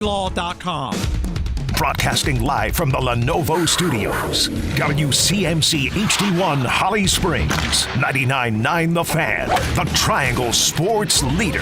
Law.com. Broadcasting live from the Lenovo Studios. WCMC HD1 Holly Springs. 99.9 The Fan. The Triangle Sports Leader.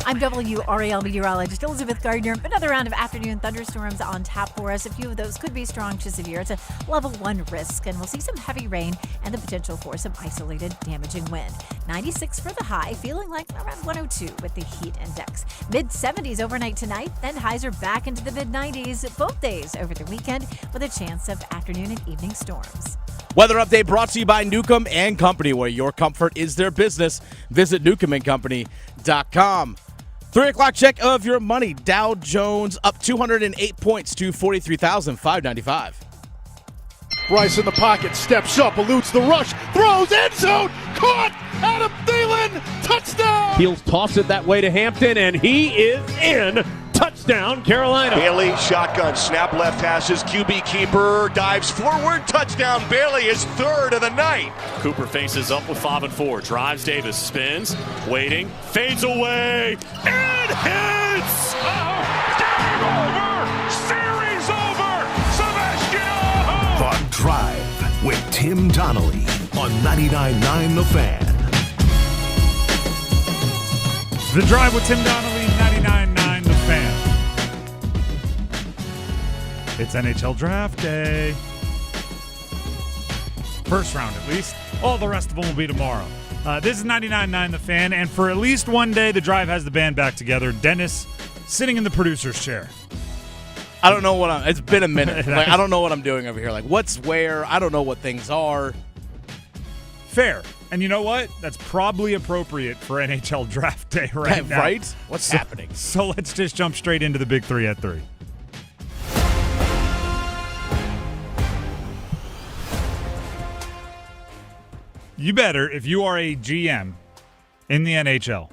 I'm WRAL meteorologist Elizabeth Gardner. Another round of afternoon thunderstorms on tap for us. A few of those could be strong to severe. It's a level 1 risk, and we'll see some heavy rain and the potential for some isolated damaging wind. 96 for the high, feeling like around 102 with the heat index. Mid-70s overnight tonight, then highs are back into the mid-90s both days over the weekend with a chance of afternoon and evening storms. Weather update brought to you by Newcomb & Company, where your comfort is their business. Visit newcombandcompany.com. 3 o'clock check of your money. Dow Jones up 208 points to 43,595. Bryce in the pocket, steps up, eludes the rush, throws, end zone, caught, Adam Thielen, touchdown! He'll toss it that way to Hampton, and he is in. Touchdown, Carolina. Bailey, shotgun, snap left hashes, QB keeper, dives forward, touchdown. Bailey is third of the night. Cooper faces up with 5 and 4, drives Davis, spins, waiting, fades away, and hits! Game over! Series over! Sebastian! The Drive with Tim Donnelly on 99.9 The Fan. The Drive with Tim Donnelly, 99.9 The Fan. It's NHL Draft Day. First round, at least. All the rest of them will be tomorrow. This is 99.9 The Fan, and for at least one day, the Drive has the band back together. Dennis sitting in the producer's chair. I don't know what it's been a minute. I don't know what I'm doing over here. What's where? I don't know what things are. Fair. And you know what? That's probably appropriate for NHL Draft Day right now. Right? What's happening? So let's just jump straight into the Big 3 at 3. You better, if you are a GM in the NHL,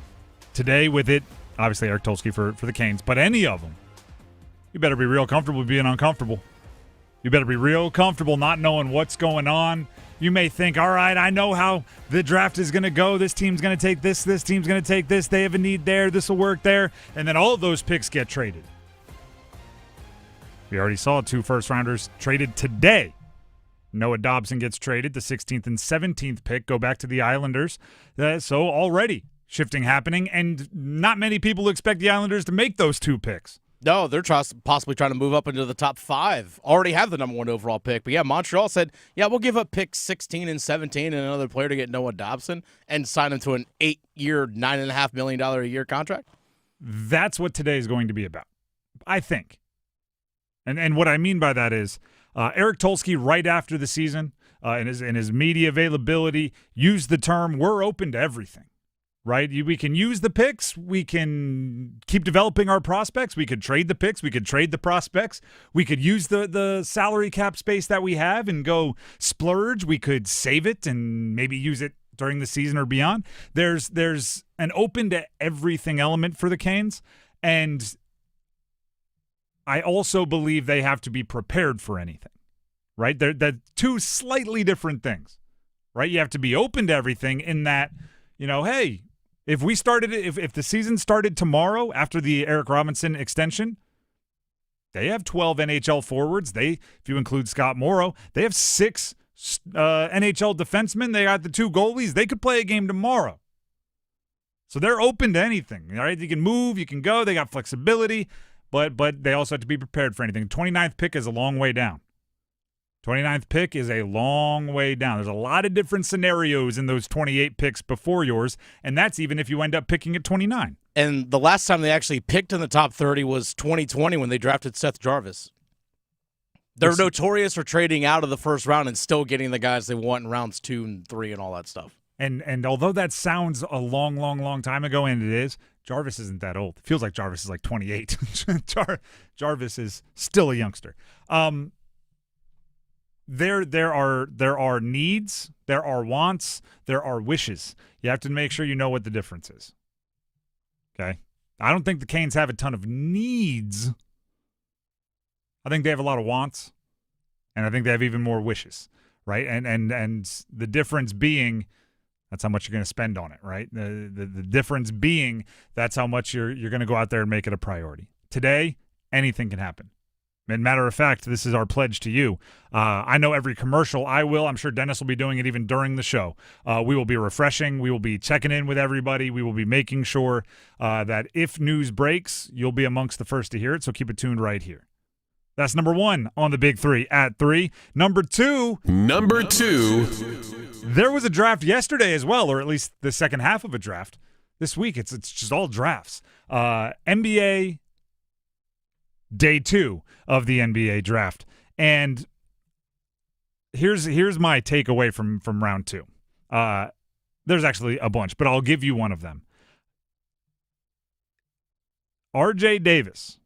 today with it, obviously Eric Tolsky for the Canes, but any of them, you better be real comfortable being uncomfortable. You better be real comfortable not knowing what's going on. You may think, all right, I know how the draft is going to go. This team's going to take this team's going to take this. They have a need there. This will work there. And then all of those picks get traded. We already saw 2 first-rounders traded today. Noah Dobson gets traded. The 16th and 17th pick go back to the Islanders. So already shifting happening, and not many people expect the Islanders to make those 2 picks. No, they're possibly trying to move up into the top 5. Already have the number 1 overall pick. But yeah, Montreal said, yeah, we'll give up picks 16 and 17 and another player to get Noah Dobson and sign him to an 8-year, $9.5 million a year contract. That's what today is going to be about, I think. And what I mean by that is Eric Tolsky, right after the season, in his media availability, used the term, we're open to everything. Right? We can use the picks. We can keep developing our prospects. We could trade the picks. We could trade the prospects. We could use the salary cap space that we have and go splurge. We could save it and maybe use it during the season or beyond. There's an open to everything element for the Canes, and I also believe they have to be prepared for anything. Right? They're 2 slightly different things. Right? You have to be open to everything in that, hey, if the season started tomorrow after the Eric Robinson extension, they have 12 NHL forwards. If you include Scott Morrow, they have 6 NHL defensemen. They got the 2 goalies. They could play a game tomorrow. So they're open to anything. All right, you can move, you can go. They got flexibility, but they also have to be prepared for anything. 29th pick is a long way down. 29th pick is a long way down. There's a lot of different scenarios in those 28 picks before yours, and that's even if you end up picking at 29. And the last time they actually picked in the top 30 was 2020 when they drafted Seth Jarvis. They're notorious for trading out of the first round and still getting the guys they want in rounds 2 and 3 and all that stuff. And although that sounds a long, long, long time ago, and it is, Jarvis isn't that old. It feels like Jarvis is like 28. Jarvis is still a youngster. There are needs, there are wants, there are wishes. You have to make sure you know what the difference is. Okay? I don't think the Canes have a ton of needs. I think they have a lot of wants, and I think they have even more wishes, right? And the difference being, That's how much you're going to spend on it, right? The difference being that's how much you're going to go out there and make it a priority. Today, anything can happen. And matter of fact, this is our pledge to you. I know every commercial I will. I'm sure Dennis will be doing it even during the show. We will be refreshing. We will be checking in with everybody. We will be making sure that if news breaks, you'll be amongst the first to hear it. So keep it tuned right here. That's number 1 on the Big 3 at 3. Number 2. There was a draft yesterday as well, or at least the second half of a draft. This week, it's just all drafts. NBA day 2 of the NBA draft. And here's my takeaway from round 2. There's actually a bunch, but I'll give you one of them. R.J. Davis,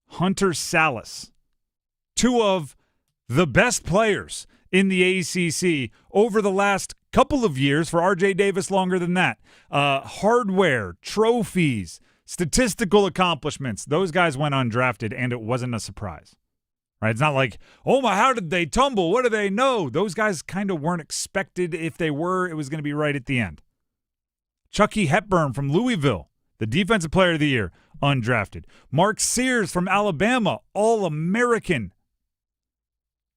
Hunter Salas, 2 of the best players in the ACC over the last couple of years. For R.J. Davis, longer than that. Hardware, trophies, statistical accomplishments. Those guys went undrafted, and it wasn't a surprise. Right? It's not like, oh my, how did they tumble? What do they know? Those guys kind of weren't expected. If they were, it was going to be right at the end. Chucky Hepburn from Louisville, the Defensive Player of the Year, undrafted. Mark Sears from Alabama, All-American.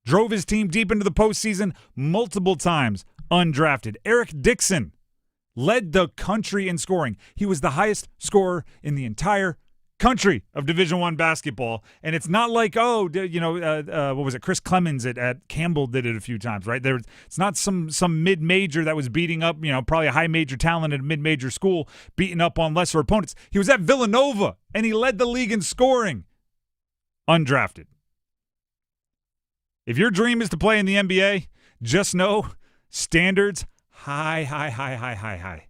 Drove his team deep into the postseason multiple times, undrafted. Eric Dixon led the country in scoring. He was the highest scorer in the entire country of Division I basketball. And it's not like, what was it? Chris Clemens at Campbell did it a few times, right? It's not some mid-major that was beating up, probably a high-major talent at a mid-major school, beating up on lesser opponents. He was at Villanova, and he led the league in scoring. Undrafted. If your dream is to play in the NBA, just know standards high.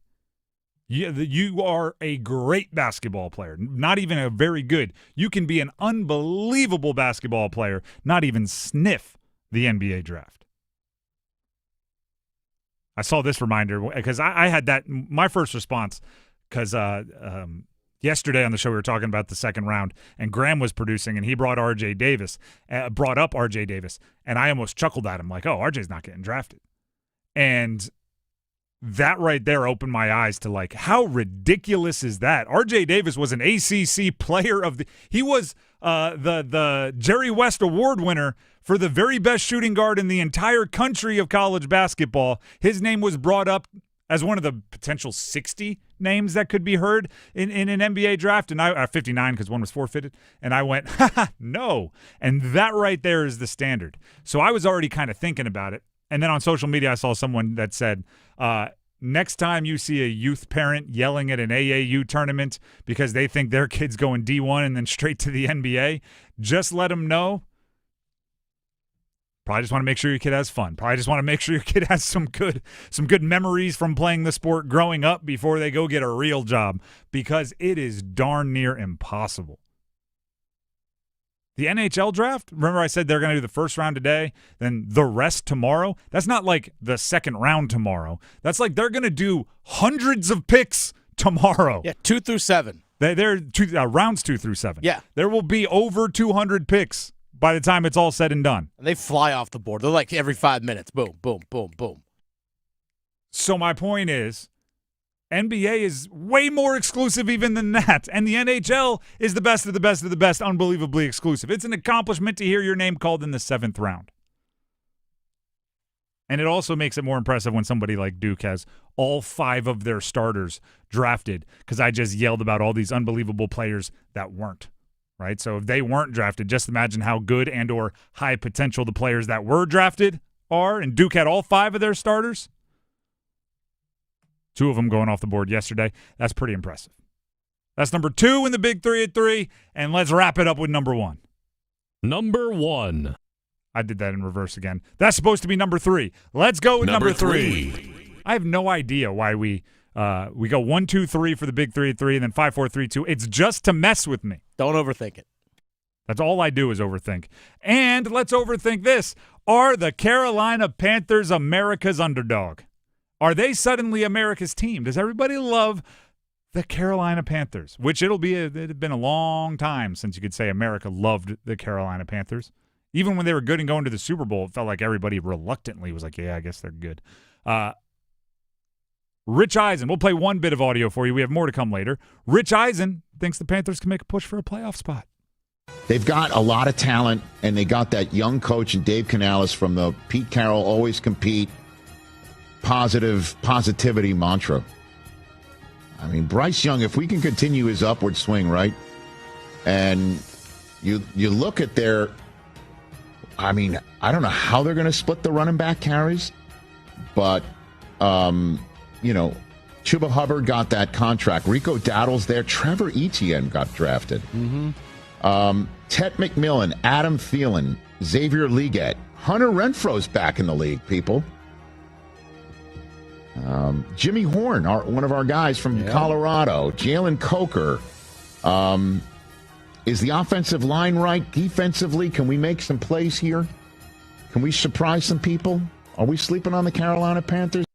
You are a great basketball player, not even a very good. You can be an unbelievable basketball player, not even sniff the NBA draft. I saw this reminder because I had that, my first response, because yesterday on the show we were talking about the second round, and Graham was producing, and he brought up R.J. Davis, and I almost chuckled at him like, oh, R.J.'s not getting drafted. And that right there opened my eyes to, like, how ridiculous is that? R.J. Davis was an ACC player of the – he was the Jerry West Award winner for the very best shooting guard in the entire country of college basketball. His name was brought up as one of the potential 60 names that could be heard in an NBA draft, and I 59 because one was forfeited, and I went, no. And that right there is the standard. So I was already kind of thinking about it. And then on social media, I saw someone that said, next time you see a youth parent yelling at an AAU tournament because they think their kid's going D1 and then straight to the NBA, just let them know. Probably just want to make sure your kid has fun. Probably just want to make sure your kid has some good memories from playing the sport growing up before they go get a real job, because it is darn near impossible. The NHL draft, remember I said they're going to do the first round today, then the rest tomorrow? That's not like the second round tomorrow. That's like they're going to do hundreds of picks tomorrow. Yeah, 2 through 7. They're rounds 2 through 7. Yeah. There will be over 200 picks by the time it's all said and done. And they fly off the board. They're like every 5 minutes. Boom, boom, boom, boom. So my point is, NBA is way more exclusive even than that. And the NHL is the best of the best of the best, unbelievably exclusive. It's an accomplishment to hear your name called in the 7th round. And it also makes it more impressive when somebody like Duke has all 5 of their starters drafted, because I just yelled about all these unbelievable players that weren't. Right? So if they weren't drafted, just imagine how good and or high potential the players that were drafted are. And Duke had all 5 of their starters. 2 of them going off the board yesterday. That's pretty impressive. That's number 2 in the Big 3 at 3. And let's wrap it up with number 1. Number 1. I did that in reverse again. That's supposed to be number 3. Let's go with number 3. I have no idea why we go 1, 2, 3 for the Big 3 at 3, and then 5, 4, 3, 2. It's just to mess with me. Don't overthink it. That's all I do is overthink. And let's overthink this. Are the Carolina Panthers America's underdog? Are they suddenly America's team? Does everybody love the Carolina Panthers? Which it'd been a long time since you could say America loved the Carolina Panthers. Even when they were good and going to the Super Bowl, it felt like everybody reluctantly was like, yeah, I guess they're good. Rich Eisen, we'll play one bit of audio for you. We have more to come later. Rich Eisen thinks the Panthers can make a push for a playoff spot. They've got a lot of talent, and they got that young coach and Dave Canales from the Pete Carroll always compete positivity mantra. I mean, Bryce Young, if we can continue his upward swing, right? And you look at their, I mean, I don't know how they're going to split the running back carries, but, you know, Chuba Hubbard got that contract. Rico Dowdle's there. Trevor Etienne got drafted. Ted McMillan, Adam Thielen, Xavier Legette. Hunter Renfro's back in the league, people. Jimmy Horn, one of our guys from Colorado. Jalen Coker. Is the offensive line right? Defensively, can we make some plays here? Can we surprise some people? Are we sleeping on the Carolina Panthers?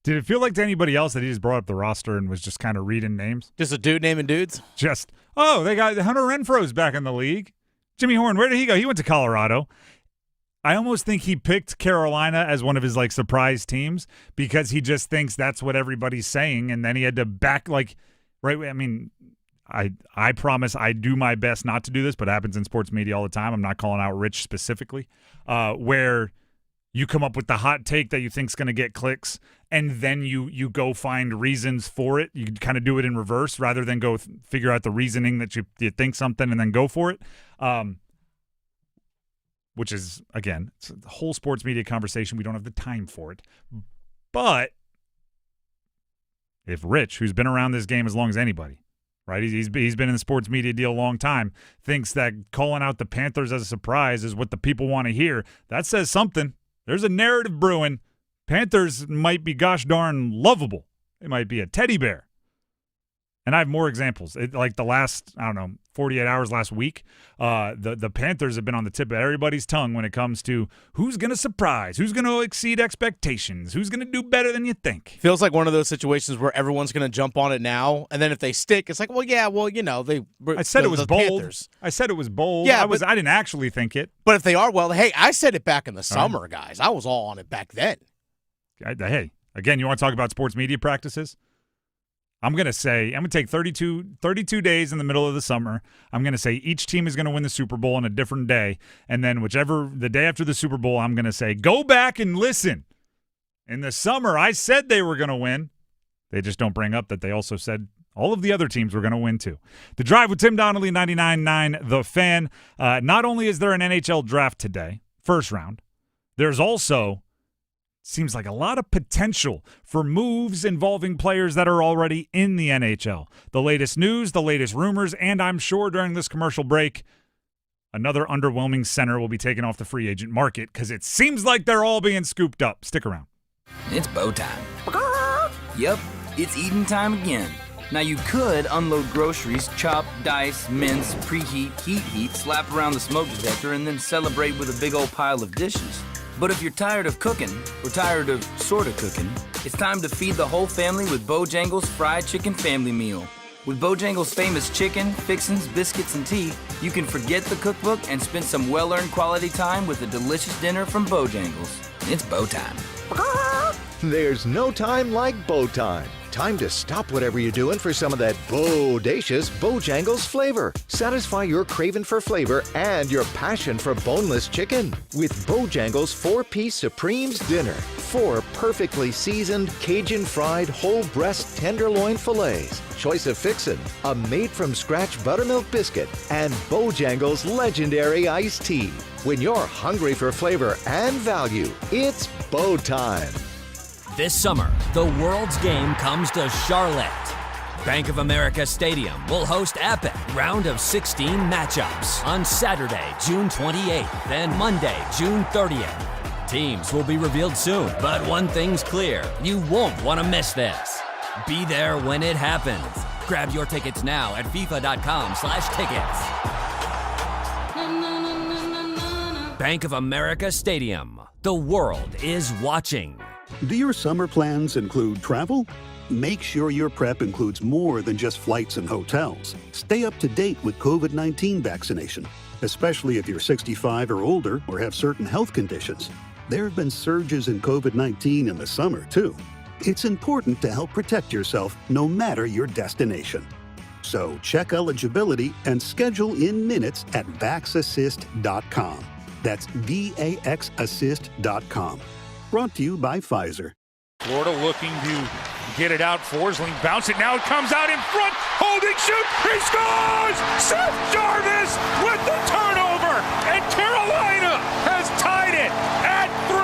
Did it feel like to anybody else that he just brought up the roster and was just kind of reading names? Just a dude naming dudes? Just, they got Hunter Renfro's back in the league. Jimmy Horn, where did he go? He went to Colorado. I almost think he picked Carolina as one of his, like, surprise teams because he just thinks that's what everybody's saying, and then he had to back, like, right? I mean, I promise I do my best not to do this, but it happens in sports media all the time. I'm not calling out Rich specifically, where you come up with the hot take that you think is going to get clicks, and then you go find reasons for it. You kind of do it in reverse rather than go figure out the reasoning that you think something and then go for it. Which is, again, it's a whole sports media conversation. We don't have the time for it. But if Rich, who's been around this game as long as anybody, right, he's been in the sports media deal a long time, thinks that calling out the Panthers as a surprise is what the people want to hear, that says something. There's a narrative brewing. Panthers might be gosh darn lovable. They might be a teddy bear. And I have more examples. Like the last, 48 hours last week, the Panthers have been on the tip of everybody's tongue when it comes to who's going to surprise, who's going to exceed expectations, who's going to do better than you think. Feels like one of those situations where everyone's going to jump on it now, and then if they stick, it's like, I said it was bold. Panthers. I said it was bold. Yeah, I didn't actually think it. But if they are, hey, I said it back in the summer, guys. I was all on it back then. Hey, again, you want to talk about sports media practices? I'm going to take 32 days in the middle of the summer. I'm going to say each team is going to win the Super Bowl on a different day. And then the day after the Super Bowl, I'm going to say, go back and listen. In the summer, I said they were going to win. They just don't bring up that they also said all of the other teams were going to win too. The Drive with Tim Donnelly, 99.9 The Fan. Not only is there an NHL Draft today, first round, there's also seems like a lot of potential for moves involving players that are already in the NHL. The latest news, the latest rumors, and I'm sure during this commercial break, another underwhelming center will be taken off the free agent market because it seems like they're all being scooped up. Stick around. It's bow time. Yep, it's eating time again. Now you could unload groceries, chop, dice, mince, preheat, heat, slap around the smoke detector, and then celebrate with a big old pile of dishes. But if you're tired of cooking, or tired of sorta cooking, it's time to feed the whole family with Bojangles Fried Chicken Family Meal. With Bojangles' famous chicken, fixins, biscuits, and tea, you can forget the cookbook and spend some well-earned quality time with a delicious dinner from Bojangles. It's bow time. There's no time like bow time. Time to stop whatever you're doing for some of that bodacious Bojangles flavor. Satisfy your craving for flavor and your passion for boneless chicken with Bojangles 4-piece Supremes Dinner. 4 perfectly seasoned Cajun fried whole breast tenderloin fillets, choice of fixin', a made-from-scratch buttermilk biscuit, and Bojangles legendary iced tea. When you're hungry for flavor and value, it's bow time. This summer, the world's game comes to Charlotte. Bank of America Stadium will host epic round of 16 matchups on Saturday, June 28th and Monday, June 30th. Teams will be revealed soon, but one thing's clear, you won't want to miss this. Be there when it happens. Grab your tickets now at FIFA.com/tickets. Bank of America Stadium. The world is watching. Do your summer plans include travel? Make sure your prep includes more than just flights and hotels. Stay up to date with COVID-19 vaccination, especially if you're 65 or older or have certain health conditions. There have been surges in COVID-19 in the summer, too. It's important to help protect yourself no matter your destination. So check eligibility and schedule in minutes at VaxAssist.com. That's VAXAssist.com. Brought to you by Pfizer. Florida looking to get it out. Forsling bounce it. Now it comes out in front. Holding shoot. He scores! Seth Jarvis with the turnover. And Carolina has tied it at 3.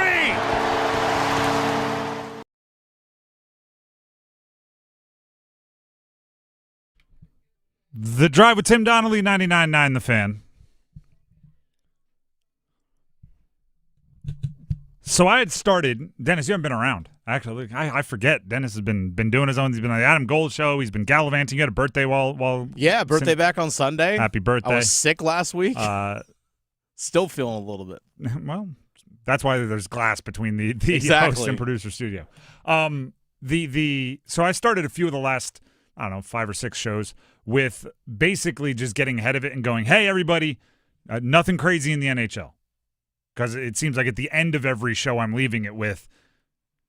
The Drive with Tim Donnelly, 99.9 The Fan. So I had started, Dennis, you haven't been around. Actually, I forget. Dennis has been doing his own. He's been on the Adam Gold Show. He's been gallivanting. You had a birthday while Yeah, birthday back on Sunday. Happy birthday. I was sick last week. Still feeling a little bit. Well, that's why there's glass between the exactly. host and producer studio. So I started a few of the last, 5 or 6 shows with basically just getting ahead of it and going, hey, everybody, nothing crazy in the NHL. Because it seems like at the end of every show I'm leaving it with,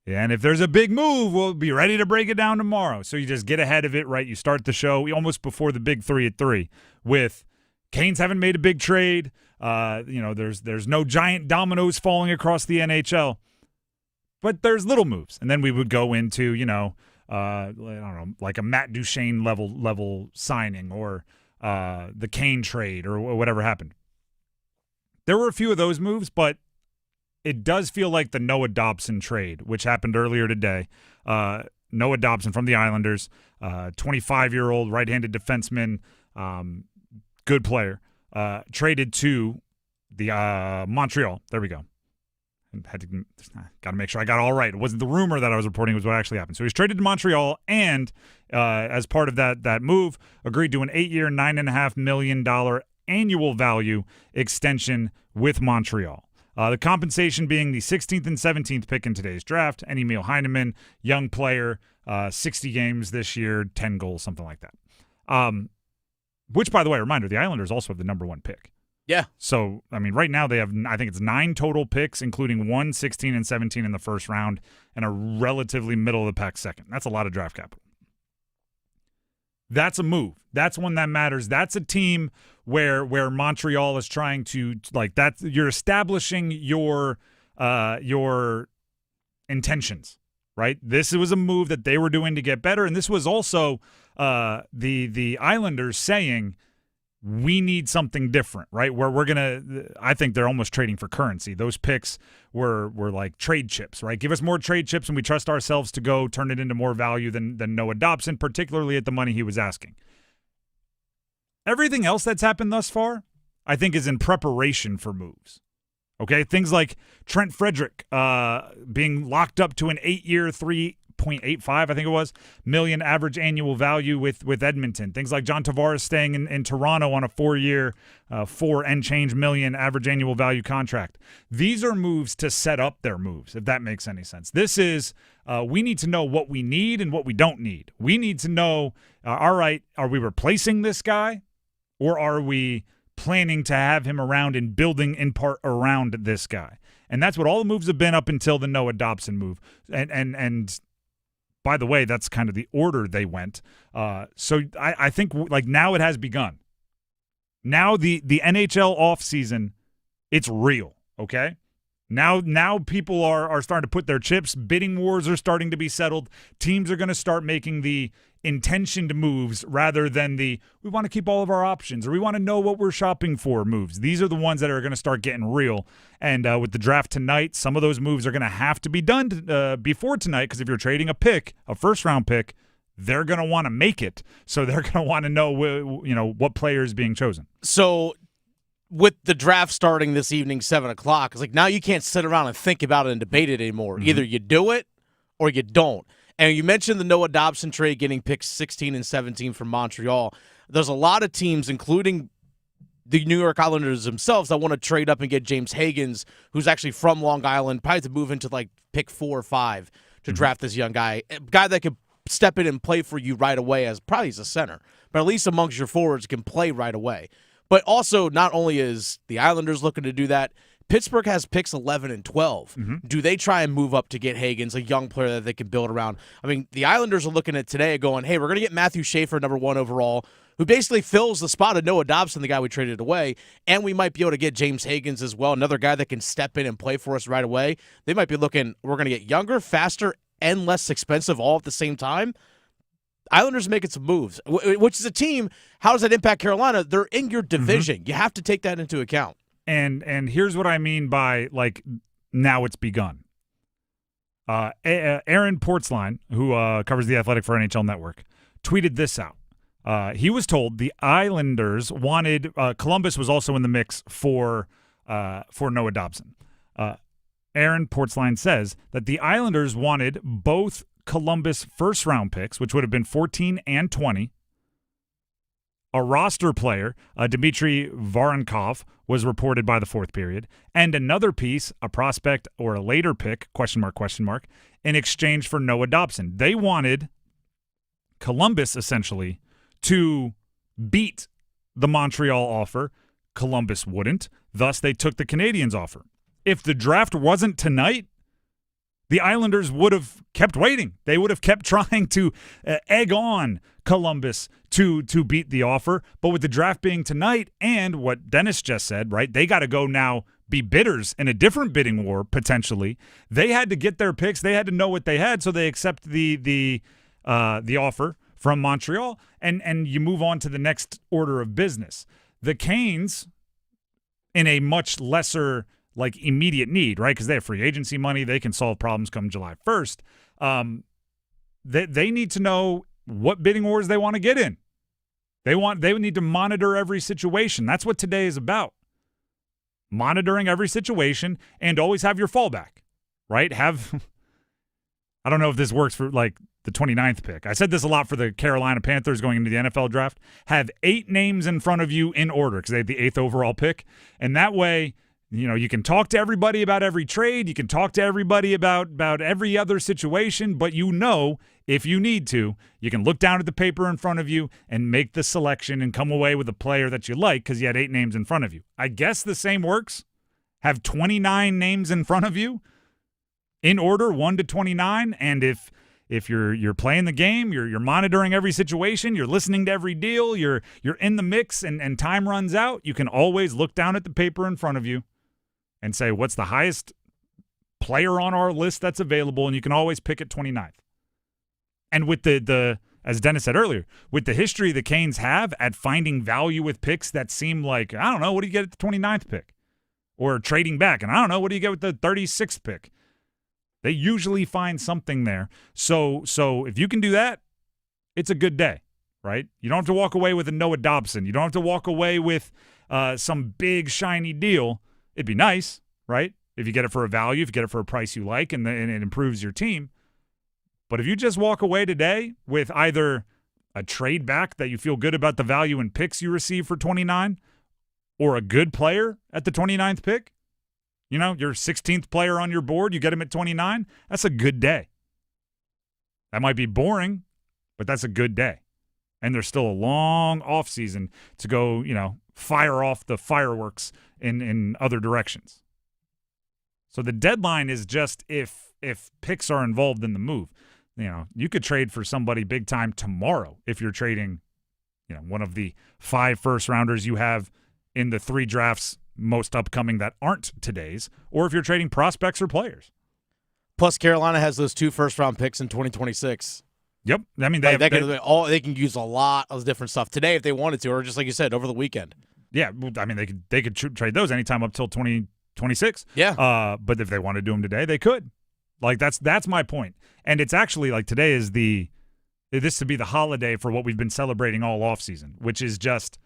and if there's a big move, we'll be ready to break it down tomorrow. So you just get ahead of it, right? You start the show almost before the big 3 at 3 with Canes haven't made a big trade. There's no giant dominoes falling across the NHL. But there's little moves. And then we would go into, I don't know, like a Matt Duchene level signing or the Kane trade or whatever happened. There were a few of those moves, but it does feel like the Noah Dobson trade, which happened earlier today. Noah Dobson from the Islanders, 25-year-old right-handed defenseman, good player, traded to the Montreal. There we go. Got to make sure I got it all right. It wasn't the rumor that I was reporting. It was what actually happened. So he's traded to Montreal, and as part of that move, agreed to an 8-year, $9.5 million annual value extension with Montreal. The compensation being the 16th and 17th pick in today's draft. Emil Heineman, young player, 60 games this year, 10 goals, something like that. Which, by the way, reminder, the Islanders also have the number 1 pick. Yeah. So, right now they have, I think it's 9 total picks, including 1, 16, and 17 in the first round, and a relatively middle-of-the-pack second. That's a lot of draft capital. That's a move. That's one that matters. That's a team where Montreal is trying to, you're establishing your intentions, right? This was a move that they were doing to get better, and this was also the Islanders saying, we need something different, right? Where we're going to – I think they're almost trading for currency. Those picks were like trade chips, right? Give us more trade chips and we trust ourselves to go turn it into more value than Noah Dobson, particularly at the money he was asking. Everything else that's happened thus far, I think, is in preparation for moves. Okay? Things like Trent Frederick being locked up to an 8-year, $3.85, I think it was, million average annual value with Edmonton. Things like John Tavares staying in Toronto on a 4-year, $4 and change million average annual value contract. These are moves to set up their moves, if that makes any sense. This is, we need to know what we need and what we don't need. We need to know, all right, are we replacing this guy, or are we planning to have him around and building in part around this guy? And that's what all the moves have been up until the Noah Dobson move. And by the way, that's kind of the order they went. So I think now it has begun. Now the NHL offseason, it's real, okay? Now people are starting to put their chips. Bidding wars are starting to be settled. Teams are going to start making the intentioned moves rather than we want to keep all of our options or we want to know what we're shopping for moves. These are the ones that are going to start getting real. And with the draft tonight, some of those moves are going to have to be done before tonight, because if you're trading a first-round pick, they're going to want to make it. So they're going to want to know what player is being chosen. So with the draft starting this evening, 7 o'clock, it's like now you can't sit around and think about it and debate it anymore. Mm-hmm. Either you do it or you don't. And you mentioned the Noah Dobson trade getting picks 16 and 17 from Montreal. There's a lot of teams, including the New York Islanders themselves, that want to trade up and get James Higgins, who's actually from Long Island, probably to move into pick 4 or 5 to draft this young guy. A guy that could step in and play for you right away as probably as a center, but at least amongst your forwards can play right away. But also, not only is the Islanders looking to do that, Pittsburgh has picks 11 and 12. Mm-hmm. Do they try and move up to get Higgins, a young player that they can build around? I mean, the Islanders are looking at today going, hey, we're going to get Matthew Schaefer, number 1 overall, who basically fills the spot of Noah Dobson, the guy we traded away, and we might be able to get James Higgins as well, another guy that can step in and play for us right away. They might be looking, we're going to get younger, faster, and less expensive all at the same time. Islanders are making some moves, which is a team. How does that impact Carolina? They're in your division. Mm-hmm. You have to take that into account. And here's what I mean by, like, now it's begun. Aaron Portzline, who covers The Athletic for NHL Network, tweeted this out. He was told the Islanders wanted Columbus was also in the mix for Noah Dobson. Aaron Portzline says that the Islanders wanted both Columbus first-round picks, which would have been 14 and 20. A roster player, Dmitry Voronkov, was reported by the fourth period, and another piece, a prospect or a later pick, question mark, in exchange for Noah Dobson. They wanted Columbus, essentially, to beat the Montreal offer. Columbus wouldn't. Thus, they took the Canadiens' offer. If the draft wasn't tonight, the Islanders would have kept waiting. They would have kept trying to egg on Columbus to beat the offer. But with the draft being tonight and what Dennis just said, right, they got to go now be bidders in a different bidding war, potentially. They had to get their picks. They had to know what they had, so they accept the offer from Montreal, and you move on to the next order of business. The Canes, in a much lesser, like, immediate need, right, because they have free agency money, they can solve problems come July 1st. They need to know what bidding wars they want to get in. They need to monitor every situation. That's what today is about. Monitoring every situation and always have your fallback, right? I don't know if this works for, like, the 29th pick. I said this a lot for the Carolina Panthers going into the NFL draft. Have 8 names in front of you in order because they had the 8th overall pick. And that way, you know, you can talk to everybody about every trade. You can talk to everybody about every other situation. But you know, if you need to, you can look down at the paper in front of you and make the selection and come away with a player that you like because you had 8 names in front of you. I guess the same works. Have 29 names in front of you in order, 1 to 29. And if you're playing the game, you're monitoring every situation, you're listening to every deal, you're in the mix and time runs out, you can always look down at the paper in front of you and say, what's the highest player on our list that's available? And you can always pick at 29th. And with the as Dennis said earlier, with the history the Canes have at finding value with picks that seem like, I don't know, what do you get at the 29th pick? Or trading back, and I don't know, what do you get with the 36th pick? They usually find something there. So if you can do that, it's a good day, right? You don't have to walk away with a Noah Dobson. You don't have to walk away with some big, shiny deal. It'd be nice, right? If you get it for a value, if you get it for a price you like, and it improves your team. But if you just walk away today with either a trade back that you feel good about the value and picks you receive for 29 or a good player at the 29th pick, you know, your 16th player on your board, you get him at 29, that's a good day. That might be boring, but that's a good day. And there's still a long offseason to go, you know, fire off the fireworks in other directions. So the deadline is just if picks are involved in the move. You know, you could trade for somebody big time tomorrow if you're trading, you know, one of the 5 first-rounders you have in the 3 drafts most upcoming that aren't today's, or if you're trading prospects or players. Plus, Carolina has those 2 first-round picks in 2026. Yep. I mean, they can use a lot of different stuff today if they wanted to, or just like you said, over the weekend. Yeah, I mean, they could trade those anytime up till 2026. Yeah. But if they want to do them today, they could. Like, that's my point. And it's actually like today is this to be the holiday for what we've been celebrating all offseason, which is just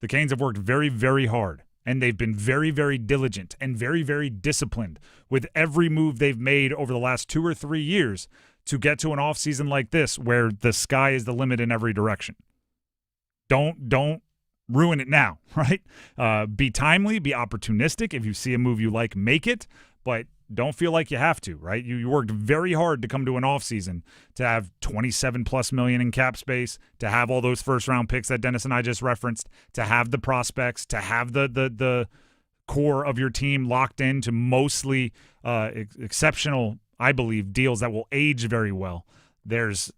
the Canes have worked very, very hard. And they've been very, very diligent and very, very disciplined with every move they've made over the last 2 or 3 years to get to an offseason like this where the sky is the limit in every direction. Don't ruin it now, right? Be timely, be opportunistic. If you see a move you like, make it, but don't feel like you have to, right? You worked very hard to come to an offseason to have $27+ million in cap space, to have all those first-round picks that Dennis and I just referenced, to have the prospects, to have the core of your team locked into mostly exceptional, I believe, deals that will age very well, there's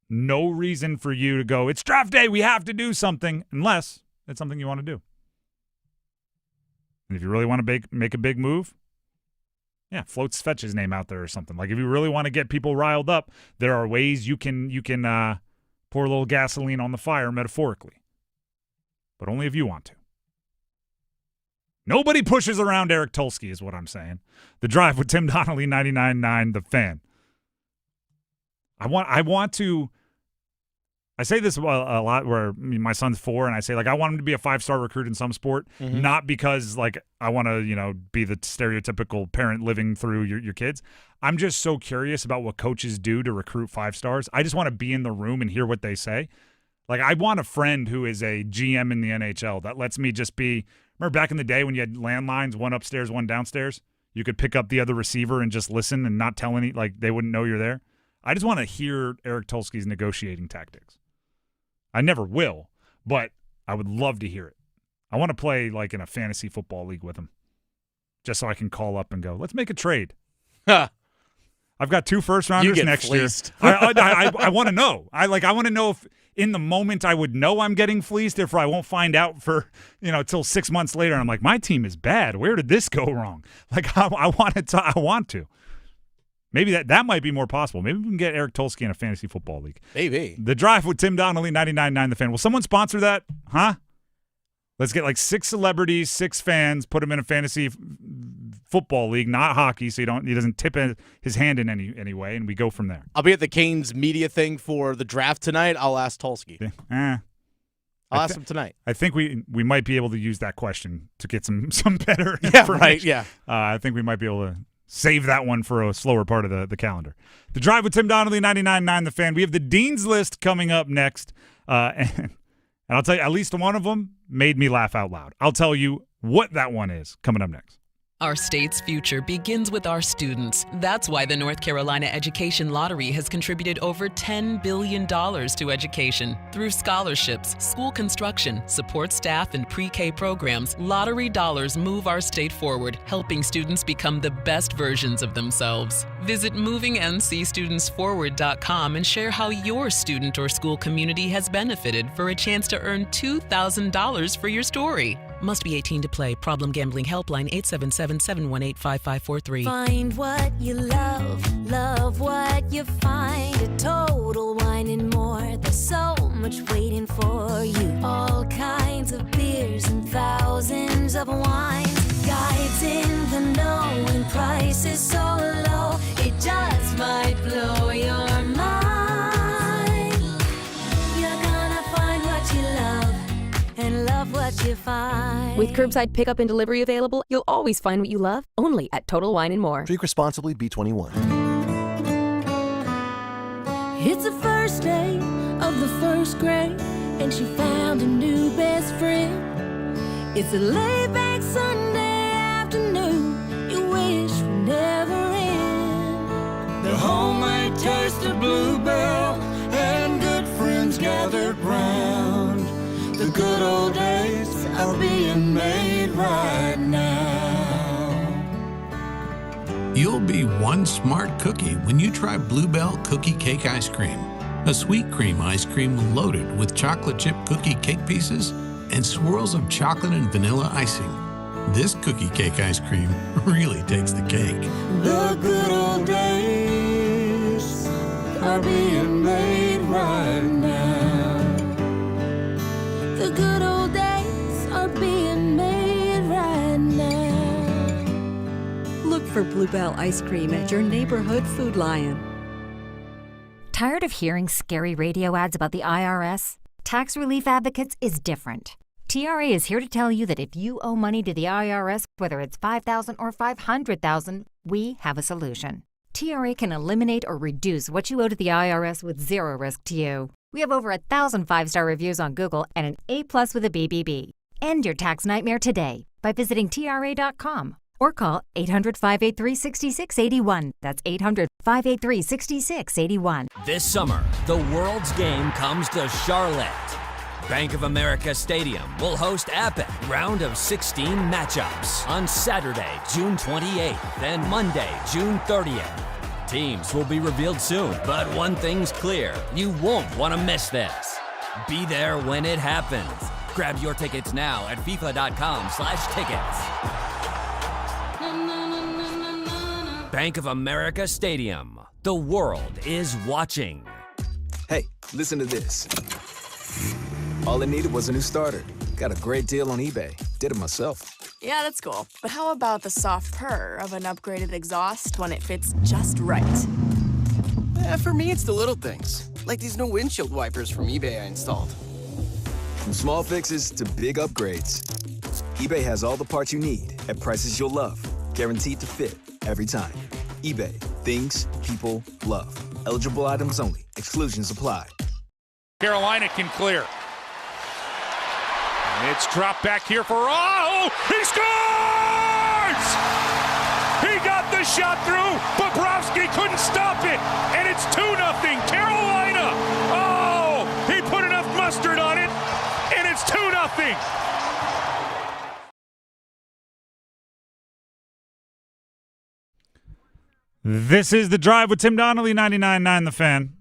no reason for you to go, it's draft day, we have to do something, unless it's something you want to do. And if you really want to make a big move, yeah, float Svetch's name out there or something. Like, if you really want to get people riled up, there are ways you can pour a little gasoline on the fire, metaphorically. But only if you want to. Nobody pushes around Eric Tulsky is what I'm saying. The Drive with Tim Donnelly, 99.9 The Fan. I say this a lot where my son's 4, and I say, like, I want him to be a 5-star recruit in some sport, not because, like, I want to, be the stereotypical parent living through your kids. I'm just so curious about what coaches do to recruit 5-stars. I just want to be in the room and hear what they say. Like, I want a friend who is a GM in the NHL that lets me just be – remember back in the day when you had landlines, one upstairs, one downstairs? You could pick up the other receiver and just listen and not tell any – like, they wouldn't know you're there. I just want to hear Eric Tulsky's negotiating tactics. I never will, but I would love to hear it. I want to play like in a fantasy football league with him, just so I can call up and go, let's make a trade. I've got 2 first-rounders next year. I want to know. I want to know if in the moment I would know I'm getting fleeced, if I won't find out for, till 6 months later. And I'm like, my team is bad. Where did this go wrong? Like, I want to. Maybe that might be more possible. Maybe we can get Eric Tulsky in a fantasy football league. Maybe. The Drive with Tim Donnelly, 99.9 The Fan. Will someone sponsor that? Huh? Let's get like 6 celebrities, 6 fans, put him in a fantasy football league, not hockey, so he doesn't tip his hand in any way, and we go from there. I'll be at the Canes media thing for the draft tonight. I'll ask Tulsky. I'll ask him tonight. I think we might be able to use that question to get some better information. Right, yeah. I think we might be able to save that one for a slower part of the calendar. The Drive with Tim Donnelly, 99.9 The Fan. We have the Dean's List coming up next. And I'll tell you, at least one of them made me laugh out loud. I'll tell you what that one is coming up next. Our state's future begins with our students. That's why the North Carolina Education Lottery has contributed over $10 billion to education. Through scholarships, school construction, support staff, and pre-K programs, lottery dollars move our state forward, helping students become the best versions of themselves. Visit movingncstudentsforward.com and share how your student or school community has benefited for a chance to earn $2,000 for your story. Must be 18 to play. Problem Gambling Helpline 877-718-5543. Find what you love, love what you find. A Total Wine and More. There's so much waiting for you. All kinds of beers and thousands of wines. Guides in the know and prices so low. It just might blow your mind. You're gonna find what you love and love what you find. With curbside pickup and delivery available, you'll always find what you love, only at Total Wine & More. Drink responsibly, B21. It's the first day of the first grade, and she found a new best friend. It's a laid-back Sunday afternoon you wish would never end. The homemade taste of Bluebell and good friends gathered round. The good old days are being made right now. You'll be one smart cookie when you try Bluebell Cookie Cake Ice Cream. A sweet cream ice cream loaded with chocolate chip cookie cake pieces and swirls of chocolate and vanilla icing. This cookie cake ice cream really takes the cake. The good old days are being made right now. The good old days are being made right now. Look for Bluebell ice cream at your neighborhood Food Lion. Tired of hearing scary radio ads about the IRS? Tax Relief Advocates is different. TRA is here to tell you that if you owe money to the IRS, whether it's $5,000 or $500,000, we have a solution. TRA can eliminate or reduce what you owe to the IRS with zero risk to you. We have over 1,000 5-star reviews on Google and an A+ with a BBB. End your tax nightmare today by visiting TRA.com or call 800-583-6681. That's 800-583-6681. This summer, the world's game comes to Charlotte. Bank of America Stadium will host epic round of 16 matchups on Saturday, June 28th and Monday, June 30th. Teams will be revealed soon, but one thing's clear. You won't want to miss this. Be there when it happens. Grab your tickets now at FIFA.com/tickets. Bank of America Stadium. The world is watching. Hey, listen to this. All I needed was a new starter. Got a great deal on eBay. Did it myself. Yeah, that's cool. But how about the soft purr of an upgraded exhaust when it fits just right? For me, it's the little things. Like these new windshield wipers from eBay I installed. From small fixes to big upgrades, eBay has all the parts you need at prices you'll love. Guaranteed to fit every time. eBay. Things people love. Eligible items only. Exclusions apply. Carolina can clear. And it's dropped back here for he scores! He got the shot through. Bobrovsky couldn't stop it. And it's 2-0 Carolina. Oh, he put enough mustard on it. And it's 2-0. This is The Drive with Tim Donnelly, 99.9 The Fan.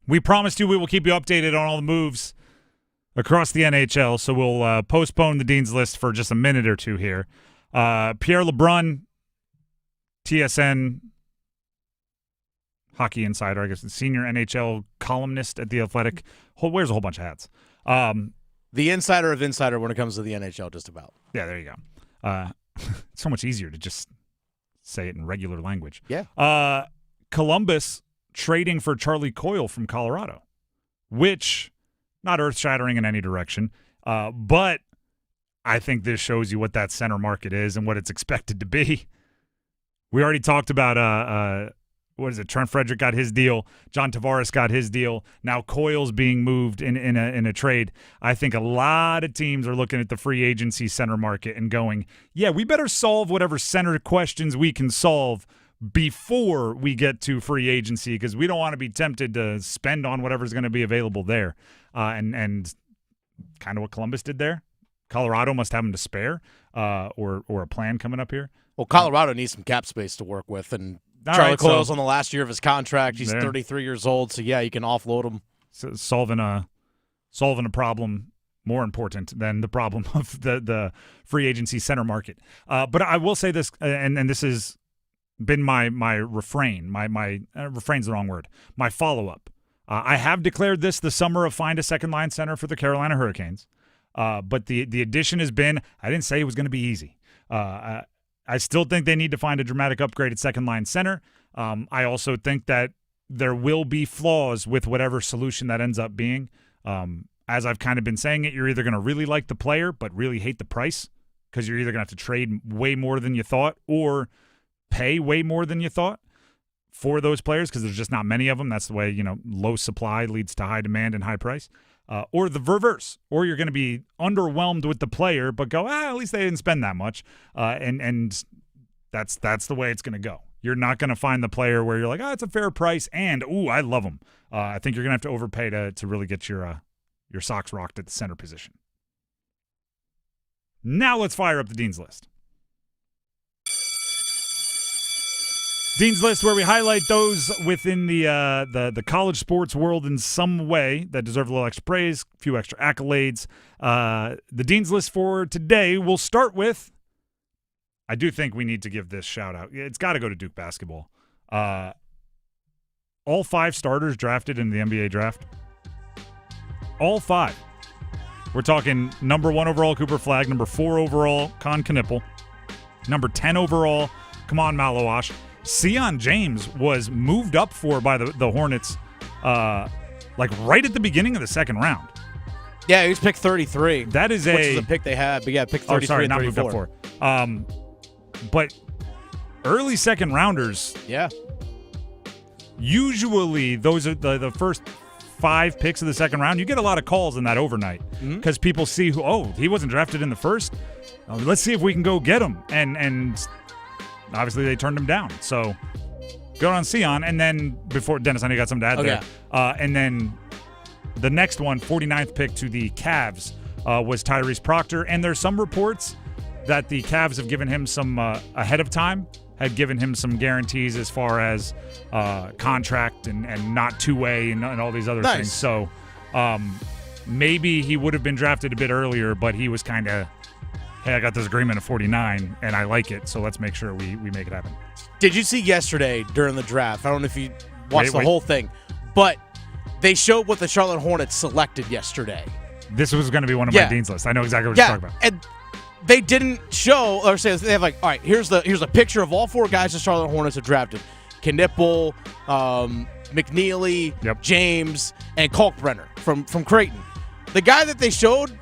We promised you we will keep you updated on all the moves across the NHL, so we'll postpone the Dean's List for just a minute or two here. Pierre LeBrun, TSN Hockey Insider, I guess, senior NHL columnist at The Athletic, wears a whole bunch of hats. The insider of insider when it comes to the NHL, just about. Yeah, there you go. It's so much easier to just say it in regular language. Yeah. Columbus trading for Charlie Coyle from Colorado, which, not earth-shattering in any direction, but I think this shows you what that center market is and what it's expected to be. We already talked about, Trent Frederick got his deal. John Tavares got his deal. Now Coyle's being moved in a trade. I think a lot of teams are looking at the free agency center market and going, yeah, we better solve whatever center questions we can solve before we get to free agency, because we don't want to be tempted to spend on whatever's going to be available there. And kind of what Columbus did there. Colorado must have them to spare, or a plan coming up here. Well, Colorado needs some cap space to work with, and Charlie Coyle's on the last year of his contract. He's 33 years old, so yeah, you can offload him. So solving a problem more important than the problem of the free agency center market. But I will say this, and this has been my refrain. My refrain's the wrong word. My follow-up. I have declared this the summer of find a second-line center for the Carolina Hurricanes. But the addition has been, I didn't say it was going to be easy. I still think they need to find a dramatic upgrade at second-line center. I also think that there will be flaws with whatever solution that ends up being. As I've kind of been saying it, you're either going to really like the player but really hate the price, because you're either going to have to trade way more than you thought or pay way more than you thought for those players, because there's just not many of them. That's the way, low supply leads to high demand and high price. Or the reverse, or you're going to be underwhelmed with the player, but go, at least they didn't spend that much, and that's the way it's going to go. You're not going to find the player where you're like, it's a fair price, and I love him. I think you're going to have to overpay to really get your socks rocked at the center position. Now let's fire up the Dean's List. Dean's List, where we highlight those within the college sports world in some way that deserve a little extra praise, a few extra accolades. The Dean's List for today, we'll start with, I do think we need to give this shout out. It's got to go to Duke basketball. All 5 starters drafted in the NBA draft. All 5. We're talking number 1 overall Cooper Flagg, number 4 overall Con Knipple, number 10 overall Kaman Malawash. Sion James was moved up for by the Hornets right at the beginning of the second round. Yeah, he was picked 33. That is which is a pick they had, but yeah, picked 33 sorry, and not 34. moved up for. But early second rounders, yeah, usually those are the first 5 picks of the second round. You get a lot of calls in that overnight because people see he wasn't drafted in the first. Let's see if we can go get him. And obviously they turned him down. So good on Sion. And then before, Dennis, I know you got something to add there. Yeah. And then the next one, 49th pick to the Cavs, was Tyrese Proctor. And there's some reports that the Cavs have given him some ahead of time, had given him some guarantees as far as contract and not two-way and all these other things. So maybe he would have been drafted a bit earlier, but he was kind of, hey, I got this agreement at 49, and I like it, so let's make sure we make it happen. Did you see yesterday during the draft? I don't know if you watched the whole thing, but they showed what the Charlotte Hornets selected yesterday. This was going to be one of my Dean's list. I know exactly what you're talking about. And they didn't show or say they have like, all right, here's a picture of all four guys the Charlotte Hornets have drafted: Knipple, McNeely, James, and Kalkbrenner from Creighton. The guy that they showed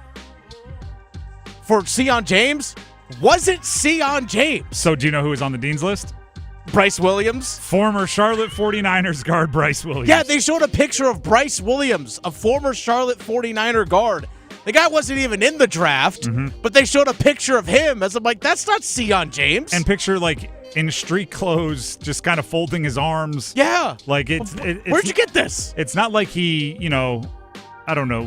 for Sion James wasn't Sion James. So do you know who was on the Dean's list? Bryce Williams. Former Charlotte 49ers guard Bryce Williams. Yeah, they showed a picture of Bryce Williams, a former Charlotte 49er guard. The guy wasn't even in the draft, but they showed a picture of him. As I'm like, that's not Sion James. And picture like in street clothes, just kind of folding his arms. Yeah. Like where'd you get this? It's not like he, I don't know,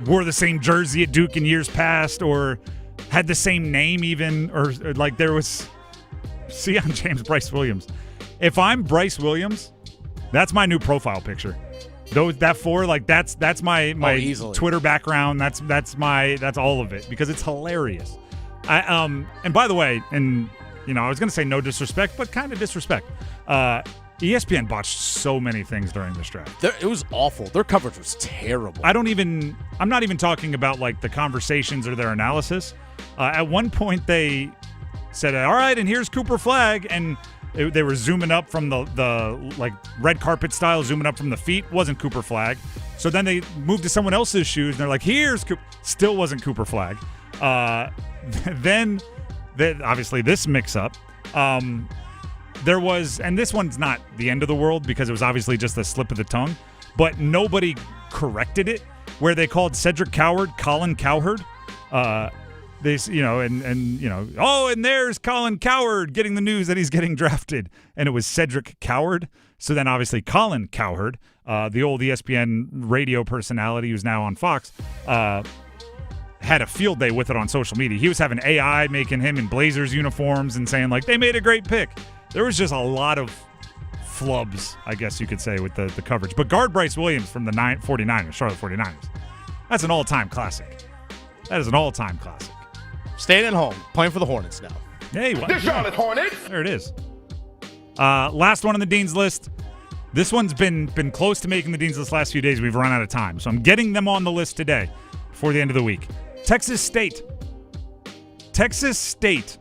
wore the same jersey at Duke in years past or had the same name even, or like there was Sion James, Bryce Williams. If I'm Bryce Williams, that's my new profile picture. That four, like that's my Twitter background. That's all of it because it's hilarious. And by the way, I was gonna say no disrespect, but kind of disrespect. ESPN botched so many things during this draft. It was awful. Their coverage was terrible. I'm not even talking about like the conversations or their analysis. At one point they said, all right, and here's Cooper Flagg, and they were zooming up from the like red carpet style, zooming up from the feet. Wasn't Cooper Flagg. So then they moved to someone else's shoes, and they're like, here's Cooper. Still wasn't Cooper Flagg. Then obviously this mix-up. There was, and this one's not the end of the world because it was obviously just a slip of the tongue, but nobody corrected it, where they called Cedric Coward Colin Cowherd. And there's Colin Cowherd getting the news that he's getting drafted, and it was Cedric Coward. So then obviously Colin Cowherd, the old ESPN radio personality who's now on Fox, had a field day with it on social media. He was having AI making him in Blazers uniforms and saying like they made a great pick. There was just a lot of flubs, I guess you could say, with the coverage. But guard Bryce Williams from the Charlotte 49ers, that's an all-time classic. That is an all-time classic. Staying at home, playing for the Hornets now. Hey, what? The Charlotte Hornets. There it is. Last one on the Dean's list. This one's been close to making the Dean's list last few days. We've run out of time. So I'm getting them on the list today before the end of the week. Texas State. Texas State,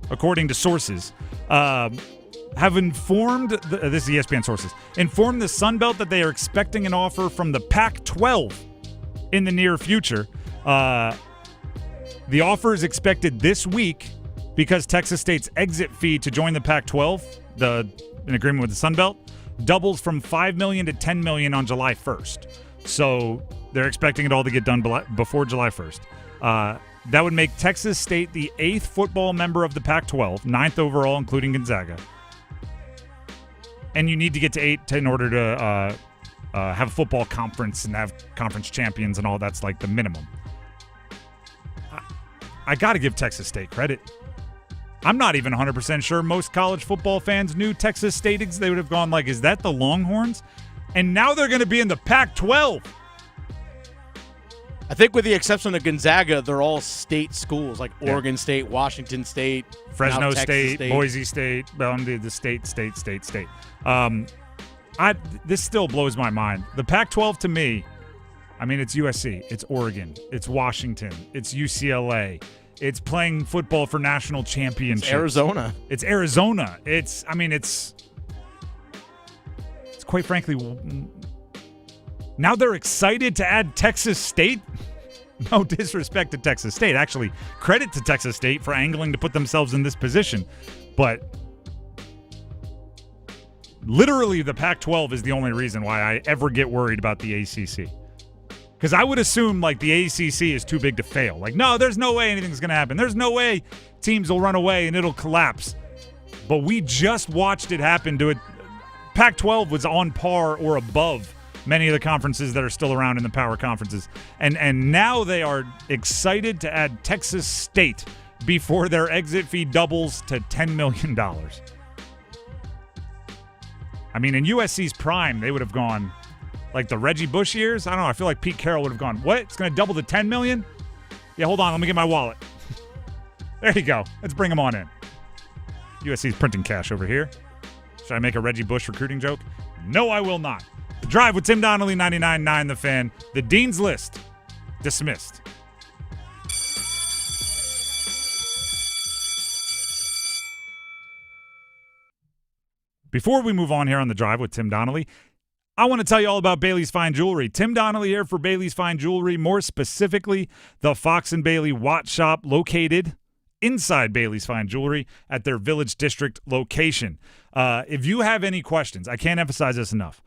according to sources, have informed, this is ESPN sources, informed the Sun Belt that they are expecting an offer from the Pac-12 in the near future. The offer is expected this week because Texas State's exit fee to join the Pac-12, in agreement with the Sun Belt, doubles from $5 million to $10 million on July 1st. So they're expecting it all to get done before July 1st. That would make Texas State the 8th football member of the Pac-12, 9th overall, including Gonzaga. And you need to get to 8 in order to have a football conference and have conference champions and all. That's like the minimum. I got to give Texas State credit. I'm not even 100% sure most college football fans knew Texas State. They would have gone like, is that the Longhorns? And now they're going to be in the Pac-12. I think with the exception of Gonzaga, they're all state schools, like Oregon State, Washington State, Fresno State, Boise State, the state. This still blows my mind. The Pac-12 to me, I mean, it's USC, it's Oregon, it's Washington, it's UCLA, it's playing football for national championships. It's Arizona. It's quite frankly, now they're excited to add Texas State. No disrespect to Texas State. Actually, credit to Texas State for angling to put themselves in this position. But literally the Pac-12 is the only reason why I ever get worried about the ACC. Because I would assume, like, the ACC is too big to fail. Like, no, there's no way anything's going to happen. There's no way teams will run away and it'll collapse. But we just watched it happen to it. Pac-12 was on par or above many of the conferences that are still around in the power conferences. And now they are excited to add Texas State before their exit fee doubles to $10 million. I mean, in USC's prime, they would have gone like the Reggie Bush years. I don't know. I feel like Pete Carroll would have gone, what? It's going to double to $10 million? Yeah, hold on. Let me get my wallet. There you go. Let's bring them on in. USC's printing cash over here. Should I make a Reggie Bush recruiting joke? No, I will not. The Drive with Tim Donnelly, 99.9 The Fan. The Dean's List. Dismissed. Before we move on here on The Drive with Tim Donnelly, I want to tell you all about Bailey's Fine Jewelry. Tim Donnelly here for Bailey's Fine Jewelry, more specifically the Fox and Bailey Watch Shop located inside Bailey's Fine Jewelry at their Village District location. If you have any questions, I can't emphasize this enough.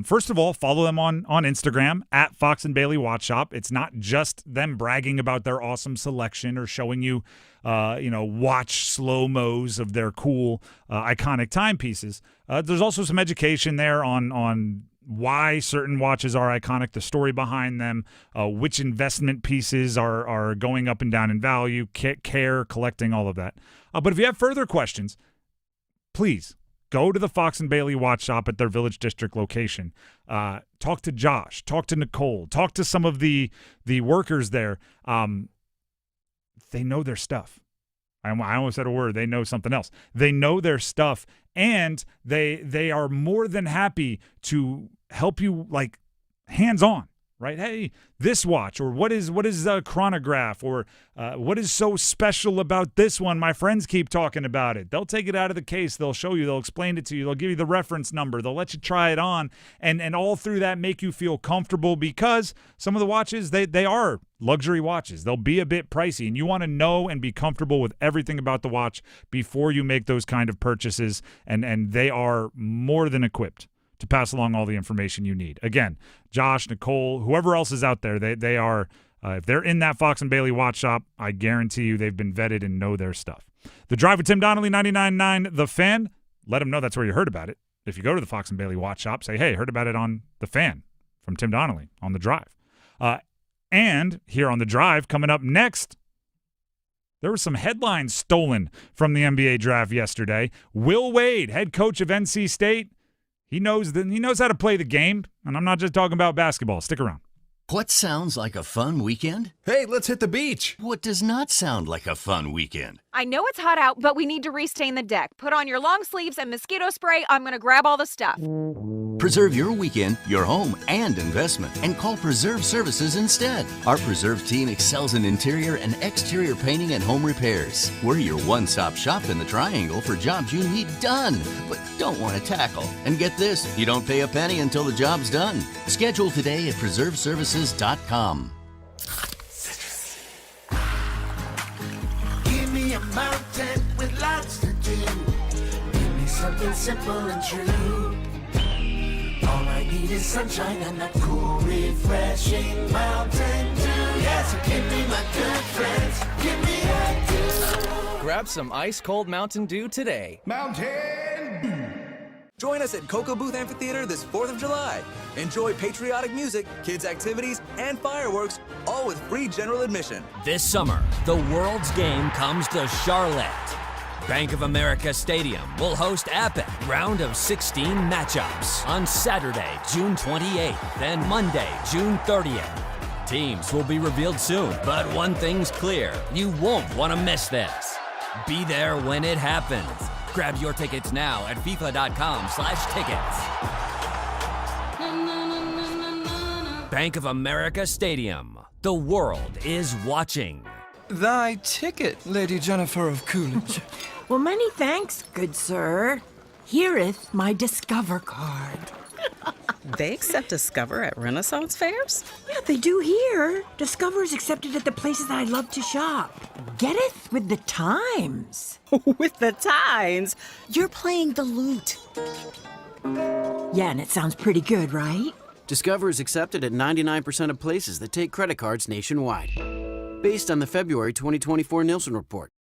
First of all, follow them on Instagram at Fox and Bailey Watch Shop. It's not just them bragging about their awesome selection or showing you, watch slow-mos of their cool, iconic timepieces. There's also some education there on why certain watches are iconic, the story behind them, which investment pieces are going up and down in value, care, collecting, all of that. But if you have further questions, please go to the Fox and Bailey Watch Shop at their Village District location. Talk to Josh. Talk to Nicole. Talk to some of the workers there. They know their stuff. I almost said a word. They know something else. They know their stuff, and they are more than happy to help you, like, hands-on, right? Hey, this watch, or what is a chronograph, or what is so special about this one? My friends keep talking about it. They'll take it out of the case. They'll show you. They'll explain it to you. They'll give you the reference number. They'll let you try it on, and all through that make you feel comfortable, because some of the watches, they are luxury watches. They'll be a bit pricey, and you want to know and be comfortable with everything about the watch before you make those kind of purchases, and they are more than equipped to pass along all the information you need. Again, Josh, Nicole, whoever else is out there, they are, if they're in that Fox and Bailey Watch Shop, I guarantee you they've been vetted and know their stuff. The Drive with Tim Donnelly, 99.9 The Fan. Let them know that's where you heard about it. If you go to the Fox and Bailey Watch Shop, say, hey, heard about it on The Fan from Tim Donnelly on The Drive. And here on The Drive, coming up next, there were some headlines stolen from the NBA draft yesterday. Will Wade, head coach of NC State, he knows how to play the game, and I'm not just talking about basketball. Stick around. What sounds like a fun weekend? Hey, let's hit the beach. What does not sound like a fun weekend? I know it's hot out, but we need to restain the deck. Put on your long sleeves and mosquito spray. I'm going to grab all the stuff. Preserve your weekend, your home, and investment, and call Preserve Services instead. Our Preserve team excels in interior and exterior painting and home repairs. We're your one-stop shop in the Triangle for jobs you need done, but don't want to tackle. And get this, you don't pay a penny until the job's done. Schedule today at PreserveServices.com. Give me a mountain with lots to do. Give me something simple and true. All I need is sunshine and that cool, refreshing Mountain Dew. Yes, give me my good friends. Give me a dew. Grab some ice-cold Mountain Dew today. Mountain Dew. Join us at Cocoa Booth Amphitheater this 4th of July. Enjoy patriotic music, kids' activities, and fireworks, all with free general admission. This summer, the world's game comes to Charlotte. Bank of America Stadium will host epic round of 16 matchups on Saturday, June 28th and Monday, June 30th. Teams will be revealed soon, but one thing's clear, you won't want to miss this. Be there when it happens. Grab your tickets now at FIFA.com/tickets. Bank of America Stadium. The world is watching. Thy ticket, Lady Jennifer of Coolidge. Well, many thanks, good sir. Hereeth my Discover card. They accept Discover at Renaissance fairs? Yeah, they do here. Discover is accepted at the places that I love to shop. Getteth with the times. With the times? You're playing the lute. Yeah, and it sounds pretty good, right? Discover is accepted at 99% of places that take credit cards nationwide. Based on the February 2024 Nielsen report.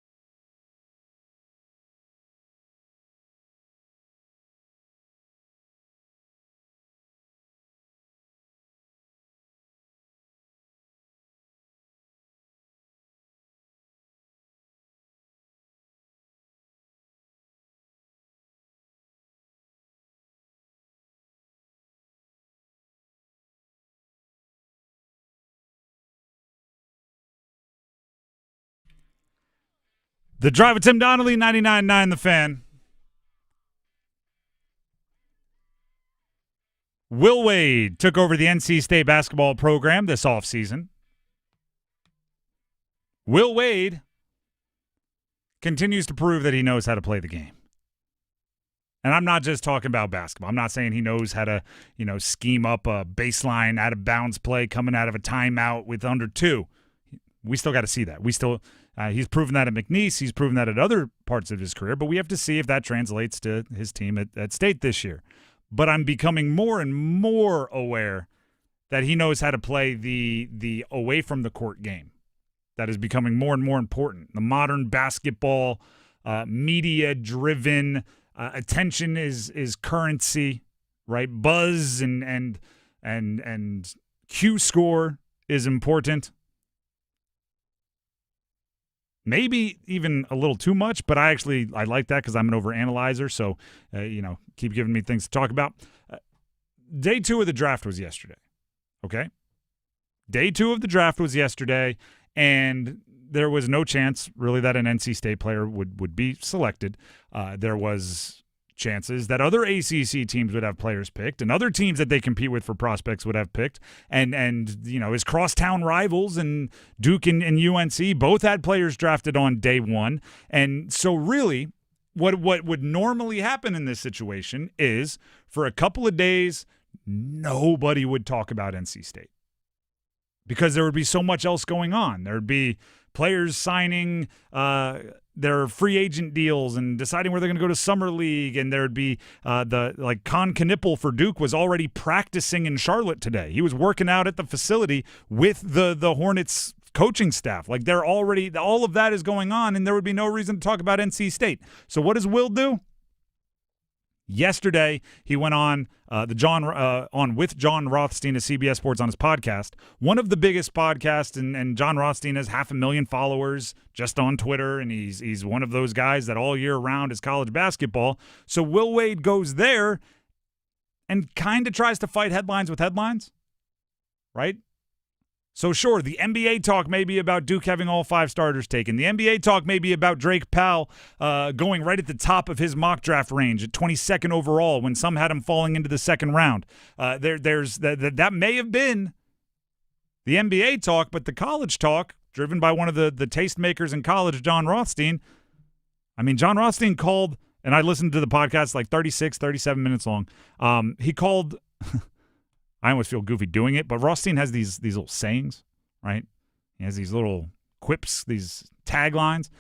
The Drive with Tim Donnelly, 99.9 The Fan. Will Wade took over the NC State basketball program this offseason. Will Wade continues to prove that he knows how to play the game. And I'm not just talking about basketball. I'm not saying he knows how to, scheme up a baseline out of bounds play coming out of a timeout with under 2. We still got to see that. He's proven that at McNeese. He's proven that at other parts of his career, but we have to see if that translates to his team at State this year. But I'm becoming more and more aware that he knows how to play the away from the court game. That is becoming more and more important. The modern basketball, media-driven, attention is currency, right? Buzz and Q score is important. Maybe even a little too much, but I like that because I'm an overanalyzer. So, keep giving me things to talk about. Day 2 of the draft was yesterday. Okay, day 2 of the draft was yesterday, and there was no chance really that an NC State player would be selected. There was chances that other ACC teams would have players picked, and other teams that they compete with for prospects would have picked, and his crosstown rivals and Duke and UNC both had players drafted on day 1. And so really what would normally happen in this situation is for a couple of days nobody would talk about NC State because there would be so much else going on. There would be players signing their free agent deals and deciding where they're going to go to summer league, and there would be Con Knipple for Duke was already practicing in Charlotte today. He was working out at the facility with the Hornets coaching staff. Like they're already, all of that is going on, and there would be no reason to talk about NC State. So what does Will do? Yesterday, he went on with John Rothstein of CBS Sports on his podcast, one of the biggest podcasts, and John Rothstein has 500,000 followers just on Twitter, and he's one of those guys that all year round is college basketball. So Will Wade goes there and kind of tries to fight headlines with headlines, right? So sure, the NBA talk may be about Duke having all 5 starters taken. The NBA talk may be about Drake Powell going right at the top of his mock draft range at 22nd overall when some had him falling into the second round. That may have been the NBA talk, but the college talk, driven by one of the tastemakers in college, John Rothstein. I mean, John Rothstein called, and I listened to the podcast like 36, 37 minutes long. He called – I almost feel goofy doing it, but Rothstein has these little sayings, right? He has these little quips, these taglines.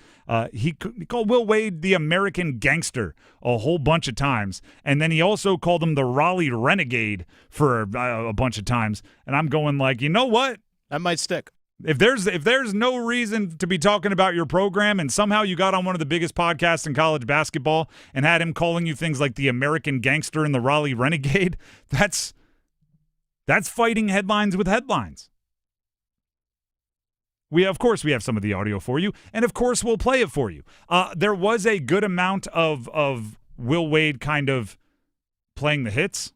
He called Will Wade the American gangster a whole bunch of times, and then he also called him the Raleigh renegade for a bunch of times. And I'm going like, you know what? That might stick. If there's no reason to be talking about your program, and somehow you got on one of the biggest podcasts in college basketball and had him calling you things like the American gangster and the Raleigh renegade, that's fighting headlines with headlines. Of course, we have some of the audio for you, and of course, we'll play it for you. There was a good amount of Will Wade kind of playing the hits,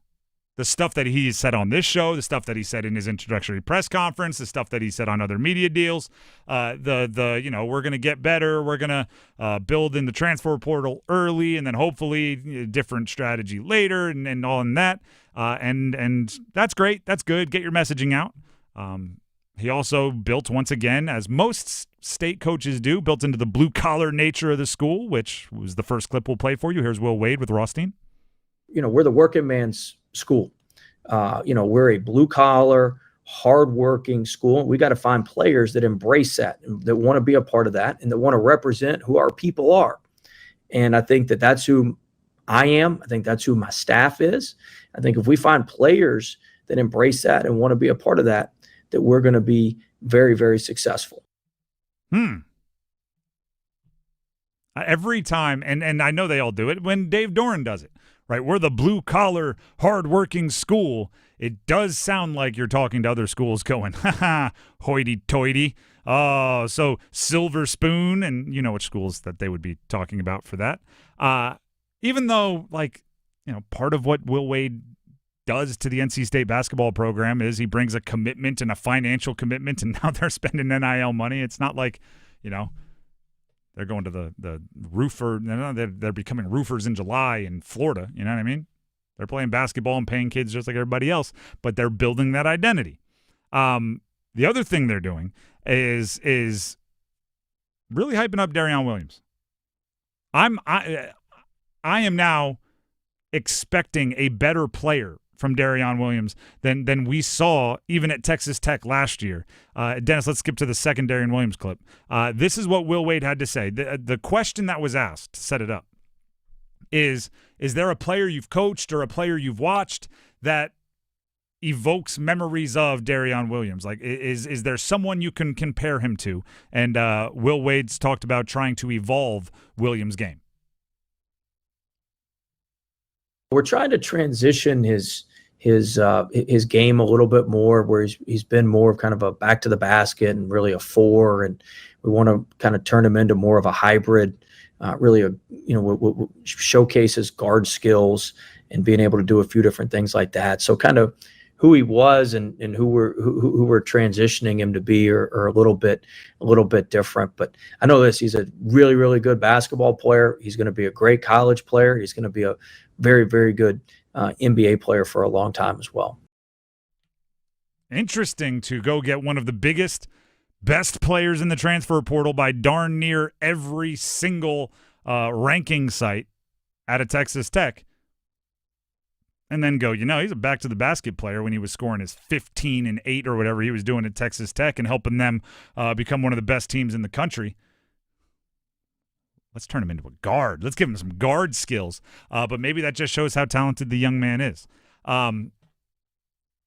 the stuff that he said on this show, the stuff that he said in his introductory press conference, the stuff that he said on other media deals. We're going to get better, we're going to build in the transfer portal early, and then hopefully a different strategy later, and all in that. And that's great. That's good. Get your messaging out. He also built, once again, as most state coaches do, built into the blue-collar nature of the school, which was the first clip we'll play for you. Here's Will Wade with Rothstein. We're the working man's school. We're a blue-collar, hard-working school. We got to find players that embrace that, and that want to be a part of that, and that want to represent who our people are. And I think that's who I am. I think that's who my staff is. I think if we find players that embrace that and want to be a part of that, that we're going to be very, very successful. Every time, and I know they all do it, when Dave Doran does it, right? We're the blue-collar, hard-working school. It does sound like you're talking to other schools going, hoity-toity. Oh, so Silver Spoon, and you know which schools that they would be talking about for that. Even though, part of what Will Wade does to the NC State basketball program is he brings a commitment and a financial commitment, and now they're spending NIL money. It's not like, They're going to the roofer. They're becoming roofers in July in Florida. You know what I mean? They're playing basketball and paying kids just like everybody else, but they're building that identity. The other thing they're doing is really hyping up Darion Williams. I am now expecting a better player from Darion Williams than we saw even at Texas Tech last year. Dennis, let's skip to the second Darion Williams clip. This is what Will Wade had to say. The question that was asked, to set it up, is there a player you've coached or a player you've watched that evokes memories of Darion Williams? Like, is there someone you can compare him to? And Will Wade's talked about trying to evolve Williams' game. We're trying to transition his game a little bit more, where he's been more of kind of a back to the basket and really a 4, and we want to kind of turn him into more of a hybrid, really showcases guard skills and being able to do a few different things like that. So kind of who he was and who we're transitioning him to be are a little bit different. But I know this: he's a really, really good basketball player. He's going to be a great college player. He's going to be a very, very good NBA player for a long time as well. Interesting to go get one of the biggest, best players in the transfer portal by darn near every single ranking site out of Texas Tech. And then go, he's a back-to-the-basket player when he was scoring his 15 and 8 or whatever he was doing at Texas Tech and helping them become one of the best teams in the country. Let's turn him into a guard. Let's give him some guard skills. But maybe that just shows how talented the young man is.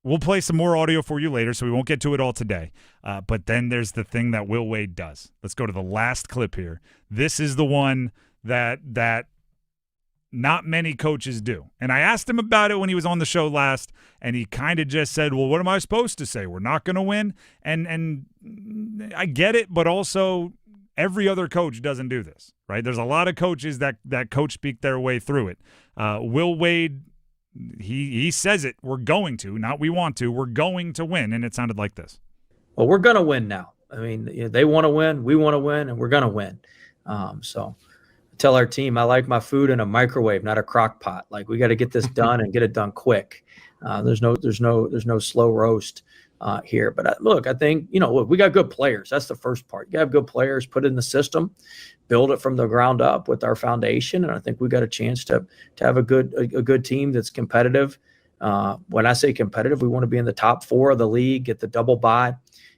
We'll play some more audio for you later, so we won't get to it all today. But then there's the thing that Will Wade does. Let's go to the last clip here. This is the one that not many coaches do. And I asked him about it when he was on the show last, and he kind of just said, well, what am I supposed to say? We're not going to win? And I get it, but also every other coach doesn't do this, right? There's a lot of coaches that coach speak their way through it. Will Wade, he says it, we're going to, not we want to, we're going to win, and it sounded like this. Well, we're going to win now. I mean, they want to win, we want to win, and we're going to win. So I tell our team, I like my food in a microwave, not a crock pot. Like, we got to get this done and get it done quick. There's no slow roast here. But look, I think, we got good players. That's the first part. You have good players, put it in the system, build it from the ground up with our foundation. And I think we got a chance to have a good team that's competitive. When I say competitive, we want to be in the top 4 of the league, get the double bye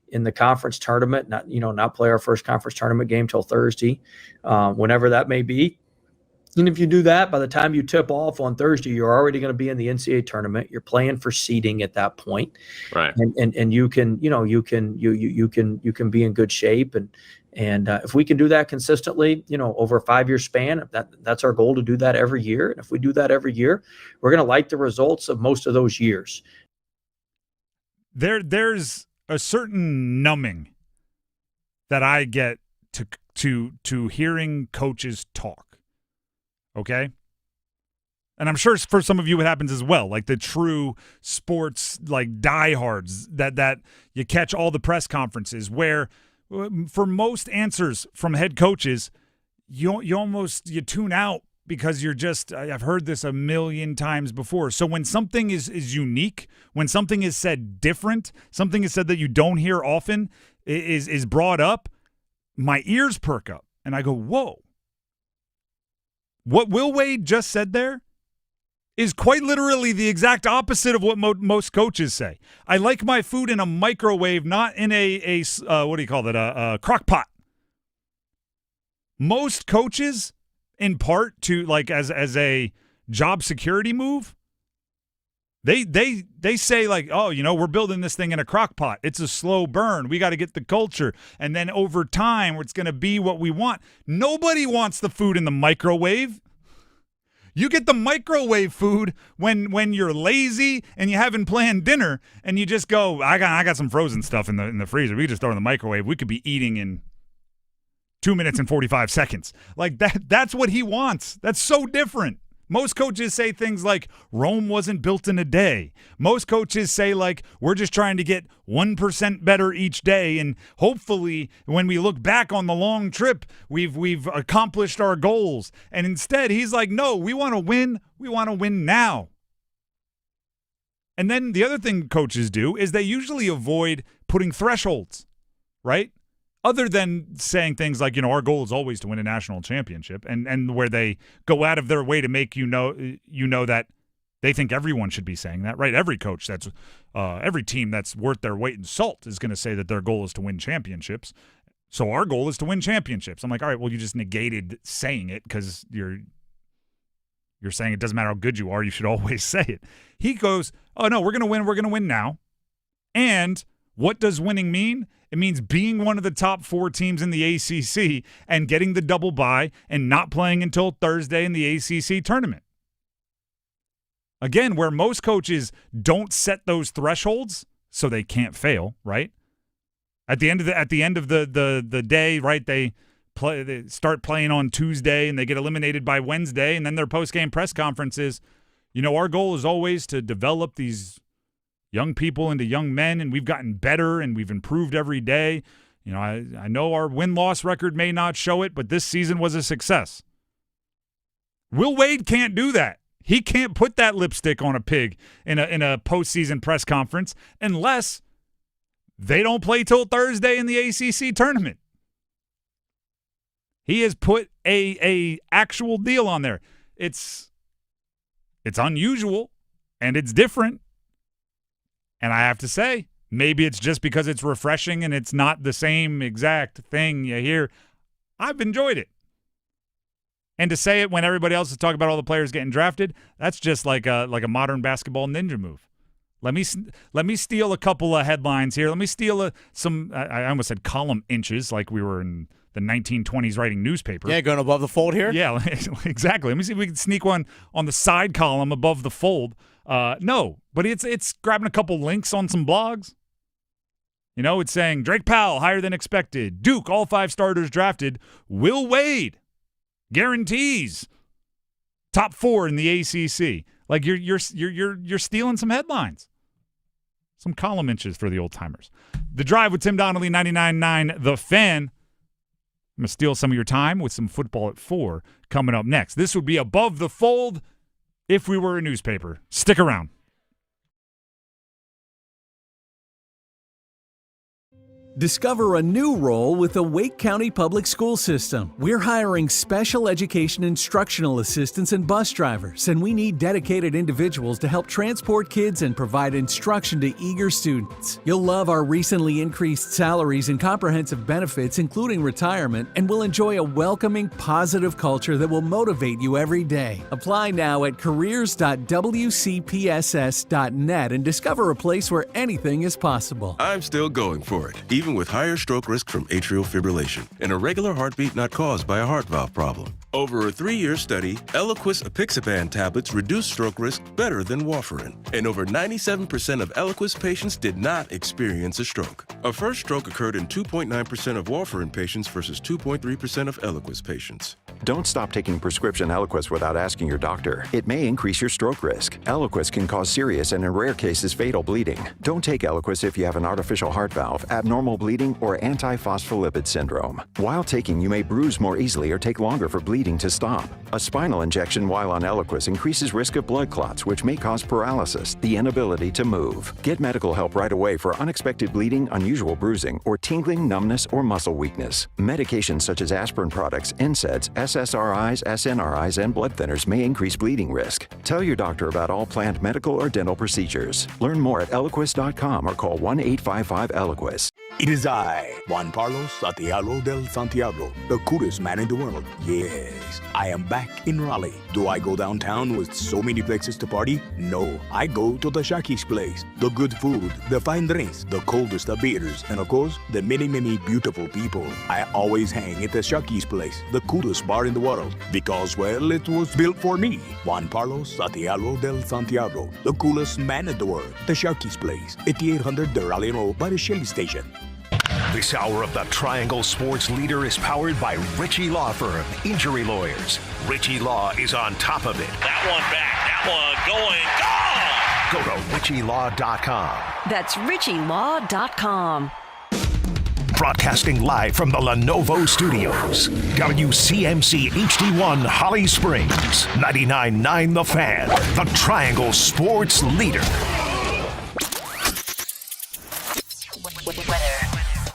in the conference tournament, not play our first conference tournament game till Thursday, whenever that may be. And if you do that, by the time you tip off on Thursday, you're already going to be in the NCAA tournament. You're playing for seeding at that point, right? And you can be in good shape. And if we can do that consistently, over a 5-year span, that's our goal, to do that every year. And if we do that every year, we're going to like the results of most of those years. There's a certain numbing that I get to hearing coaches talk. Okay? And I'm sure for some of you it happens as well, like the true sports, like diehards that you catch all the press conferences where for most answers from head coaches, you tune out because you're just, I've heard this a million times before. So when something is unique, when something is said different, something is said that you don't hear often, is brought up, my ears perk up and I go, whoa. What Will Wade just said there is quite literally the exact opposite of what most coaches say. I like my food in a microwave, not in a what do you call it, a crock pot. Most coaches, in part to like as a job security move, they say like, oh, we're building this thing in a crock pot. It's a slow burn. We got to get the culture. And then over time, it's going to be what we want. Nobody wants the food in the microwave. You get the microwave food when you're lazy and you haven't planned dinner and you just go, I got some frozen stuff in the freezer. We can just throw it in the microwave. We could be eating in 2 minutes and 45 seconds. Like that's what he wants. That's so different. Most coaches say things like, Rome wasn't built in a day. Most coaches say, like, we're just trying to get 1% better each day, and hopefully when we look back on the long trip, we've accomplished our goals. And instead, he's like, no, we want to win. We want to win now. And then the other thing coaches do is they usually avoid putting thresholds, right? Other than saying things like, our goal is always to win a national championship, and where they go out of their way to make you know that they think everyone should be saying that, right? Every coach every team that's worth their weight in salt is going to say that their goal is to win championships. So our goal is to win championships. I'm like, all right, well, you just negated saying it because you're saying it doesn't matter how good you are. You should always say it. He goes, oh, no, we're going to win. We're going to win now. And what does winning mean? It means being one of the top 4 teams in the ACC and getting the double bye and not playing until Thursday in the ACC tournament. Again, where most coaches don't set those thresholds so they can't fail, right? At the end of the day, right, they start playing on Tuesday and they get eliminated by Wednesday, and then their post-game press conference is, our goal is always to develop these young people into young men, and we've gotten better and we've improved every day. I know our win-loss record may not show it, but this season was a success. Will Wade can't do that. He can't put that lipstick on a pig in a postseason press conference unless they don't play till Thursday in the ACC tournament. He has put a actual deal on there. It's unusual and it's different. And I have to say, maybe it's just because it's refreshing and it's not the same exact thing you hear. I've enjoyed it. And to say it when everybody else is talking about all the players getting drafted, that's just like a modern basketball ninja move. Let me steal a couple of headlines here. Let me steal some. I almost said column inches, like we were in the 1920s writing newspaper. Yeah, going above the fold here. Yeah, exactly. Let me see if we can sneak one on the side column above the fold. No, but it's grabbing a couple links on some blogs. It's saying Drake Powell higher than expected. Duke, all 5 starters drafted. Will Wade guarantees top 4 in the ACC. Like you're stealing some headlines, some column inches for the old timers. The Drive with Tim Donnelly, 99.9 The Fan. I'm gonna steal some of your time with some football at 4 coming up next. This would be above the fold if we were a newspaper. Stick around. Discover a new role with the Wake County Public School System. We're hiring special education instructional assistants and bus drivers, and we need dedicated individuals to help transport kids and provide instruction to eager students. You'll love our recently increased salaries and comprehensive benefits, including retirement, and will enjoy a welcoming, positive culture that will motivate you every day. Apply now at careers.wcpss.net and discover a place where anything is possible. I'm still going for it, even with higher stroke risk from atrial fibrillation, an irregular heartbeat not caused by a heart valve problem. Over a 3-year study, Eliquis apixaban tablets reduced stroke risk better than warfarin, and over 97% of Eliquis patients did not experience a stroke. A first stroke occurred in 2.9% of warfarin patients versus 2.3% of Eliquis patients. Don't stop taking prescription Eliquis without asking your doctor. It may increase your stroke risk. Eliquis can cause serious and in rare cases fatal bleeding. Don't take Eliquis if you have an artificial heart valve, abnormal bleeding, or antiphospholipid syndrome. While taking, you may bruise more easily or take longer for bleeding to stop. A spinal injection while on Eliquis increases risk of blood clots, which may cause paralysis, the inability to move. Get medical help right away for unexpected bleeding, unusual bruising, or tingling, numbness, or muscle weakness. Medications such as aspirin products, NSAIDs, SSRIs, SNRIs, and blood thinners may increase bleeding risk. Tell your doctor about all planned medical or dental procedures. Learn more at Eliquis.com or call 1-855-ELIQUIS. It is I, Juan Carlos Santiago del Santiago, the coolest man in the world. Yes, I am back in Raleigh. Do I go downtown with so many places to party? No, I go to the Sharky's place. The good food, the fine drinks, the coldest of beers, and of course, the many, many beautiful people. I always hang at the Sharky's place, the coolest bar in the world, because, well, it was built for me. Juan Carlos Santiago del Santiago, the coolest man in the world. The Sharky's place, 8800 de Raleigh Road by the Shelley Station. This hour of the Triangle Sports Leader is powered by Ritchie Law Firm, injury lawyers. Ritchie Law is on top of it. That one back, that one going, gone! Go to ritchielaw.com. That's ritchielaw.com. Broadcasting live from the Lenovo Studios. WCMC HD1 Holly Springs. 99.9 The Fan. The Triangle Sports Leader.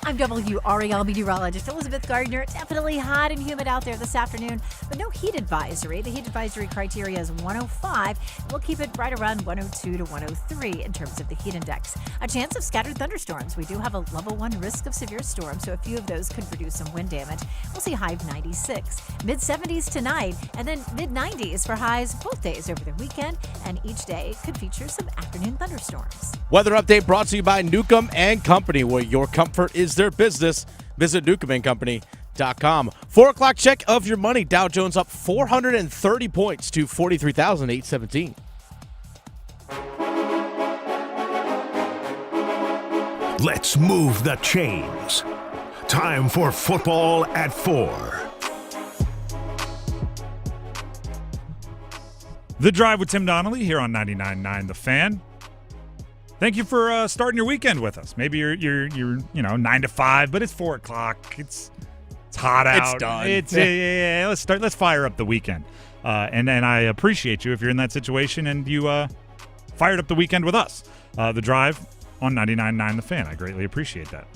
I'm WRAL meteorologist Elizabeth Gardner. Definitely hot and humid out there this afternoon, but no heat advisory. The heat advisory criteria is 105. We'll keep it right around 102 to 103 in terms of the heat index. A chance of scattered thunderstorms. We do have a level 1 risk of severe storms, so a few of those could produce some wind damage. We'll see high of 96. Mid-70s tonight, and then mid-90s for highs both days over the weekend, and each day could feature some afternoon thunderstorms. Weather update brought to you by Newcomb and Company, where your comfort is their business. Visit newcombandcompany.com. 4 o'clock check of your money. Dow Jones up 430 points to 43,817. Let's move the chains. Time for football at 4. The Drive with Tim Donnelly here on 99.9 The Fan. Thank you for starting your weekend with us. Maybe you're 9 to 5, but it's 4 o'clock. It's hot out. It's done. Yeah. Let's fire up the weekend. And I appreciate you if you're in that situation and you fired up the weekend with us. The Drive on 99.9 The Fan. I greatly appreciate that.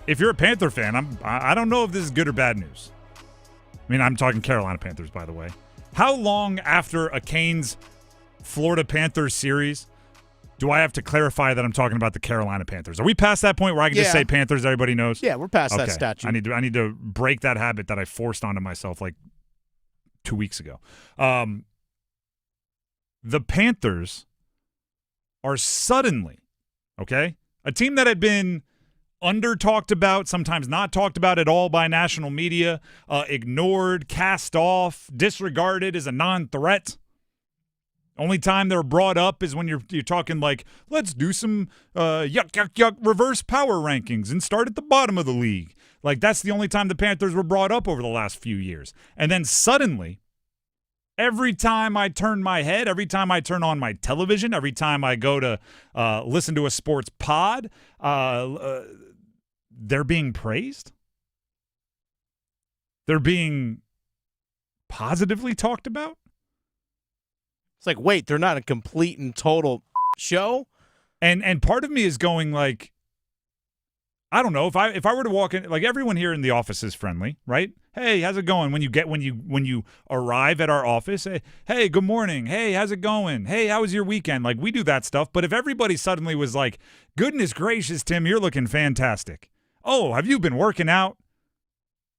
If you're a Panther fan, I don't know if this is good or bad news. I mean, I'm talking Carolina Panthers, by the way. How long after a Canes Florida Panthers series do I have to clarify that I'm talking about the Carolina Panthers? Are we past that point where I can just say Panthers, everybody knows? Yeah, we're past that statute. I need to break that habit that I forced onto myself like 2 weeks ago. The Panthers are suddenly, a team that had been under-talked about, sometimes not talked about at all by national media, ignored, cast off, disregarded as a non-threat. Only time they're brought up is when you're talking like, let's do some yuck reverse power rankings and start at the bottom of the league. Like, that's the only time the Panthers were brought up over the last few years. And then suddenly, every time I turn my head, every time I turn on my television, every time I go to listen to a sports pod, they're being praised. They're being positively talked about. It's like, wait, they're not a complete and total show? And part of me is going like, I don't know, if I were to walk in, like everyone here in the office is friendly, right? Hey, how's it going? When you arrive at our office, hey, good morning. Hey, how's it going? Hey, how was your weekend? Like, we do that stuff. But if everybody suddenly was like, goodness gracious, Tim, you're looking fantastic. Oh, have you been working out?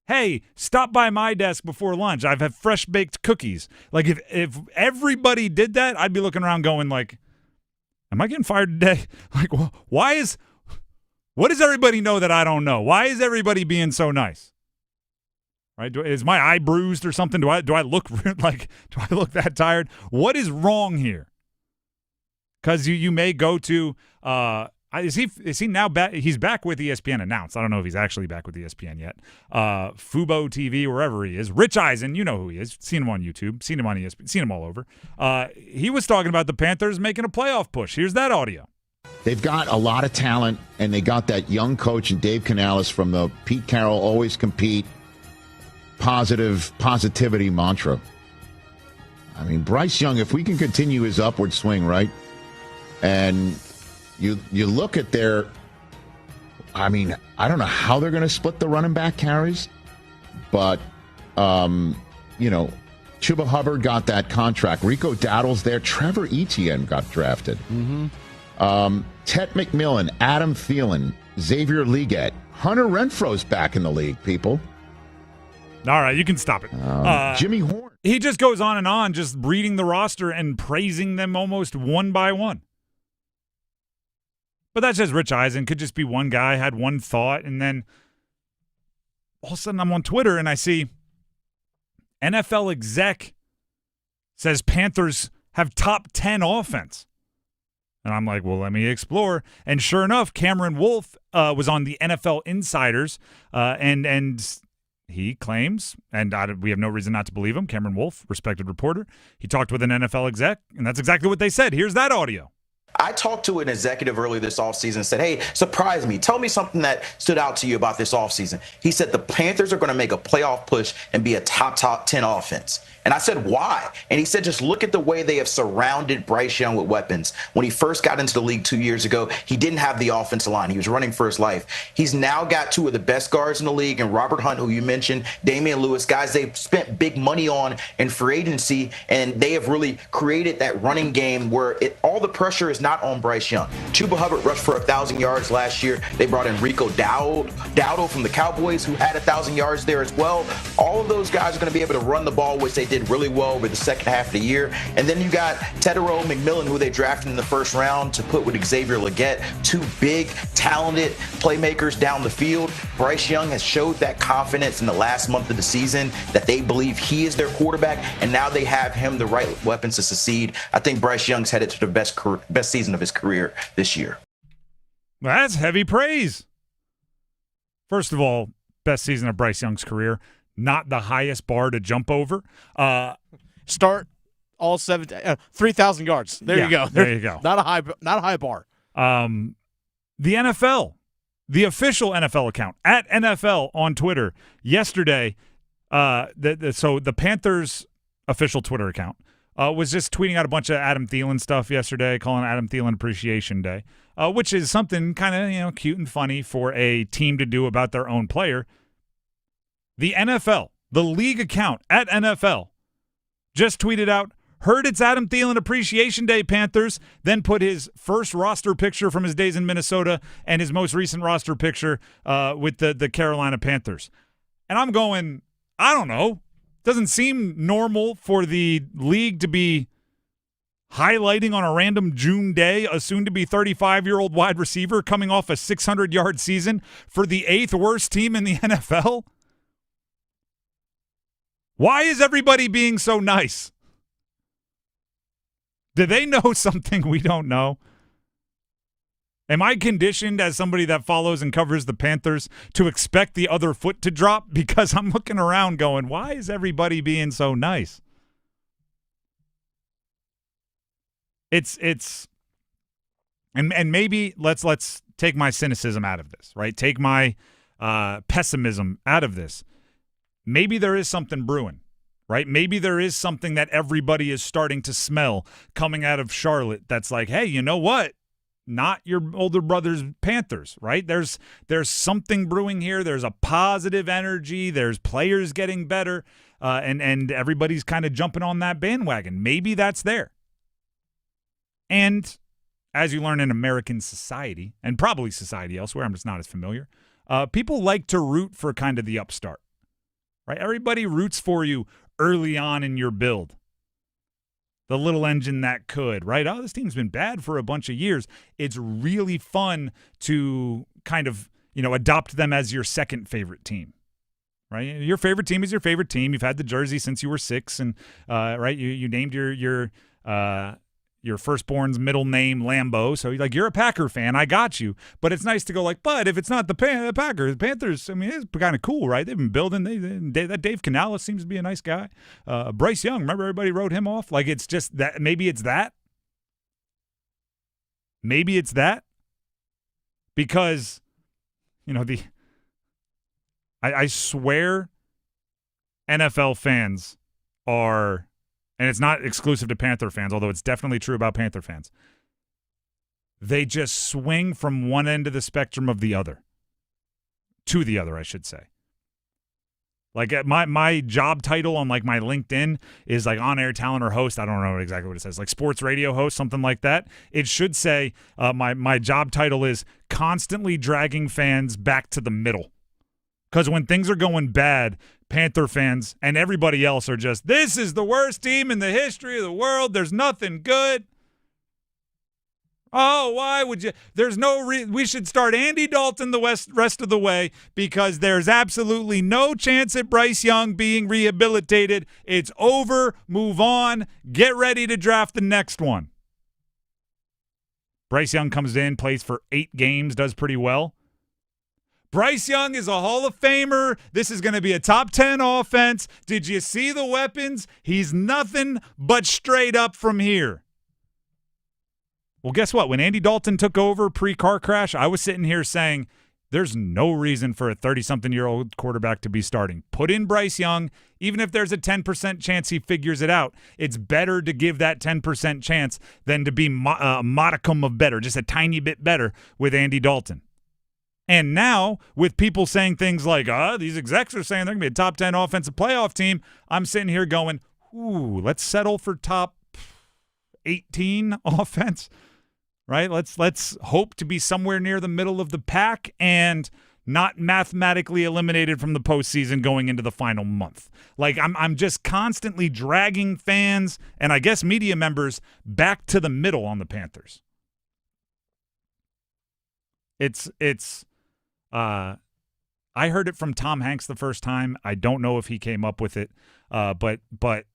Hey, stop by my desk before lunch. I've had fresh baked cookies. Like, if everybody did that, I'd be looking around going like, am I getting fired today? Like, what does everybody know that I don't know? Why is everybody being so nice? Right? Is my eye bruised or something? Do I look like, do I look that tired? What is wrong here? Because you may go to is he now back? He's back with ESPN announced. I don't know if he's actually back with ESPN yet. Fubo TV, wherever he is. Rich Eisen, you know who he is. Seen him on YouTube. Seen him on ESPN. Seen him all over. He was talking about the Panthers making a playoff push. Here's that audio. They've got a lot of talent, and they got that young coach and Dave Canales from the Pete Carroll always compete positivity mantra. I mean, Bryce Young, if we can continue his upward swing, right? And you look at their, I mean, I don't know how they're going to split the running back carries, but, Chuba Hubbard got that contract. Rico Dowdle's there. Trevor Etienne got drafted. Mm-hmm. Ted McMillan, Adam Thielen, Xavier Legette. Hunter Renfro's back in the league, people. All right, you can stop it. Jimmy Horn. He just goes on, just reading the roster and praising them almost one by one. But that's just Rich Eisen. Could just be one guy, had one thought, and then all of a sudden I'm on Twitter and I see NFL exec says Panthers have top 10 offense. And I'm like, well, let me explore. And sure enough, Cameron Wolfe was on the NFL Insiders, and he claims, and we have no reason not to believe him, Cameron Wolfe, respected reporter, he talked with an NFL exec, and that's exactly what they said. Here's that audio. I talked to an executive earlier this offseason and said, hey, surprise me. Tell me something that stood out to you about this offseason. He said the Panthers are going to make a playoff push and be a top 10 offense. And I said, why? And he said, just look at the way they have surrounded Bryce Young with weapons. When he first got into the league 2 years ago, he didn't have the offensive line. He was running for his life. He's now got two of the best guards in the league, and Robert Hunt, who you mentioned, Damian Lewis, guys they've spent big money on in free agency, and they have really created that running game where all the pressure is not on Bryce Young. Chuba Hubbard rushed for 1,000 yards last year. They brought in Rico Dowdle from the Cowboys, who had 1,000 yards there as well. All of those guys are going to be able to run the ball, which they did really well over the second half of the year. And then you got Tedero McMillan, who they drafted in the first round to put with Xavier Legette, two big, talented playmakers down the field. Bryce Young has showed that confidence in the last month of the season that they believe he is their quarterback, and now they have him the right weapons to succeed. I think Bryce Young's headed to the best season of his career this year. That's heavy praise. First of all, best season of Bryce Young's career. Not the highest bar to jump over. Start all 3,000 yards. There you go. There you go. Not a high bar. The NFL, the official NFL account at NFL on Twitter yesterday. So the Panthers official Twitter account was just tweeting out a bunch of Adam Thielen stuff yesterday, calling Adam Thielen Appreciation Day, which is something kind of cute and funny for a team to do about their own player. The NFL, the league account at NFL, just tweeted out, heard it's Adam Thielen Appreciation Day, Panthers, then put his first roster picture from his days in Minnesota and his most recent roster picture with the Carolina Panthers. And I'm going, I don't know. Doesn't seem normal for the league to be highlighting on a random June day a soon-to-be 35-year-old wide receiver coming off a 600-yard season for the 8th worst team in the NFL. Why is everybody being so nice? Do they know something we don't know? Am I conditioned as somebody that follows and covers the Panthers to expect the other foot to drop? Because I'm looking around going, why is everybody being so nice? It's and maybe let's take my cynicism out of this, right? Take my pessimism out of this. Maybe there is something brewing, right? Maybe there is something that everybody is starting to smell coming out of Charlotte that's like, hey, you know what? Not your older brother's Panthers, right? There's something brewing here. There's a positive energy. There's players getting better, and everybody's kind of jumping on that bandwagon. Maybe that's there. And as you learn in American society, and probably society elsewhere, I'm just not as familiar, people like to root for kind of the upstart. Right? Everybody roots for you early on in your build. The little engine that could, right? Oh, this team's been bad for a bunch of years. It's really fun to kind of, adopt them as your second favorite team, right? Your favorite team is your favorite team. You've had the jersey since you were 6, and right, you named your firstborn's middle name Lambeau, so you're a Packer fan. I got you. But it's nice to go but if it's not the Packers, the Panthers, it's kind of cool, right? They've been building. That Dave Canales seems to be a nice guy. Bryce Young, remember everybody wrote him off? It's just that. Maybe it's that. Maybe it's that. Because, I swear NFL fans are, and it's not exclusive to Panther fans, although it's definitely true about Panther fans, they just swing from one end of the spectrum to the other, I should say. My job title on my LinkedIn is on-air talent or host. I don't know exactly what it says, sports radio host, something like that. It should say my job title is constantly dragging fans back to the middle. Because when things are going bad, Panther fans and everybody else are just, this is the worst team in the history of the world. There's nothing good. Oh, why would you? There's no reason. We should start Andy Dalton the rest of the way because there's absolutely no chance at Bryce Young being rehabilitated. It's over. Move on. Get ready to draft the next one. Bryce Young comes in, plays for 8 games, does pretty well. Bryce Young is a Hall of Famer. This is going to be a top 10 offense. Did you see the weapons? He's nothing but straight up from here. Well, guess what? When Andy Dalton took over pre-car crash, I was sitting here saying there's no reason for a 30-something-year-old quarterback to be starting. Put in Bryce Young. Even if there's a 10% chance he figures it out, it's better to give that 10% chance than to be a modicum of better, just a tiny bit better with Andy Dalton. And now, with people saying things like, these execs are saying they're going to be a top 10 offensive playoff team, I'm sitting here going, let's settle for top 18 offense, right? Let's hope to be somewhere near the middle of the pack and not mathematically eliminated from the postseason going into the final month. Like, I'm just constantly dragging fans and I guess media members back to the middle on the Panthers. I heard it from Tom Hanks the first time. I don't know if he came up with it, but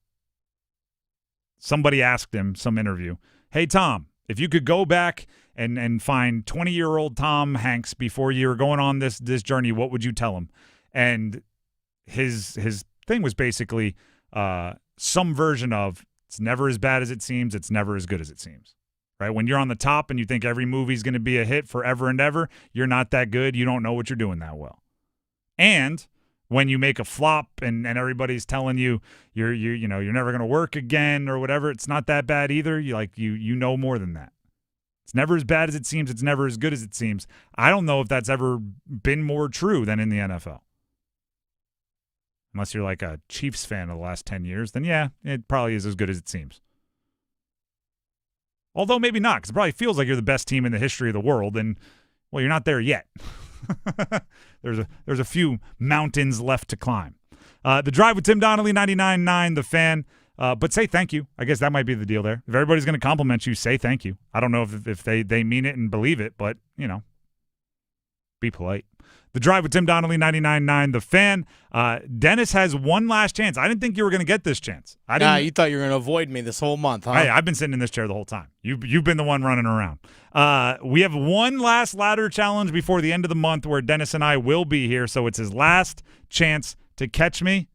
somebody asked him, some interview, hey, Tom, if you could go back and find 20-year-old Tom Hanks before you were going on this journey, what would you tell him? And his thing was basically some version of, it's never as bad as it seems, it's never as good as it seems. Right? When you're on the top and you think every movie's going to be a hit forever and ever, you're not that good. You don't know what you're doing that well. And when you make a flop and everybody's telling you you're never going to work again or whatever, it's not that bad either. You know more than that. It's never as bad as it seems. It's never as good as it seems. I don't know if that's ever been more true than in the NFL. Unless you're like a Chiefs fan of the last 10 years, then yeah, it probably is as good as it seems. Although maybe not, because it probably feels like you're the best team in the history of the world, and, well, you're not there yet. There's a few mountains left to climb. The Drive with Tim Donnelly, 99.9 The Fan. But say thank you. I guess that might be the deal there. If everybody's going to compliment you, say thank you. I don't know if they mean it and believe it, but, be polite. The Drive with Tim Donnelly, 99.9 The Fan. Dennis has one last chance. I didn't think you were going to get this chance. You thought you were going to avoid me this whole month, huh? Hey, I've been sitting in this chair the whole time. You've been the one running around. We have one last ladder challenge before the end of the month where Dennis and I will be here, so it's his last chance to catch me.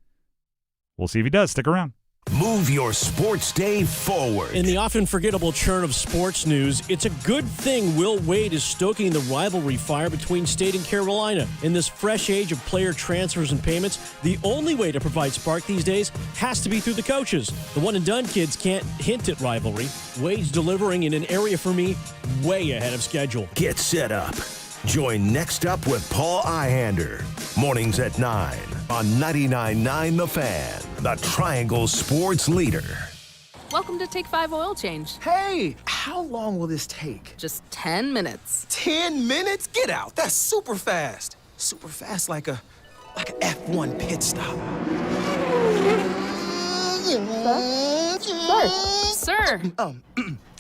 We'll see if he does. Stick around. Move your sports day forward. In the often forgettable churn of sports news, it's a good thing Will Wade is stoking the rivalry fire between State and Carolina. In this fresh age of player transfers and payments, the only way to provide spark these days has to be through the coaches. The one-and-done kids can't hint at rivalry. Wade's delivering in an area for me way ahead of schedule. Get set up. Join Next Up with Paul Ihander. Mornings at 9 on 99.9 The Fan, the Triangle Sports Leader. Welcome to Take 5 Oil Change. Hey, how long will this take? Just 10 minutes. 10 minutes? Get out. That's super fast. Super fast like an F1 pit stop. Sir.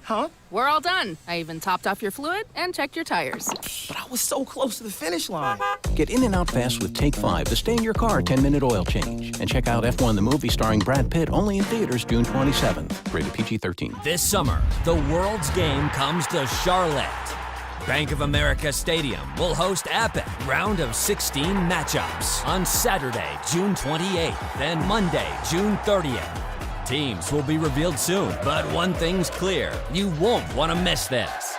Huh? We're all done. I even topped off your fluid and checked your tires. But I was so close to the finish line. Get in and out fast with Take 5, the stay-in-your-car 10-minute oil change. And check out F1 the movie starring Brad Pitt only in theaters June 27th. Rated PG-13. This summer, the world's game comes to Charlotte. Bank of America Stadium will host epic round of 16 matchups on Saturday, June 28th, and Monday, June 30th. Teams will be revealed soon, but one thing's clear. You won't want to miss this.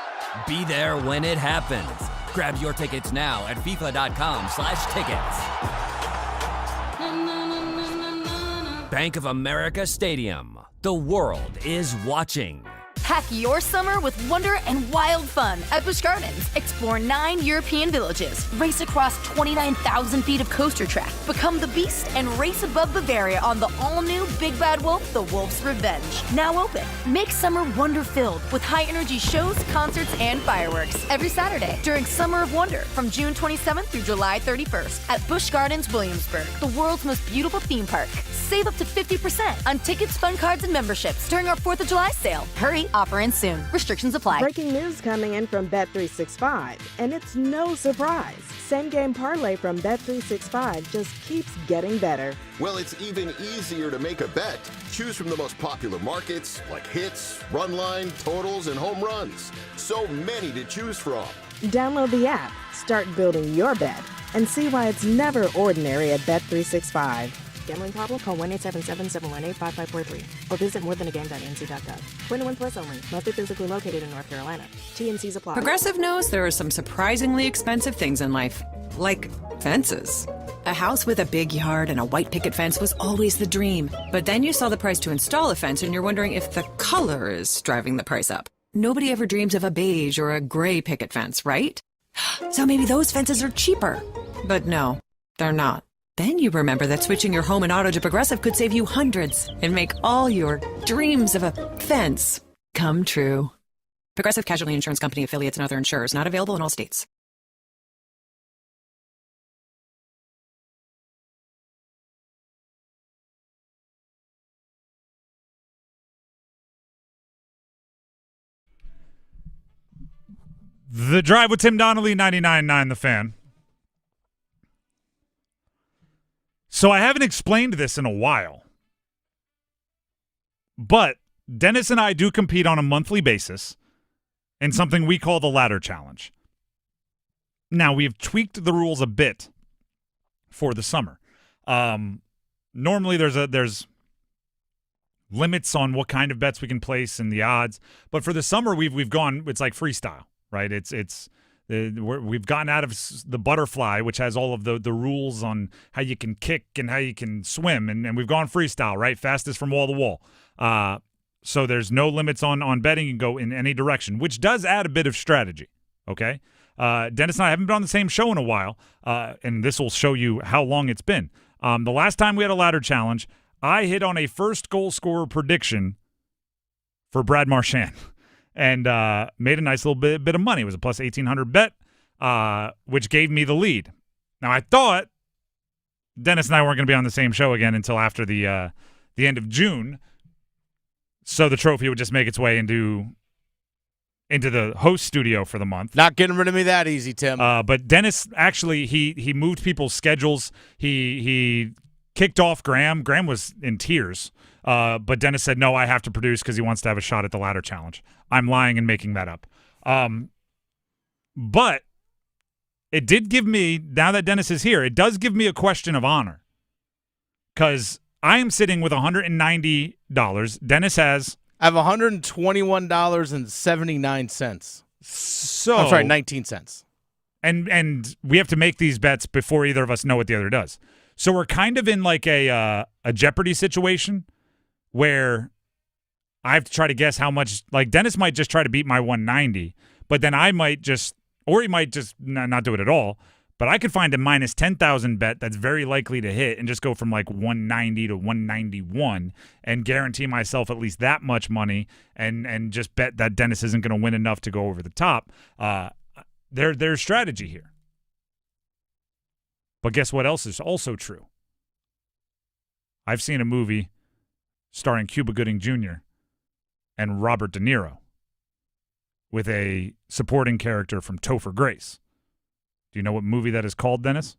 Be there when it happens. Grab your tickets now at FIFA.com/tickets. Bank of America Stadium. The world is watching. Pack your summer with wonder and wild fun at Busch Gardens. Explore 9 European villages, race across 29,000 feet of coaster track, become the beast, and race above Bavaria on the all-new Big Bad Wolf, The Wolf's Revenge. Now open. Make summer wonder-filled with high-energy shows, concerts, and fireworks every Saturday during Summer of Wonder from June 27th through July 31st at Busch Gardens, Williamsburg, the world's most beautiful theme park. Save up to 50% on tickets, fun cards, and memberships during our 4th of July sale. Hurry, Offer ends soon. Restrictions apply. Breaking news coming in from Bet365, and it's no surprise. Same game parlay from Bet365 just keeps getting better. Well, it's even easier to make a bet. Choose from the most popular markets like hits, run line, totals, and home runs. So many to choose from. Download the app, start building your bet, and see why it's never ordinary at Bet365. Gambling problem? Call 1-877-718-5543 or visit morethanagame.nc.gov. 21 plus only. Must be physically located in North Carolina. TNCs apply. Progressive knows there are some surprisingly expensive things in life, like fences. A house with a big yard and a white picket fence was always the dream. But then you saw the price to install a fence and you're wondering if the color is driving the price up. Nobody ever dreams of a beige or a gray picket fence, right? So maybe those fences are cheaper. But no, they're not. Then you remember that switching your home and auto to Progressive could save you hundreds and make all your dreams of a fence come true. Progressive Casualty Insurance Company, affiliates, and other insurers. Not available in all states. The Drive with Tim Donnelly, 99.9 The Fan. So I haven't explained this in a while, but Dennis and I do compete on a monthly basis in something we call the Ladder Challenge. Now, we've tweaked the rules a bit for the summer. Normally, there's limits on what kind of bets we can place and the odds, but for the summer, we've gone. It's like freestyle, right? We've gotten out of the butterfly, which has all of the rules on how you can kick and how you can swim, and we've gone freestyle, right? Fastest from wall to wall. So there's no limits on betting. You can go in any direction, which does add a bit of strategy, okay? Dennis and I haven't been on the same show in a while, and this will show you how long it's been. The last time we had a ladder challenge, I hit on a first goal scorer prediction for Brad Marchand. And made a nice little bit of money. It was a plus 1,800 bet, which gave me the lead. Now, I thought Dennis and I weren't going to be on the same show again until after the end of June, so the trophy would just make its way into the host studio for the month. Not getting rid of me that easy, Tim. But Dennis, actually, he moved people's schedules. He kicked off Graham. Graham was in tears. But Dennis said, no, I have to produce because he wants to have a shot at the ladder challenge. I'm lying and making that up. But it did give me, now that Dennis is here, it does give me a question of honor. Because I am sitting with $190. Dennis has... I have $121.79. So... I'm sorry, 19 cents. And we have to make these bets before either of us know what the other does. So we're kind of in like a Jeopardy situation where I have to try to guess how much, like Dennis might just try to beat my 190, but then I might just, or he might just not do it at all, but I could find a minus 10,000 bet that's very likely to hit and just go from like 190 to 191 and guarantee myself at least that much money and just bet that Dennis isn't going to win enough to go over the top. There's strategy here. But guess what else is also true? I've seen a movie starring Cuba Gooding Jr. and Robert De Niro with a supporting character from Topher Grace. Do you know what movie that is called, Dennis?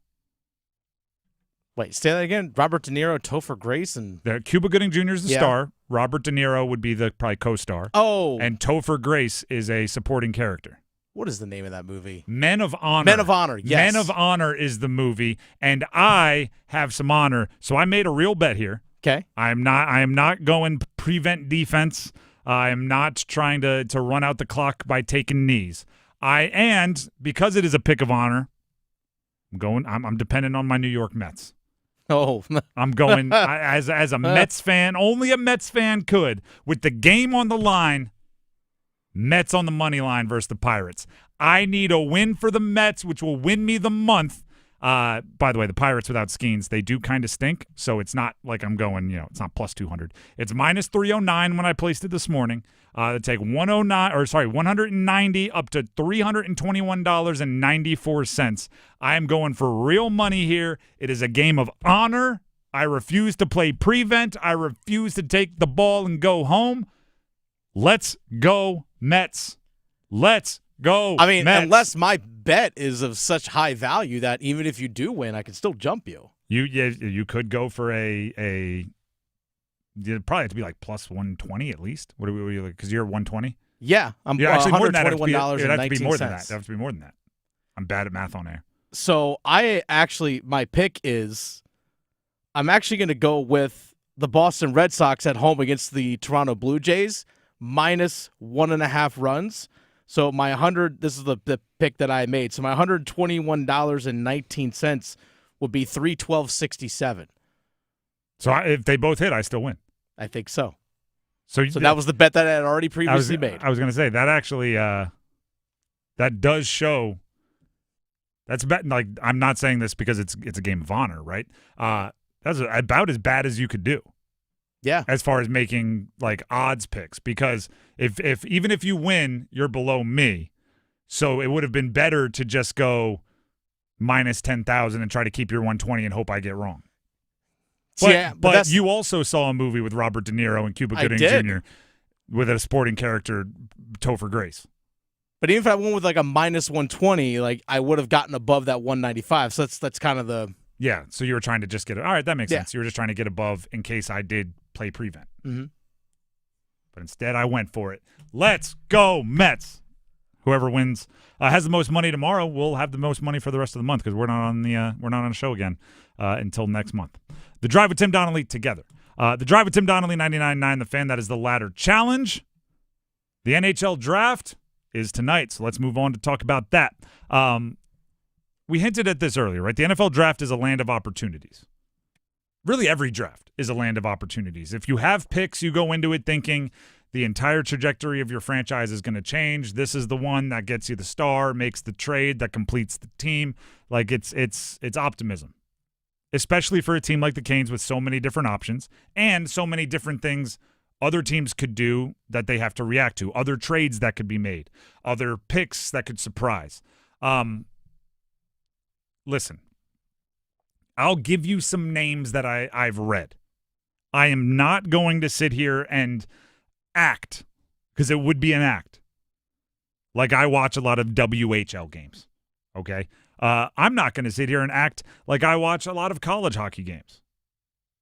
Wait, say that again? Robert De Niro, Topher Grace, and Cuba Gooding Jr. is the star. Robert De Niro would be the probably co-star. Oh. And Topher Grace is a supporting character. What is the name of that movie? Men of Honor. Men of Honor, yes. Men of Honor is the movie, and I have some honor, so I made a real bet here. Okay. I am not going prevent defense. I am not trying to run out the clock by taking knees. And because it is a pick of honor, I'm dependent on my New York Mets. Oh. I'm going as a Mets fan, only a Mets fan could, with the game on the line. Mets on the money line versus the Pirates. I need a win for the Mets, which will win me the month. By the way, the Pirates without Skeens, they do kind of stink, so it's not like I'm going, it's not plus 200. It's minus 309 when I placed it this morning. They take 190 up to $321.94. I am going for real money here. It is a game of honor. I refuse to play prevent. I refuse to take the ball and go home. Let's go, Mets. Let's go, I mean, Mets. unless my bet is of such high value that even if you do win, I can still jump you. You could go for a you'd probably have to be like plus 120 at least. What are we like? Because you're 120. Yeah, I'm actually more than that. It'd have to be $121.19. more than that. It'd have to be more than that. I'm bad at math on air. So my pick is, I'm actually going to go with the Boston Red Sox at home against the Toronto Blue Jays, minus 1.5 runs. So this is the pick that I made. So my $121.19 would be $312.67. So if they both hit, I still win. I think so. So that was the bet that I had already previously made. I was going to say that actually that does show. That's like, I'm not saying this because it's a game of honor, right? That's about as bad as you could do. Yeah. As far as making like odds picks, because if even if you win, you're below me. So it would have been better to just go minus 10,000 and try to keep your 120 and hope I get wrong. But you also saw a movie with Robert De Niro and Cuba Gooding Jr. with a sporting character, Topher Grace. But even if I went with like a minus 120, like I would have gotten above that 195. So that's kind of the So you were trying to just get it. All right, that makes sense. You were just trying to get above in case I did play prevent. Mm-hmm. But instead, I went for it. Let's go, Mets. Whoever wins has the most money tomorrow will have the most money for the rest of the month because we're not on the show again until next month. The Drive with Tim Donnelly together. The Drive with Tim Donnelly 99.9 The Fan. That is the ladder challenge. The NHL Draft is tonight, so let's move on to talk about that. We hinted at this earlier, right? The NFL Draft is a land of opportunities. Really, every draft is a land of opportunities. If you have picks, you go into it thinking the entire trajectory of your franchise is going to change. This is the one that gets you the star, makes the trade, that completes the team. Like it's optimism, especially for a team like the Canes with so many different options and so many different things other teams could do that they have to react to, other trades that could be made, other picks that could surprise. Listen, I'll give you some names that I've read. I am not going to sit here and act, because it would be an act, like I watch a lot of WHL games, okay? I'm not going to sit here and act like I watch a lot of college hockey games.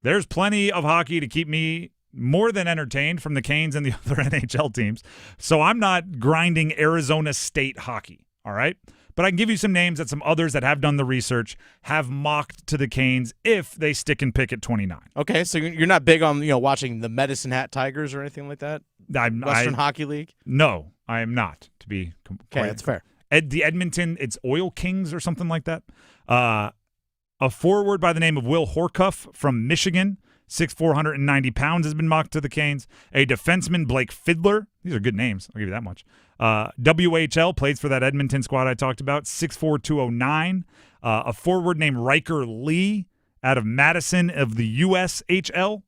There's plenty of hockey to keep me more than entertained from the Canes and the other NHL teams, so I'm not grinding Arizona State hockey, all right? But I can give you some names that some others that have done the research have mocked to the Canes if they stick and pick at 29. Okay, so you're not big on watching the Medicine Hat Tigers or anything like that? Western Hockey League? No, I am not, to be okay, that's fair. The Edmonton, it's Oil Kings or something like that. A forward by the name of Will Horcuff from Michigan, 6'4", 490 pounds, has been mocked to the Canes. A defenseman, Blake Fiddler. These are good names. I'll give you that much. WHL, plays for that Edmonton squad I talked about, 6'4", 209. A forward named Riker Lee out of Madison of the USHL.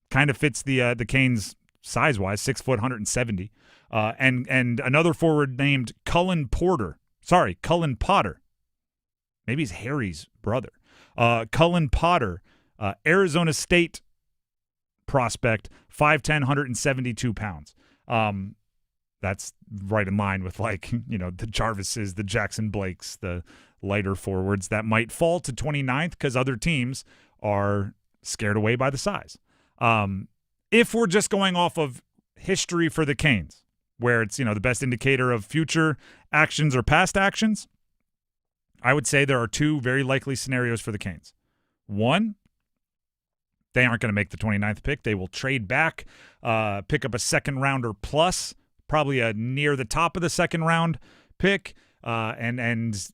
Kind of fits the Canes size-wise, 6 foot, 170. And another forward named Cullen Potter. Maybe he's Harry's brother. Cullen Potter, Arizona State prospect, 5'10", 172 pounds. That's right in line with, like, the Jarvises, the Jackson Blakes, the lighter forwards that might fall to 29th because other teams are scared away by the size. If we're just going off of history for the Canes, where it's, the best indicator of future actions or past actions, I would say there are two very likely scenarios for the Canes. One, they aren't going to make the 29th pick. They will trade back, pick up a second-rounder plus, probably a near the top of the second round pick, and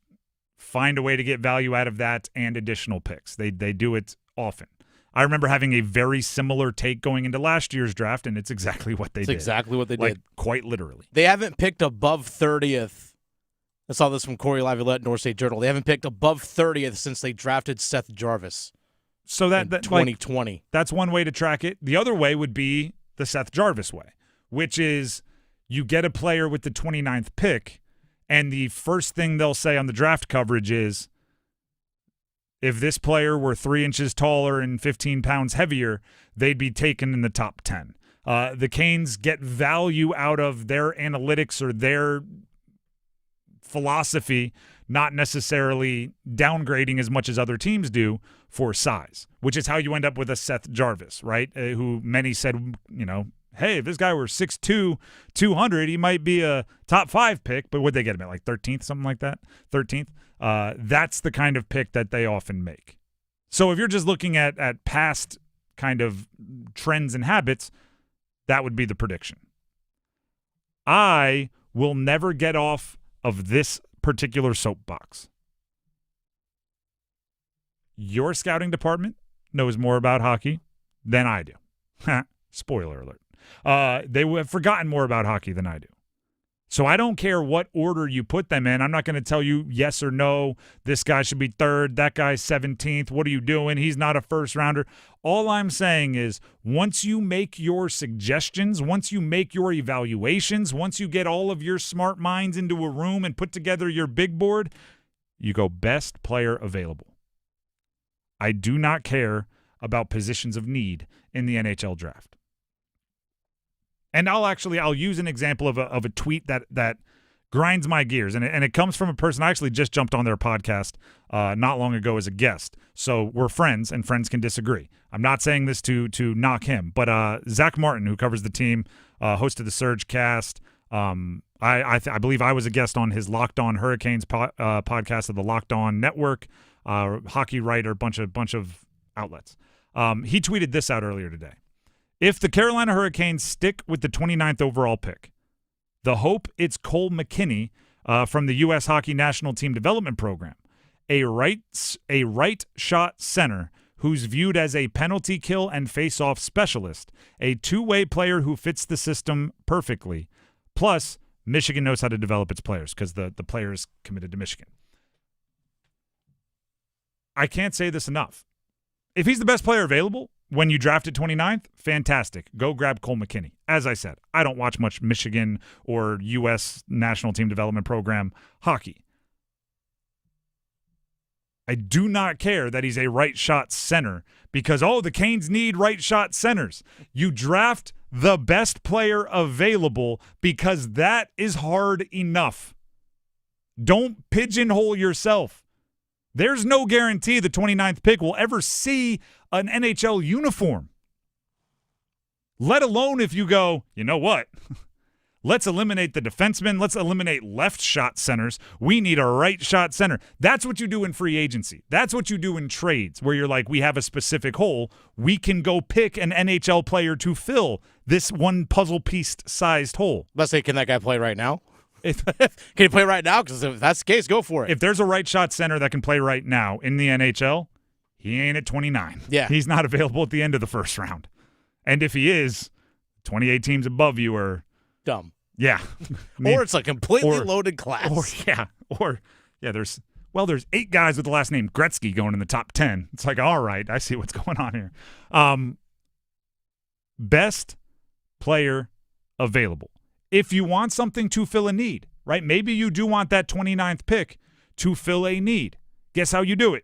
find a way to get value out of that and additional picks. They do it often. I remember having a very similar take going into last year's draft, and it's exactly what they did. Exactly what they did. Quite literally. They haven't picked above 30th. I saw this from Corey Laviolette, North State Journal. They haven't picked above 30th since they drafted Seth Jarvis. So that 2020. That's one way to track it. The other way would be the Seth Jarvis way, which is you get a player with the 29th pick, and the first thing they'll say on the draft coverage is, if this player were 3 inches taller and 15 pounds heavier, they'd be taken in the top 10. The Canes get value out of their analytics or their philosophy, not necessarily downgrading as much as other teams do for size, which is how you end up with a Seth Jarvis, right? Who many said, hey, if this guy were 6'2", 200, he might be a top 5 pick, but would they get him at like 13th, something like that? 13th? That's the kind of pick that they often make. So if you're just looking at past kind of trends and habits, that would be the prediction. I will never get off of this particular soapbox. Your scouting department knows more about hockey than I do. Spoiler alert. They have forgotten more about hockey than I do. So I don't care what order you put them in. I'm not going to tell you yes or no. This guy should be 3rd. That guy's 17th. What are you doing? He's not a first rounder. All I'm saying is once you make your suggestions, once you make your evaluations, once you get all of your smart minds into a room and put together your big board, you go best player available. I do not care about positions of need in the NHL draft. And I'll use an example of a tweet that grinds my gears, and it comes from a person I actually just jumped on their podcast not long ago as a guest. So we're friends, and friends can disagree. I'm not saying this to knock him, but Zach Martin, who covers the team, hosted the Surge Cast. I believe I was a guest on his Locked On Hurricanes podcast of the Locked On Network. Hockey writer, bunch of outlets. He tweeted this out earlier today. If the Carolina Hurricanes stick with the 29th overall pick, the hope it's Cole McKinney from the U.S. Hockey National Team Development Program, a right shot center who's viewed as a penalty kill and face-off specialist, a two-way player who fits the system perfectly. Plus, Michigan knows how to develop its players because the player is committed to Michigan. I can't say this enough. If he's the best player available when you draft at 29th, fantastic. Go grab Cole McKinney. As I said, I don't watch much Michigan or U.S. National Team Development Program hockey. I do not care that he's a right shot center because, the Canes need right shot centers. You draft the best player available because that is hard enough. Don't pigeonhole yourself. There's no guarantee the 29th pick will ever see an NHL uniform. Let alone if you go, you know what? Let's eliminate the defensemen. Let's eliminate left shot centers. We need a right shot center. That's what you do in free agency. That's what you do in trades where you're like, we have a specific hole. We can go pick an NHL player to fill this one puzzle piece sized hole. Let's say, can that guy play right now? Can he play right now? Because if that's the case, go for it. If there's a right shot center that can play right now in the NHL, he ain't at 29. Yeah. He's not available at the end of the first round. And if he is, 28 teams above you are dumb. Yeah. Or it's a completely loaded class. There's 8 guys with the last name Gretzky going in the top 10. It's like, all right, I see what's going on here. Best player available. If you want something to fill a need, right? Maybe you do want that 29th pick to fill a need. Guess how you do it?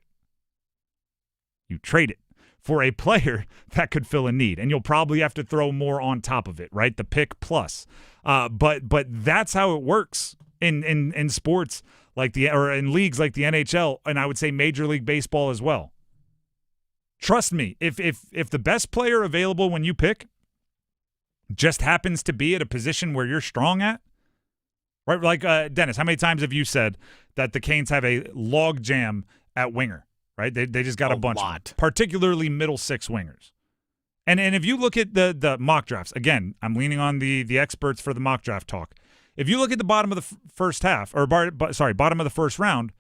You trade it for a player that could fill a need, and you'll probably have to throw more on top of it, right? The pick plus. But that's how it works in sports or in leagues like the NHL, and I would say Major League Baseball as well. Trust me, if the best player available when you pick just happens to be at a position where you're strong at, right? Like Dennis, how many times have you said that the Canes have a log jam at winger, right? They just got a bunch of them, particularly middle six wingers. And if you look at the mock drafts, again, I'm leaning on the experts for the mock draft talk. If you look at the bottom of the first half, bottom of the first round,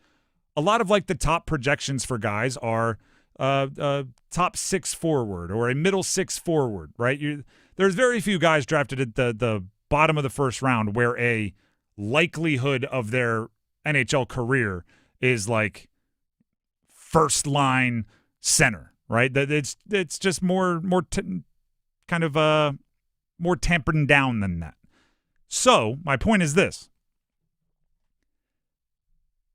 a lot of like the top projections for guys are top 6 forward or a middle 6 forward, right? There's very few guys drafted at the bottom of the first round where a likelihood of their NHL career is like first line center, right? That it's just more tempered down than that. So my point is this: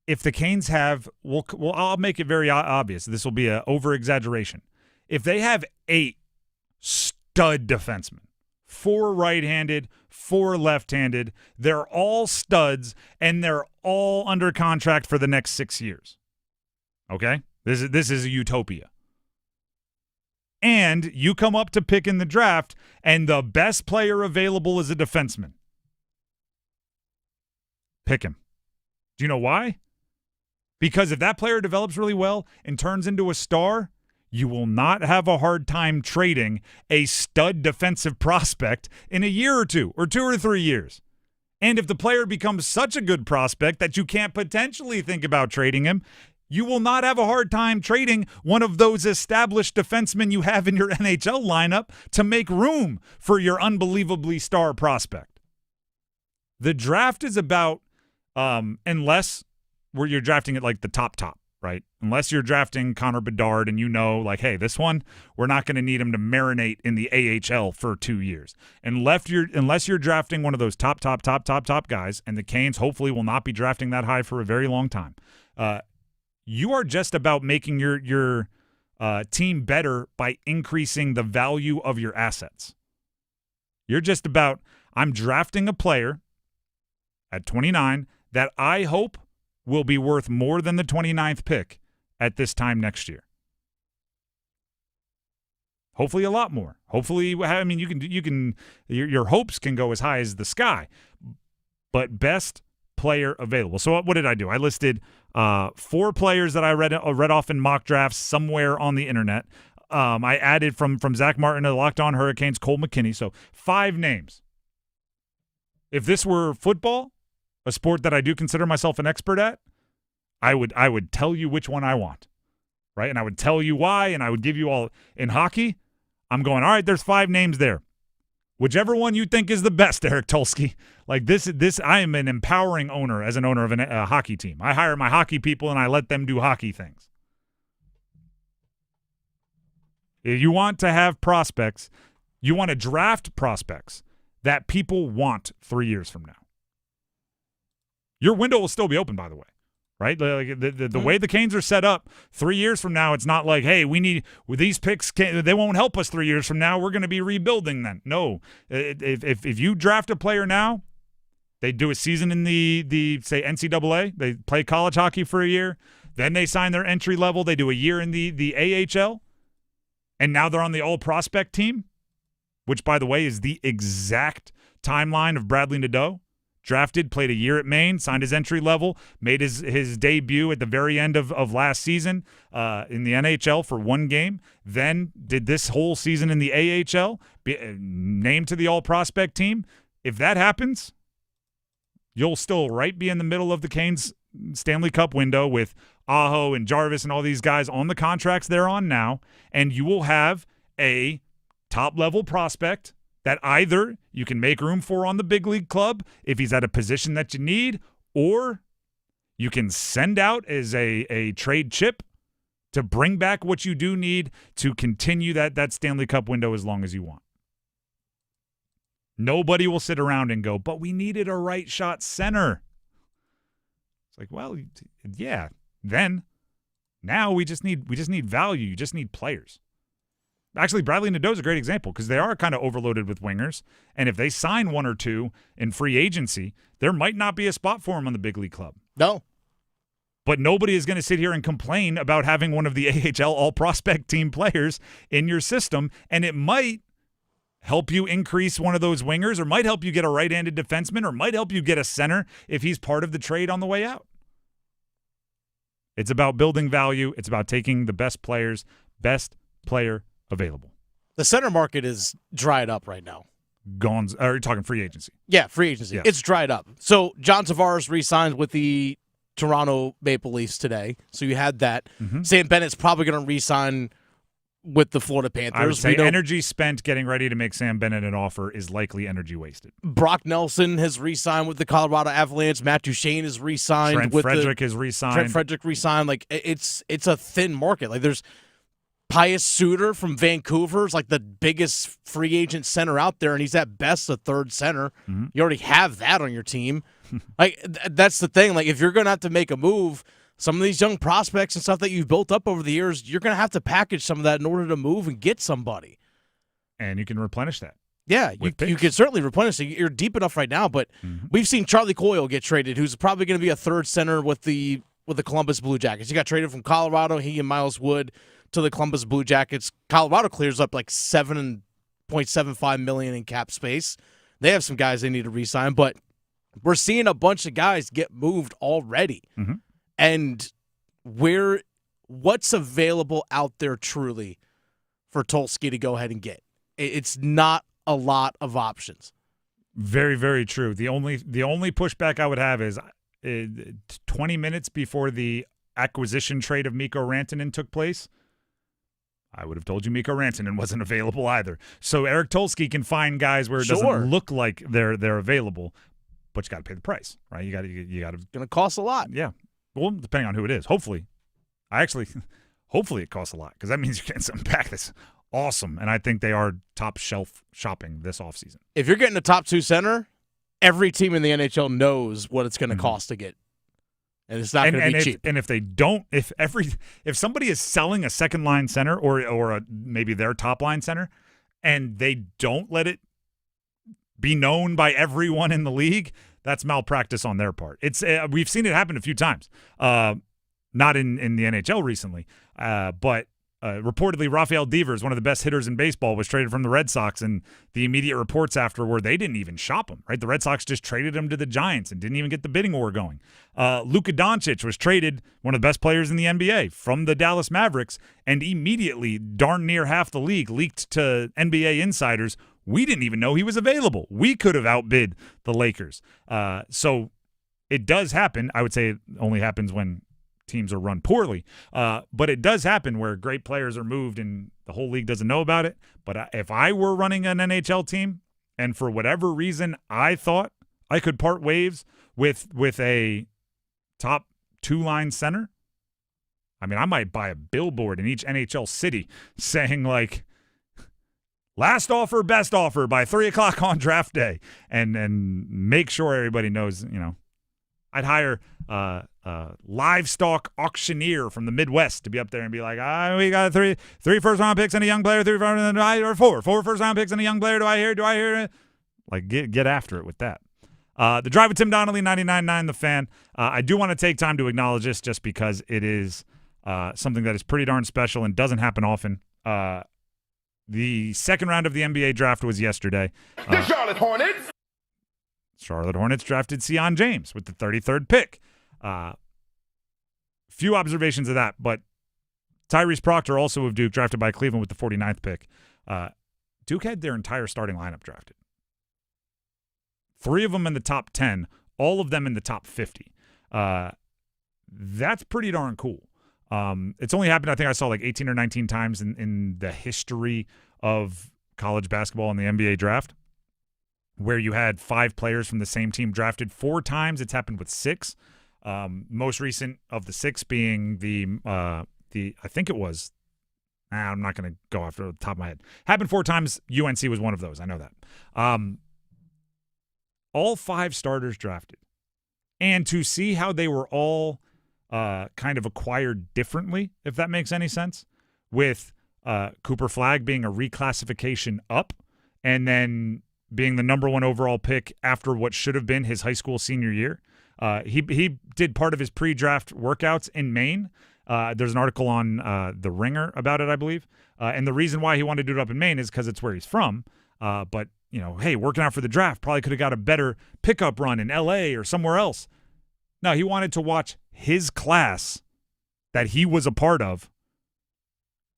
if the Canes have, I'll make it very obvious. This will be an over-exaggeration. If they have 8 stud defensemen, 4 right-handed, 4 left-handed. They're all studs, and they're all under contract for the next 6 years. Okay? This is a utopia. And you come up to pick in the draft, and the best player available is a defenseman. Pick him. Do you know why? Because if that player develops really well and turns into a star, you will not have a hard time trading a stud defensive prospect in a year or 2 or 2 or 3 years. And if the player becomes such a good prospect that you can't potentially think about trading him, you will not have a hard time trading one of those established defensemen you have in your NHL lineup to make room for your unbelievably star prospect. The draft is about, unless where you're drafting it like the top, right? Unless you're drafting Connor Bedard and you know, like, hey, this one, we're not going to need him to marinate in the AHL for 2 years. Unless you're drafting one of those top guys, and the Canes hopefully will not be drafting that high for a very long time, you are just about making your team better by increasing the value of your assets. You're just about, I'm drafting a player at 29 that I hope will be worth more than the 29th pick at this time next year. Hopefully a lot more. Hopefully, I mean, your hopes can go as high as the sky, but best player available. So what did I do? I listed 4 players that I read off in mock drafts somewhere on the internet. I added from Zach Martin to the Locked On Hurricanes, Cole McKinney. So 5 names. If this were football, a sport that I do consider myself an expert at, I would tell you which one I want, right? And I would tell you why, and I would give you all. In hockey, I'm going, all right, there's 5 names there. Whichever one you think is the best, Eric Tulsky. Like this, I am an empowering owner as an owner of a hockey team. I hire my hockey people, and I let them do hockey things. If you want to have prospects, you want to draft prospects that people want 3 years from now. Your window will still be open, by the way, right? Like the way the Canes are set up, 3 years from now, it's not like, hey, we need with these picks, they won't help us 3 years from now. We're going to be rebuilding then. No, if you draft a player now, they do a season in the say NCAA. They play college hockey for a year, then they sign their entry level. They do a year in the AHL, and now they're on the all prospect team, which, by the way, is the exact timeline of Bradley Nadeau. Drafted, played a year at Maine, signed his entry level, made his debut at the very end of last season in the NHL for 1 game, then did this whole season in the AHL, named to the all-prospect team. If that happens, you'll still be in the middle of the Canes Stanley Cup window with Aho and Jarvis and all these guys on the contracts they're on now, and you will have a top-level prospect that either you can make room for on the big league club if he's at a position that you need, or you can send out as a trade chip to bring back what you do need to continue that Stanley Cup window as long as you want. Nobody will sit around and go, but we needed a right shot center. It's like, well, yeah, then now we just need value. You just need players. Actually, Bradley Nadeau is a great example because they are kind of overloaded with wingers. And if they sign 1 or 2 in free agency, there might not be a spot for him on the big league club. No. But nobody is going to sit here and complain about having one of the AHL all-prospect team players in your system. And it might help you increase one of those wingers, or might help you get a right-handed defenseman, or might help you get a center if he's part of the trade on the way out. It's about building value. It's about taking the best players, best player available. The center market is dried up right now. Gone. Are you talking free agency? Yeah, free agency. Yes. It's dried up. So John Tavares re-signed with the Toronto Maple Leafs today. So you had that. Mm-hmm. Sam Bennett's probably going to re-sign with the Florida Panthers. I would say energy spent getting ready to make Sam Bennett an offer is likely energy wasted. Brock Nelson has re-signed with the Colorado Avalanche. Matt Duchene is re-signed. Trent Frederick is re-signed. Trent Frederick re-signed. Like, it's a thin market. Like, there's Pius Suter from Vancouver is like the biggest free agent center out there, and he's at best a third center. Mm-hmm. You already have that on your team. Like, that's the thing. Like, if you're going to have to make a move, some of these young prospects and stuff that you've built up over the years, you're going to have to package some of that in order to move and get somebody. And you can replenish that. Yeah, you can certainly replenish it. You're deep enough right now, but we've seen Charlie Coyle get traded, who's probably going to be a third center with the Columbus Blue Jackets. He got traded from Colorado, he and Miles Wood, to the Columbus Blue Jackets. Colorado clears up like $7.75 million in cap space. They have some guys they need to re-sign, but we're seeing a bunch of guys get moved already. And what's available out there truly for Tulsky to go ahead and get? It's not a lot of options. Very, very true. The only pushback I would have is 20 minutes before the acquisition trade of Mikko Rantanen took place, I would have told you Mikko Rantanen wasn't available either. So Eric Tulsky can find guys where it doesn't look like they're available, but you got to pay the price, right? You got to. It's going to cost a lot. Yeah. Well, depending on who it is. Hopefully it costs a lot because that means you're getting something back that's awesome, and I think they are top shelf shopping this offseason. If you're getting a top 2 center, every team in the NHL knows what it's going to cost to get, and it's not going to be cheap. And if they don't, if somebody is selling a second line center or maybe their top line center, and they don't let it be known by everyone in the league, that's malpractice on their part. It's we've seen it happen a few times, not in the NHL recently, but. Reportedly, Rafael Devers, one of the best hitters in baseball, was traded from the Red Sox, and the immediate reports after were they didn't even shop him, right? The Red Sox just traded him to the Giants and didn't even get the bidding war going. Luka Doncic was traded, one of the best players in the NBA, from the Dallas Mavericks, and immediately, darn near half the league leaked to NBA insiders, we didn't even know he was available. We could have outbid the Lakers. So it does happen. I would say it only happens when teams are run poorly, but it does happen where great players are moved and the whole league doesn't know about it. But if I were running an NHL team and for whatever reason I thought I could part ways with a top 2-line center, I mean, I might buy a billboard in each NHL city saying like, last offer, best offer by 3:00 on draft day, and make sure everybody knows, I'd hire livestock auctioneer from the Midwest to be up there and be like, we got three first-round picks and a young player, four first-round picks and a young player. Do I hear? Like, get after it with that. The Drive with Tim Donnelly, 99.9 The Fan. I do want to take time to acknowledge this just because it is something that is pretty darn special and doesn't happen often. The second round of the NBA draft was yesterday. The Charlotte Hornets drafted Sion James with the 33rd pick. Few observations of that, but Tyrese Proctor, also of Duke, drafted by Cleveland with the 49th pick. Duke had their entire starting lineup drafted. 3 of them in the top 10, all of them in the top 50. That's pretty darn cool. It's only happened, I think I saw like 18 or 19 times in the history of college basketball and the NBA draft, where you had 5 players from the same team drafted 4 times. It's happened with 6. Most recent of the 6 being I think it was, I'm not going to go off the top of my head. Happened 4 times. UNC was one of those. I know that. All 5 starters drafted. And to see how they were all kind of acquired differently, if that makes any sense, with Cooper Flagg being a reclassification up and then being the number 1 overall pick after what should have been his high school senior year. He did part of his pre-draft workouts in Maine. There's an article on The Ringer about it, I believe. And the reason why he wanted to do it up in Maine is because it's where he's from. But, hey, working out for the draft probably could have got a better pickup run in L.A. or somewhere else. No, he wanted to watch his class that he was a part of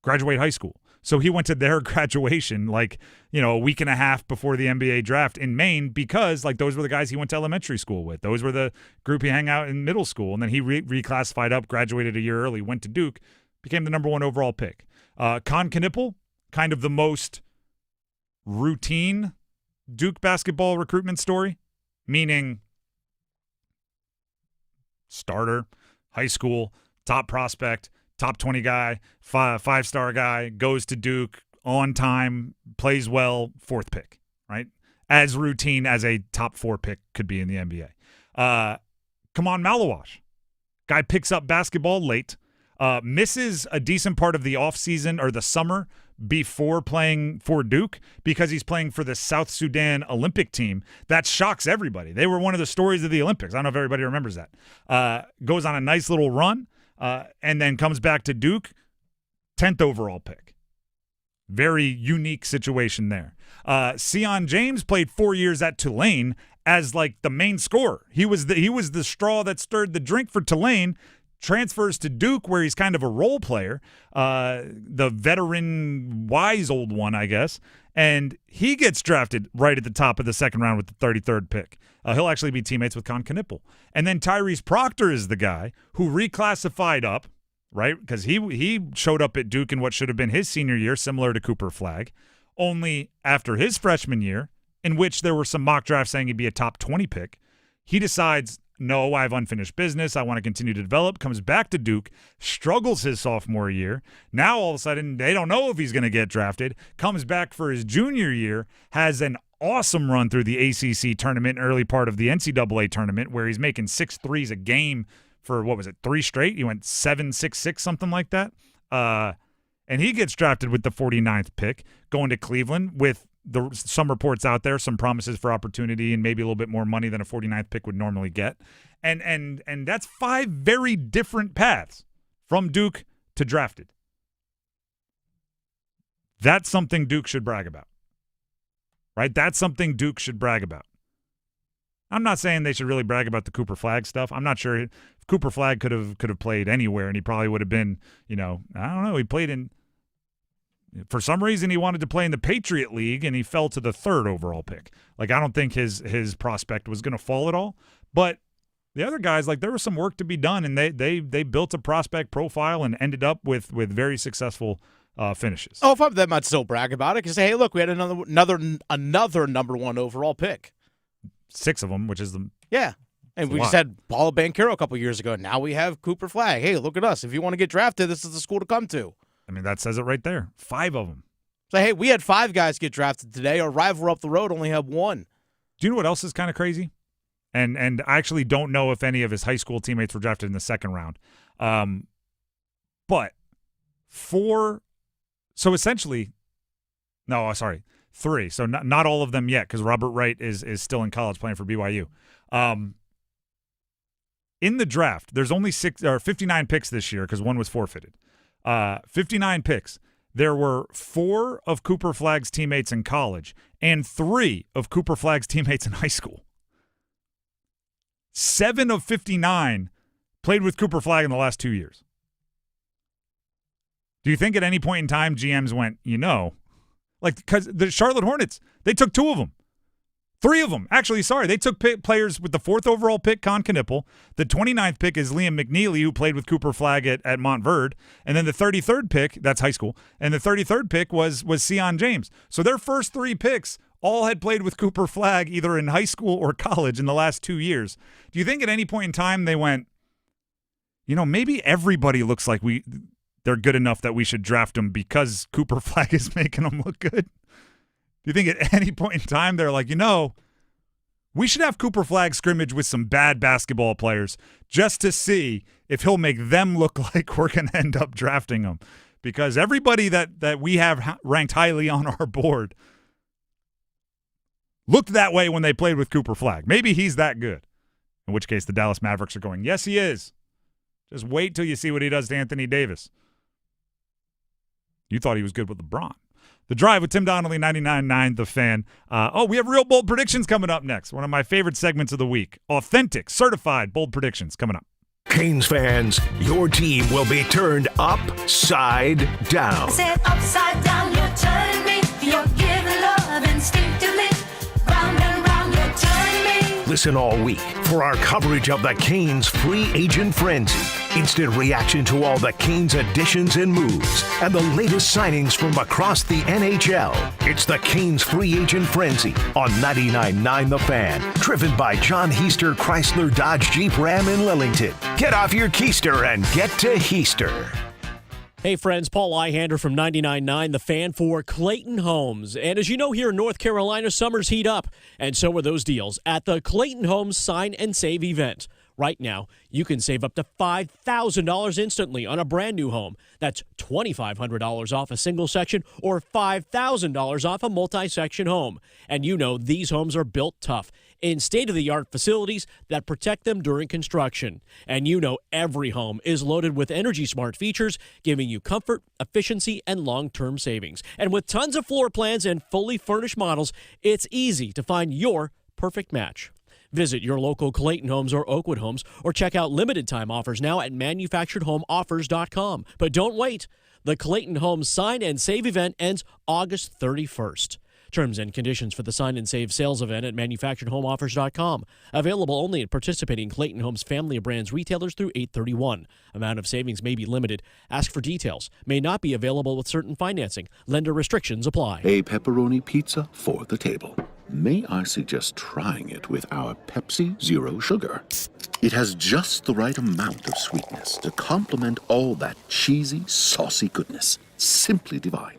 graduate high school. So he went to their graduation a week and a half before the NBA draft in Maine because, those were the guys he went to elementary school with. Those were the group he hung out in middle school. And then he reclassified up, graduated a year early, went to Duke, became the number 1 overall pick. Con Knippel, kind of the most routine Duke basketball recruitment story, meaning starter, high school, top prospect, top 20 guy, 5-star guy, goes to Duke, on time, plays well, 4th pick, right? As routine as a top 4 pick could be in the NBA. Come on, Malawash. Guy picks up basketball late, misses a decent part of the offseason or the summer before playing for Duke because he's playing for the South Sudan Olympic team. That shocks everybody. They were one of the stories of the Olympics. I don't know if everybody remembers that. Goes on a nice little run and then comes back to Duke, 10th overall pick. Very unique situation there. Sion James played 4 years at Tulane as like the main scorer. He was the straw that stirred the drink for Tulane. Transfers to Duke, where he's kind of a role player, the veteran, wise old one, I guess, and he gets drafted right at the top of the second round with the 33rd pick. He'll actually be teammates with Con Knipple. And then Tyrese Proctor is the guy who reclassified up, right, because he showed up at Duke in what should have been his senior year, similar to Cooper Flagg, only after his freshman year, in which there were some mock drafts saying he'd be a top 20 pick, he decides, no, I have unfinished business. I want to continue to develop. Comes back to Duke, struggles his sophomore year. Now all of a sudden they don't know if he's going to get drafted. Comes back for his junior year, has an awesome run through the ACC tournament, early part of the NCAA tournament, where he's making 6 threes a game for, 3 straight? He went 7, 6, 6, something like that. And he gets drafted with the 49th pick, going to Cleveland with some reports out there, some promises for opportunity and maybe a little bit more money than a 49th pick would normally get. And that's 5 very different paths from Duke to drafted. That's something Duke should brag about. Right? That's something Duke should brag about. I'm not saying they should really brag about the Cooper Flagg stuff. I'm not sure if Cooper Flagg could have played anywhere, and he probably would have been, I don't know, he played in, for some reason he wanted to play in the Patriot League, and he fell to the 3rd overall pick. Like, I don't think his prospect was going to fall at all. But the other guys, like, there was some work to be done, and they built a prospect profile and ended up with very successful finishes. Oh, if I'm them, I'd still brag about it because, hey, look, we had another number 1 overall pick. 6 of them, which is the yeah. And we just had Paul Banchero a couple years ago. Now we have Cooper Flagg. Hey, look at us. If you want to get drafted, this is the school to come to. I mean, that says it right there. 5 of them. So, hey, we had 5 guys get drafted today. Our rival up the road only had 1. Do you know what else is kind of crazy? And I actually don't know if any of his high school teammates were drafted in the second round. But 4 – so essentially – no, sorry, 3. So not all of them yet because Robert Wright is still in college playing for BYU. In the draft, there's only 59 picks this year because 1 was forfeited. 59 picks. There were 4 of Cooper Flagg's teammates in college and 3 of Cooper Flagg's teammates in high school. 7 of 59 played with Cooper Flagg in the last 2 years. Do you think at any point in time GMs went, like, because the Charlotte Hornets, they took 2 of them. 3 of them. Actually, sorry, they took players with the 4th overall pick, Con Knipple. The 29th pick is Liam McNeely, who played with Cooper Flagg at Montverde. And then the 33rd pick, that's high school, and the 33rd pick was Sion James. So their first 3 picks all had played with Cooper Flagg either in high school or college in the last 2 years. Do you think at any point in time they went, maybe everybody looks like they're good enough that we should draft them because Cooper Flagg is making them look good? Do you think at any point in time they're like, we should have Cooper Flagg scrimmage with some bad basketball players just to see if he'll make them look like we're going to end up drafting him? Because everybody that we have ranked highly on our board looked that way when they played with Cooper Flagg. Maybe he's that good. In which case the Dallas Mavericks are going, yes, he is. Just wait till you see what he does to Anthony Davis. You thought he was good with LeBron. The Drive with Tim Donnelly, 99.9 The Fan. We have real bold predictions coming up next. One of my favorite segments of the week. Authentic, certified bold predictions coming up. Canes fans, your team will be turned upside down. I said upside down, you're turning me. You're giving love instinctively. Round and round, you're turning me. Listen all week for our coverage of the Canes free agent frenzy. Instant reaction to all the Canes additions and moves and the latest signings from across the NHL. It's the Canes free agent frenzy on 99.9 The Fan. Driven by John Heister Chrysler Dodge Jeep Ram in Lillington. Get off your keister and get to Heister. Hey friends, Paul Eihander from 99.9 The Fan for Clayton Homes. And as you know, here in North Carolina, summers heat up, and so are those deals at the Clayton Homes Sign and Save event. Right now, you can save up to $5,000 instantly on a brand new home. That's $2,500 off a single section or $5,000 off a multi-section home. And you know these homes are built tough in state-of-the-art facilities that protect them during construction. And you know every home is loaded with Energy Smart features, giving you comfort, efficiency, and long-term savings. And with tons of floor plans and fully furnished models, it's easy to find your perfect match. Visit your local Clayton Homes or Oakwood Homes or check out limited time offers now at manufacturedhomeoffers.com. But don't wait. The Clayton Homes Sign and Save event ends August 31st. Terms and conditions for the Sign and Save sales event at manufacturedhomeoffers.com. Available only at participating Clayton Homes family of brands retailers through 8/31. Amount of savings may be limited. Ask for details. May not be available with certain financing. Lender restrictions apply. A pepperoni pizza for the table. May I suggest trying it with our Pepsi Zero Sugar? It has just the right amount of sweetness to complement all that cheesy, saucy goodness. Simply divine.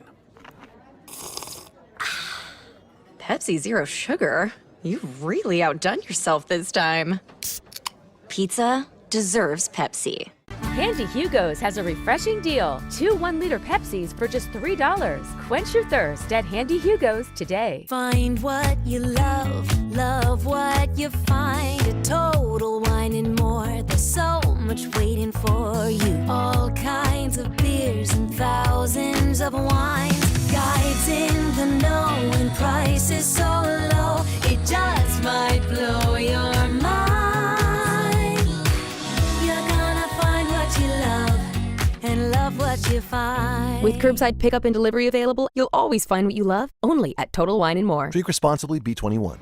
Pepsi Zero Sugar? You've really outdone yourself this time. Pizza deserves Pepsi. Handy Hugo's has a refreshing deal. 2 1-liter Pepsis for just $3. Quench your thirst at Handy Hugo's today. Find what you love, love what you find. A Total Wine and More. There's so much waiting for you. All kinds of beers and thousands of wines. Guides in the know and prices so low. It just might blow your mind. You're gonna find what you love and love what you find. With curbside pickup and delivery available, you'll always find what you love, only at Total Wine and More. Drink responsibly, B21.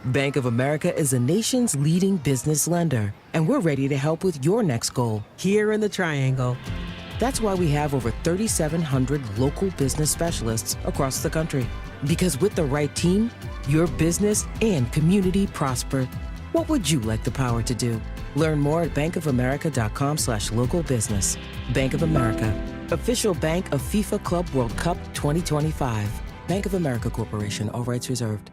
Bank of America is the nation's leading business lender, and we're ready to help with your next goal here in the Triangle. That's why we have over 3,700 local business specialists across the country. Because with the right team, your business and community prosper. What would you like the power to do? Learn more at bankofamerica.com/local business. Bank of America, official bank of FIFA Club World Cup 2025. Bank of America Corporation, all rights reserved.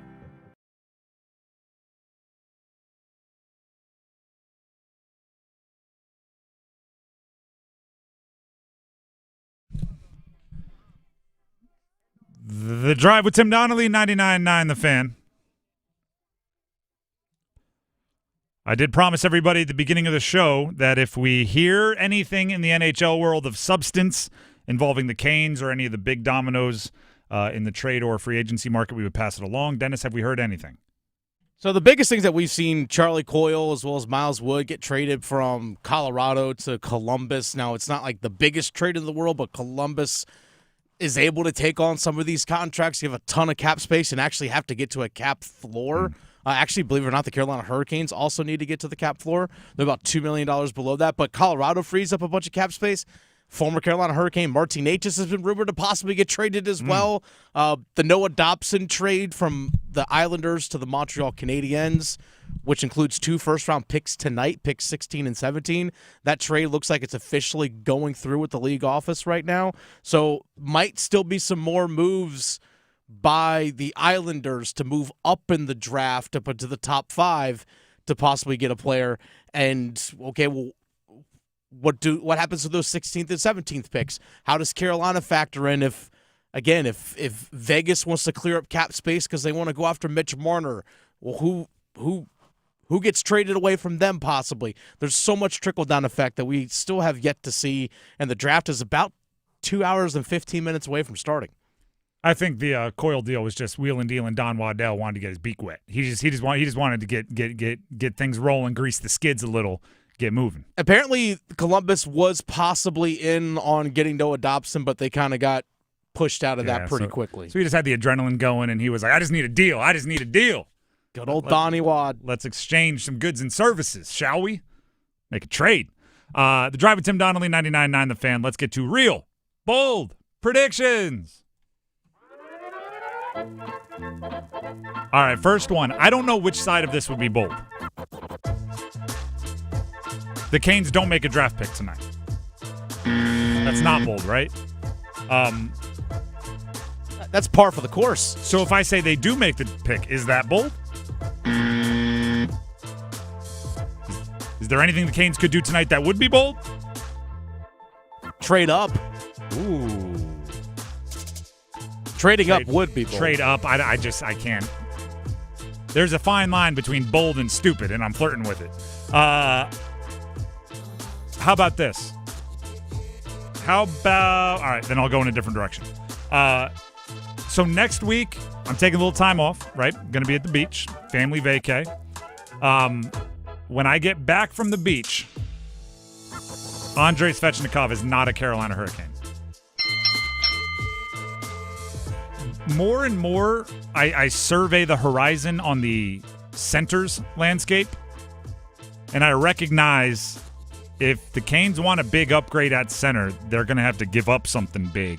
The Drive with Tim Donnelly, 99.9 The Fan. I did promise everybody at the beginning of the show that if we hear anything in the NHL world of substance involving the Canes or any of the big dominoes in the trade or free agency market, we would pass it along. Dennis, have we heard anything? So the biggest things that we've seen, Charlie Coyle as well as Miles Wood get traded from Colorado to Columbus. Now, it's not like the biggest trade in the world, but Columbus is able to take on some of these contracts. You have a ton of cap space and actually have to get to a cap floor. Actually, believe it or not, the Carolina Hurricanes also need to get to the cap floor. They're about $2 million below that, but Colorado frees up a bunch of cap space. Former Carolina Hurricane Marty Natchez has been rumored to possibly get traded as well. The Noah Dobson trade from the Islanders to the Montreal Canadiens, which includes 2 first-round picks tonight, picks 16 and 17. That trade looks like it's officially going through with the league office right now. So might still be some more moves by the Islanders to move up in the draft up into the top 5 to possibly get a player. And, okay, well, what happens to those 16th and 17th picks? How does Carolina factor in if Vegas wants to clear up cap space because they want to go after Mitch Marner? Well, who gets traded away from them possibly? There's so much trickle-down effect that we still have yet to see, and the draft is about 2 hours and 15 minutes away from starting. I think the Coyle deal was just wheeling dealing. Don Waddell wanted to get his beak wet. He just wanted to get things rolling, grease the skids a little, get moving. Apparently, Columbus was possibly in on getting Noah Dobson, but they kind of got pushed out of that pretty quickly. So he just had the adrenaline going, and he was like, I just need a deal. Good old Donnie Wad. Let's exchange some goods and services, shall we? Make a trade. The Drive with Tim Donnelly, 99.9 The Fan. Let's get to real, bold predictions. All right, first one. I don't know which side of this would be bold. The Canes don't make a draft pick tonight. That's not bold, right? That's par for the course. So if I say they do make the pick, is that bold? Is there anything the Canes could do tonight that would be bold? Trade up. Ooh. Trading up would be bold. Trade up. I can't. There's a fine line between bold and stupid, and I'm flirting with it. How about this? All right, then I'll go in a different direction. So next week, I'm taking a little time off, right? Going to be at the beach, family vacay. When I get back from the beach, Andrei Svechnikov is not a Carolina Hurricane. More and more, I survey the horizon on the centers landscape, and I recognize if the Canes want a big upgrade at center, they're going to have to give up something big.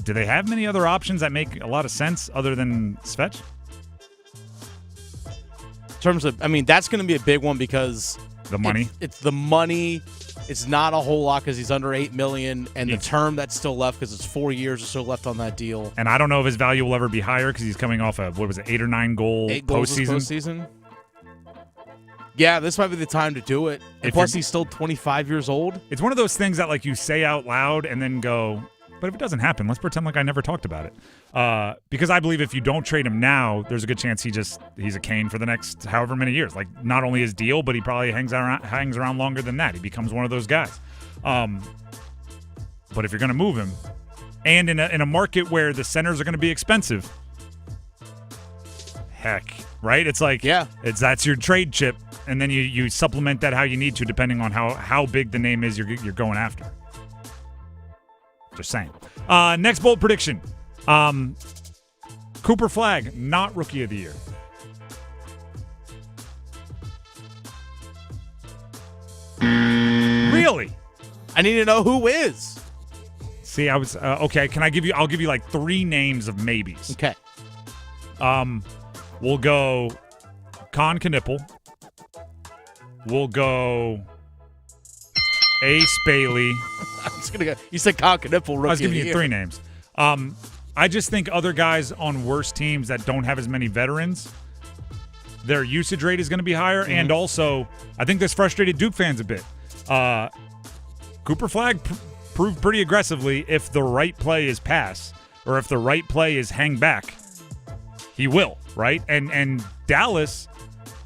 Do they have many other options that make a lot of sense other than Svech? In terms of, that's going to be a big one because the money. It's the money. It's not a whole lot because he's under $8 million, and the term that's still left because it's 4 years or so left on that deal. And I don't know if his value will ever be higher because he's coming off a 8 or 9 goal postseason. Yeah, this might be the time to do it. And plus, he's still 25 years old. It's one of those things that like you say out loud and then go, but if it doesn't happen, let's pretend like I never talked about it. Because I believe if you don't trade him now, there's a good chance he's a Cane for the next however many years. Like not only his deal, but he probably hangs around longer than that. He becomes one of those guys. But if you're going to move him, and in a market where the centers are going to be expensive, heck, right? It's like that's your trade chip, and then you supplement that how you need to, depending on how big the name is you're going after. Just saying. Next bold prediction. Cooper Flagg, not Rookie of the Year. Really? I need to know who is. See, I was okay. I'll give you like 3 names of maybes. Okay. We'll go Con Knipple. We'll go Ace Bailey. I'm just gonna go. You said Con Knipple, Rookie. I was giving of the you 3 names. I just think other guys on worse teams that don't have as many veterans, their usage rate is going to be higher, and also I think this frustrated Duke fans a bit. Cooper Flagg proved pretty aggressively if the right play is pass or if the right play is hang back, he will, right? And Dallas,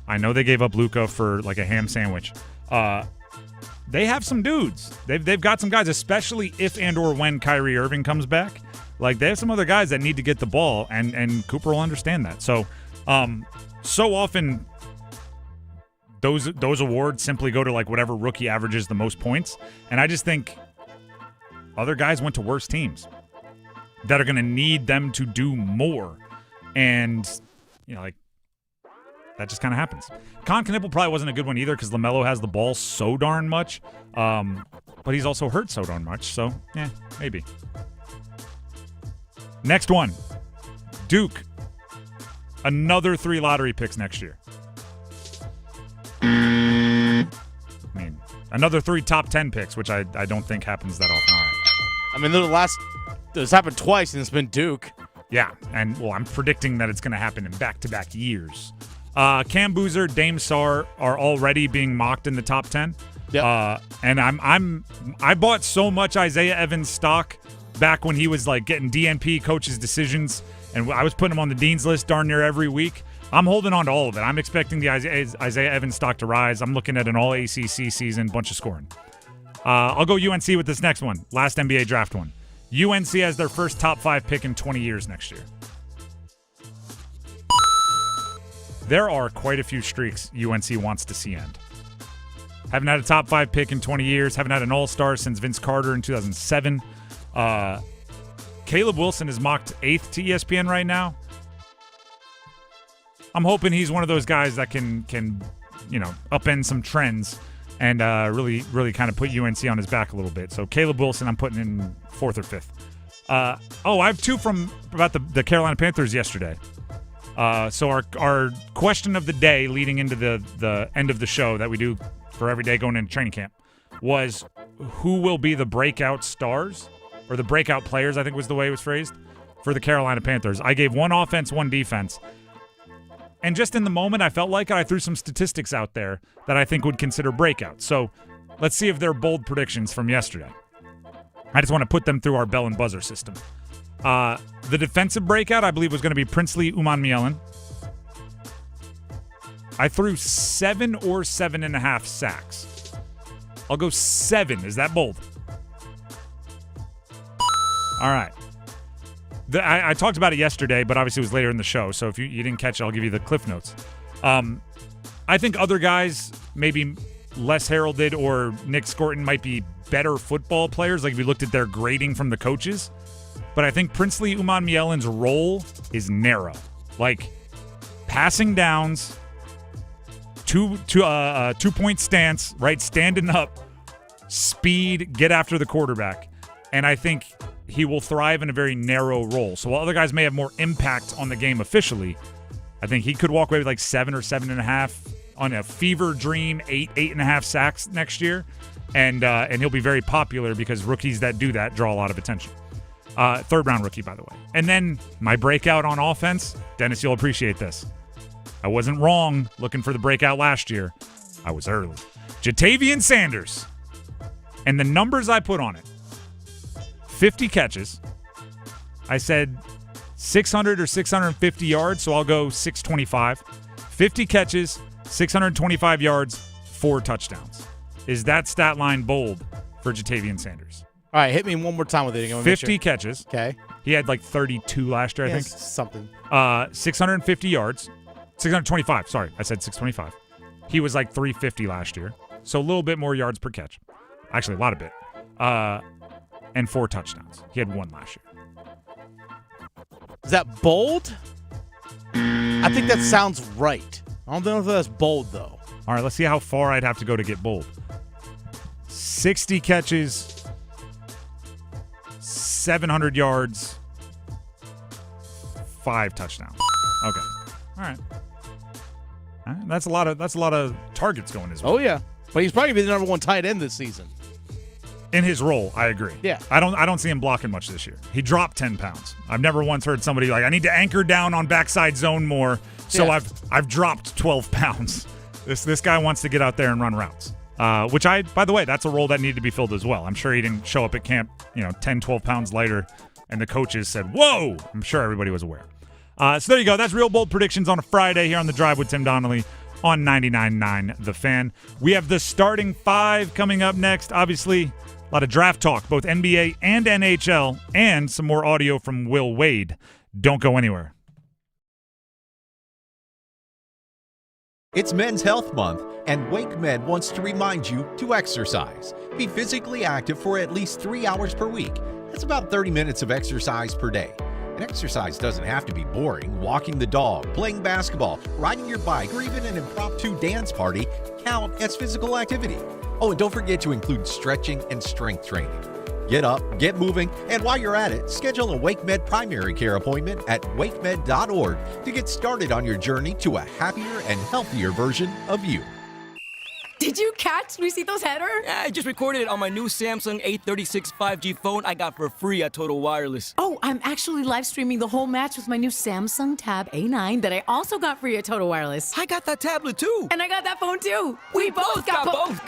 I know they gave up Luka for like a ham sandwich. They have some dudes. They've got some guys, especially if and or when Kyrie Irving comes back. Like they have some other guys that need to get the ball, and Cooper will understand that. So, so often those awards simply go to like whatever rookie averages the most points, and I just think other guys went to worse teams that are going to need them to do more, and like that just kind of happens. Con Knipple probably wasn't a good one either because LaMelo has the ball so darn much, but he's also hurt so darn much. So yeah, maybe. Next one, Duke. Another 3 lottery picks next year. I mean, another 3 top 10 picks, which I don't think happens that often. All right. This happened twice, and it's been Duke. Yeah, and well, I'm predicting that it's going to happen in back-to-back years. Cam Boozer, Dame Sarr are already being mocked in the top 10. Yep. And I bought so much Isaiah Evans stock back when he was like getting DNP coaches' decisions, and I was putting him on the Dean's list darn near every week. I'm holding on to all of it. I'm expecting the Isaiah Evans stock to rise. I'm looking at an all ACC season, bunch of scoring. I'll go UNC with this next one, last NBA draft one. UNC has their first top 5 pick in 20 years next year. There are quite a few streaks UNC wants to see end. Haven't had a top 5 pick in 20 years. Haven't had an all-star since Vince Carter in 2007. Caleb Wilson is mocked 8th to ESPN right now. I'm hoping he's one of those guys that can upend some trends and really kind of put UNC on his back a little bit. So Caleb Wilson, I'm putting in 4th or 5th. I have 2 from about the Carolina Panthers yesterday. So our question of the day leading into the end of the show that we do for every day going into training camp was who will be the breakout stars or the breakout players, I think was the way it was phrased, for the Carolina Panthers. I gave 1 offense, 1 defense. And just in the moment, I felt like I threw some statistics out there that I think would consider breakouts. So let's see if they're bold predictions from yesterday. I just want to put them through our bell and buzzer system. The defensive breakout, I believe, was going to be Princely Umanmielen. I threw 7 or 7.5 sacks. I'll go 7. Is that bold? All right. I talked about it yesterday, but obviously it was later in the show. So if you didn't catch it, I'll give you the cliff notes. I think other guys, maybe less heralded, or Nick Scorton, might be better football players, like if you looked at their grading from the coaches. But I think Princely Umanmielen's role is narrow. Like passing downs, two-point stance, right? Standing up, speed, get after the quarterback. And I think he will thrive in a very narrow role. So while other guys may have more impact on the game officially, I think he could walk away with like 7 or 7.5 on a fever dream 8.5 sacks next year. And he'll be very popular because rookies that do that draw a lot of attention. Third-round rookie, by the way. And then my breakout on offense, Dennis, you'll appreciate this. I wasn't wrong looking for the breakout last year. I was early. Jatavian Sanders. And the numbers I put on it, 50 catches. I said 600 or 650 yards, so I'll go 625. 50 catches, 625 yards, 4 touchdowns. Is that stat line bold for Jatavian Sanders? All right, hit me one more time with it. 50 catches. Okay. He had like 32 last year, I think. Something. 650 yards. 625, sorry. I said 625. He was like 350 last year. So a little bit more yards per catch. Actually, a lot of it. And 4 touchdowns. He had 1 last year. Is that bold? I think that sounds right. I don't know if that's bold, though. All right, let's see how far I'd have to go to get bold. 60 catches, 700 yards, 5 touchdowns. Okay. All right. That's a lot of targets going his way. Oh, yeah. But he's probably going to be the number 1 tight end this season. In his role, I agree. Yeah. I don't see him blocking much this year. He dropped 10 pounds. I've never once heard somebody like, I need to anchor down on backside zone more, so Yeah. I've dropped 12 pounds. This guy wants to get out there and run routes. Which by the way, that's a role that needed to be filled as well. I'm sure he didn't show up at camp, 10, 12 pounds lighter, and the coaches said, whoa! I'm sure everybody was aware. So there you go. That's Real Bold Predictions on a Friday here on The Drive with Tim Donnelly on 99.9 The Fan. We have the starting 5 coming up next. Obviously, a lot of draft talk, both NBA and NHL, and some more audio from Will Wade. Don't go anywhere. It's Men's Health Month, and Wake Med wants to remind you to exercise. Be physically active for at least 3 hours per week. That's about 30 minutes of exercise per day. And exercise doesn't have to be boring. Walking the dog, playing basketball, riding your bike, or even an impromptu dance party count as physical activity. Oh, and don't forget to include stretching and strength training. Get up, get moving, and while you're at it, schedule a WakeMed primary care appointment at wakemed.org to get started on your journey to a happier and healthier version of you. Did you catch Luisito's header? Yeah, I just recorded it on my new Samsung A36 5G phone I got for free at Total Wireless. Oh, I'm actually live streaming the whole match with my new Samsung Tab A9 that I also got free at Total Wireless. I got that tablet too. And I got that phone too. We both got both.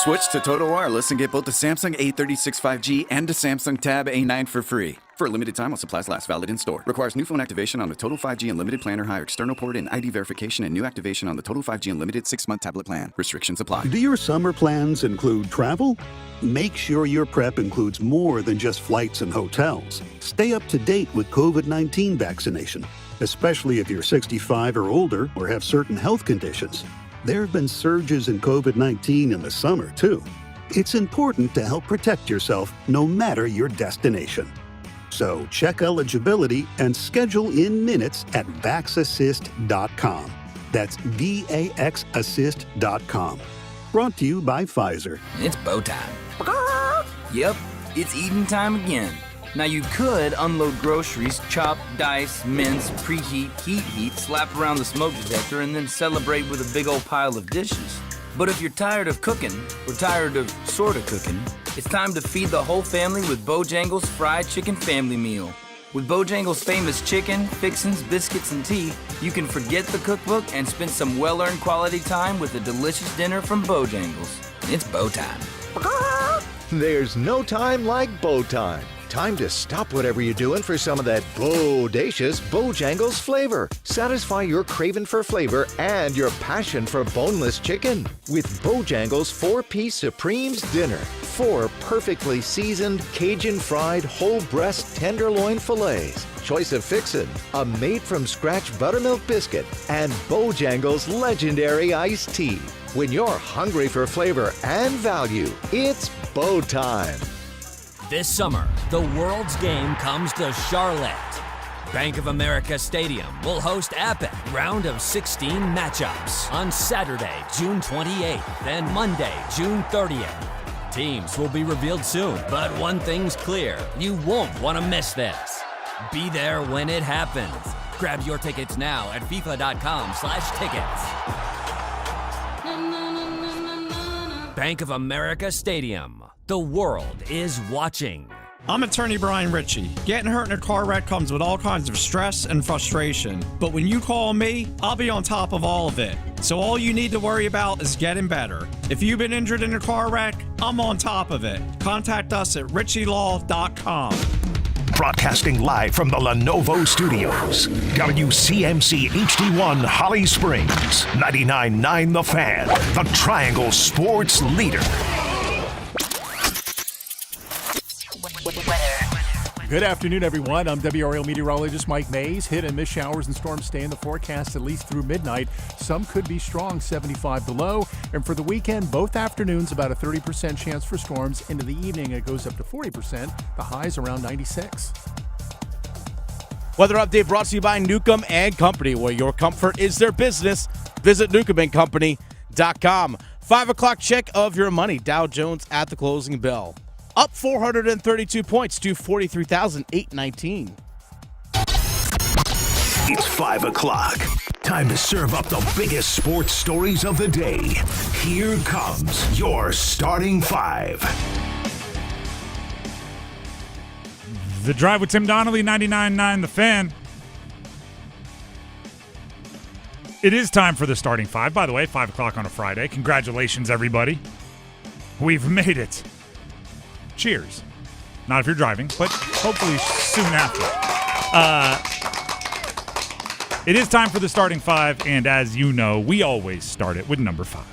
Switch to Total Wireless and get both the Samsung A36 5G and the Samsung Tab A9 for free. For a limited time while supplies last, valid in store. Requires new phone activation on the Total 5G Unlimited plan or higher external port and ID verification and new activation on the Total 5G Unlimited 6-month tablet plan. Restrictions apply. Do your summer plans include travel? Make sure your prep includes more than just flights and hotels. Stay up to date with COVID-19 vaccination, especially if you're 65 or older or have certain health conditions. There have been surges in COVID-19 in the summer, too. It's important to help protect yourself no matter your destination. So check eligibility and schedule in minutes at vaxassist.com. That's VAXassist.com. Brought to you by Pfizer. It's bow time. Yep, it's eating time again. Now you could unload groceries, chop, dice, mince, preheat, heat, slap around the smoke detector, and then celebrate with a big old pile of dishes. But if you're tired of cooking, or tired of sorta cooking, it's time to feed the whole family with Bojangles Fried Chicken Family Meal. With Bojangles' famous chicken, fixins, biscuits, and tea, you can forget the cookbook and spend some well-earned quality time with a delicious dinner from Bojangles. It's bow time. There's no time like bow time. Time to stop whatever you're doing for some of that bodacious Bojangles flavor. Satisfy your craving for flavor and your passion for boneless chicken with Bojangles 4-piece Supremes dinner. 4 perfectly seasoned Cajun-fried whole breast tenderloin fillets, choice of fixin', a made-from-scratch buttermilk biscuit, and Bojangles' legendary iced tea. When you're hungry for flavor and value, it's bow time. This summer, the world's game comes to Charlotte. Bank of America Stadium will host epic round of 16 matchups on Saturday, June 28th and Monday, June 30th. Teams will be revealed soon, but one thing's clear, you won't want to miss this. Be there when it happens. Grab your tickets now at FIFA.com/tickets. Bank of America Stadium. The world is watching. I'm attorney Brian Ritchie. Getting hurt in a car wreck comes with all kinds of stress and frustration. But when you call me, I'll be on top of all of it. So all you need to worry about is getting better. If you've been injured in a car wreck, I'm on top of it. Contact us at ritchielaw.com. Broadcasting live from the Lenovo Studios. WCMC HD1 Holly Springs. 99.9 The Fan. The Triangle Sports Leader. Good afternoon, everyone. I'm WRL meteorologist Mike Mays. Hit and miss showers and storms stay in the forecast at least through midnight. Some could be strong, 75 below. And for the weekend, both afternoons, about a 30% chance for storms. Into the evening, it goes up to 40%. The high's around 96. Weather update brought to you by Newcomb and Company, where your comfort is their business. Visit newcombandcompany.com. 5 o'clock check of your money. Dow Jones at the closing bell, up 432 points to 43,819. It's 5 o'clock. Time to serve up the biggest sports stories of the day. Here comes your starting 5. The Drive with Tim Donnelly, 99.9 The Fan. It is time for the starting 5. By the way, 5 o'clock on a Friday. Congratulations, everybody. We've made it. Cheers. Not if you're driving, but hopefully soon after. It is time for the starting 5, and as you know, we always start it with number 5.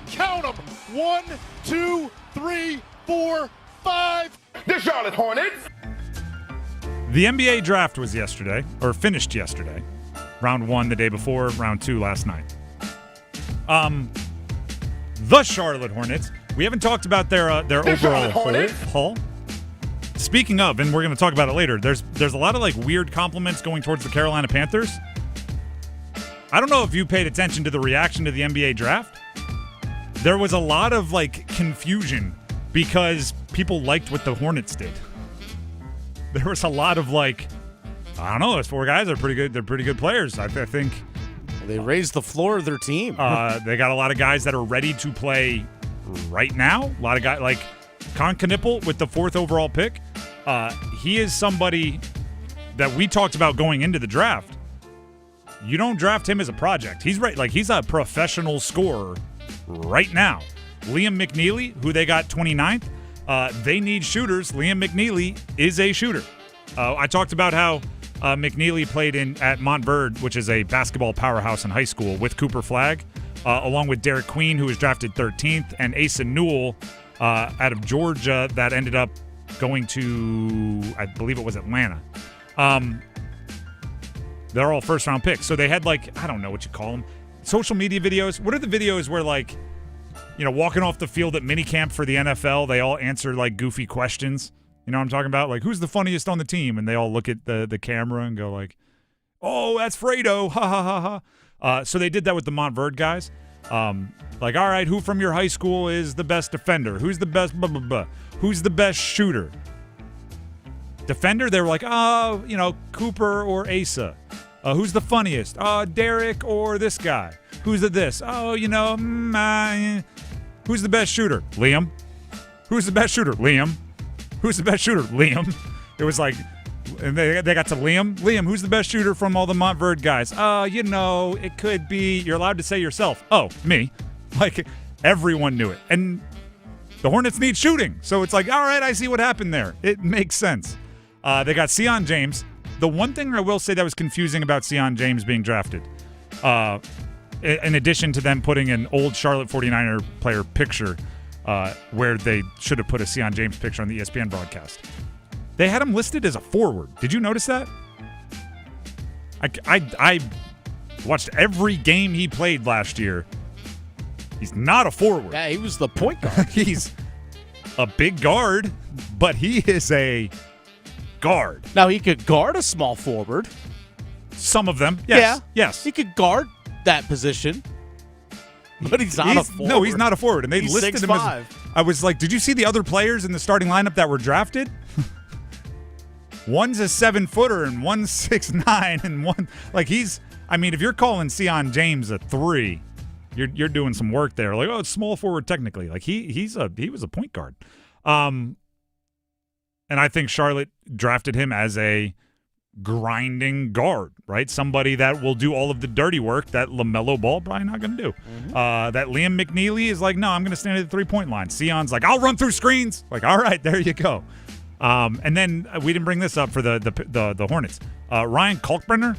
Count them. 1, 2, 3, 4, 5. The Charlotte Hornets. The NBA draft was yesterday, or finished yesterday. Round 1 the day before, round 2 last night. The Charlotte Hornets. We haven't talked about their overall haul. Speaking of, and we're going to talk about it later, there's a lot of like weird compliments going towards the Carolina Panthers. I don't know if you paid attention to the reaction to the NBA draft. There was a lot of like confusion because people liked what the Hornets did. There was a lot of like, I don't know, those 4 guys are pretty good. They're pretty good players. I think they raised the floor of their team. They got a lot of guys that are ready to play right now. A lot of guys like Con Knipple with the 4th overall pick. He is somebody that we talked about going into the draft. You don't draft him as a project. He's right, like he's a professional scorer right now. Liam McNeely, who they got 29th, they need shooters. Liam McNeely is a shooter. I talked about how McNeely played at Montverde, which is a basketball powerhouse in high school, with Cooper Flagg, along with Derek Queen, who was drafted 13th, and Asa Newell out of Georgia that ended up going to, I believe it was Atlanta. They're all first-round picks. So they had, like, I don't know what you call them, social media videos. What are the videos where, like, you know, walking off the field at minicamp for the NFL, they all answer, like, goofy questions? You know what I'm talking about? Like, who's the funniest on the team? And they all look at the camera and go, like, oh, that's Fredo. Ha, ha, ha, ha. So they did that with the Montverde guys. Like, all right, who from your high school is the best defender? Who's the best blah, blah, blah? Who's the best shooter? Defender, they were like, oh, you know, Cooper or Asa. Who's the funniest? Derek or this guy? Who's the this? Oh, you know, who's the best shooter? Liam. Who's the best shooter? Liam. Who's the best shooter? Liam. It was like, And they got to Liam. Liam, who's the best shooter from all the Montverde guys? It could be. You're allowed to say yourself. Oh, me. Like, everyone knew it. And the Hornets need shooting. So it's like, all right, I see what happened there. It makes sense. They got Sion James. The one thing I will say that was confusing about Sion James being drafted, in addition to them putting an old Charlotte 49er player picture where they should have put a Sion James picture on the ESPN broadcast, they had him listed as a forward. Did you notice that? I watched every game he played last year. He's not a forward. Yeah, he was the point guard. He's a big guard, but he is a guard. Now, he could guard a small forward. Some of them, yes. Yeah. Yes. He could guard that position, but he's not a forward. No, he's not a forward. And they He's listed him 6'5". as... I was like, did you see the other players in the starting lineup that were drafted? One's a 7-footer and one's 6'9", and one... Like, he's... I mean, if you're calling Sion James a 3... You're doing some work there. Like, oh, it's small forward technically. Like he was a point guard. And I think Charlotte drafted him as a grinding guard, right? Somebody that will do all of the dirty work that LaMelo Ball probably not going to do. That Liam McNeely is like, no, I'm going to stand at the 3-point line. Sion's like, I'll run through screens. Like, all right, there you go. And then we didn't bring this up for the Hornets. Ryan Kalkbrenner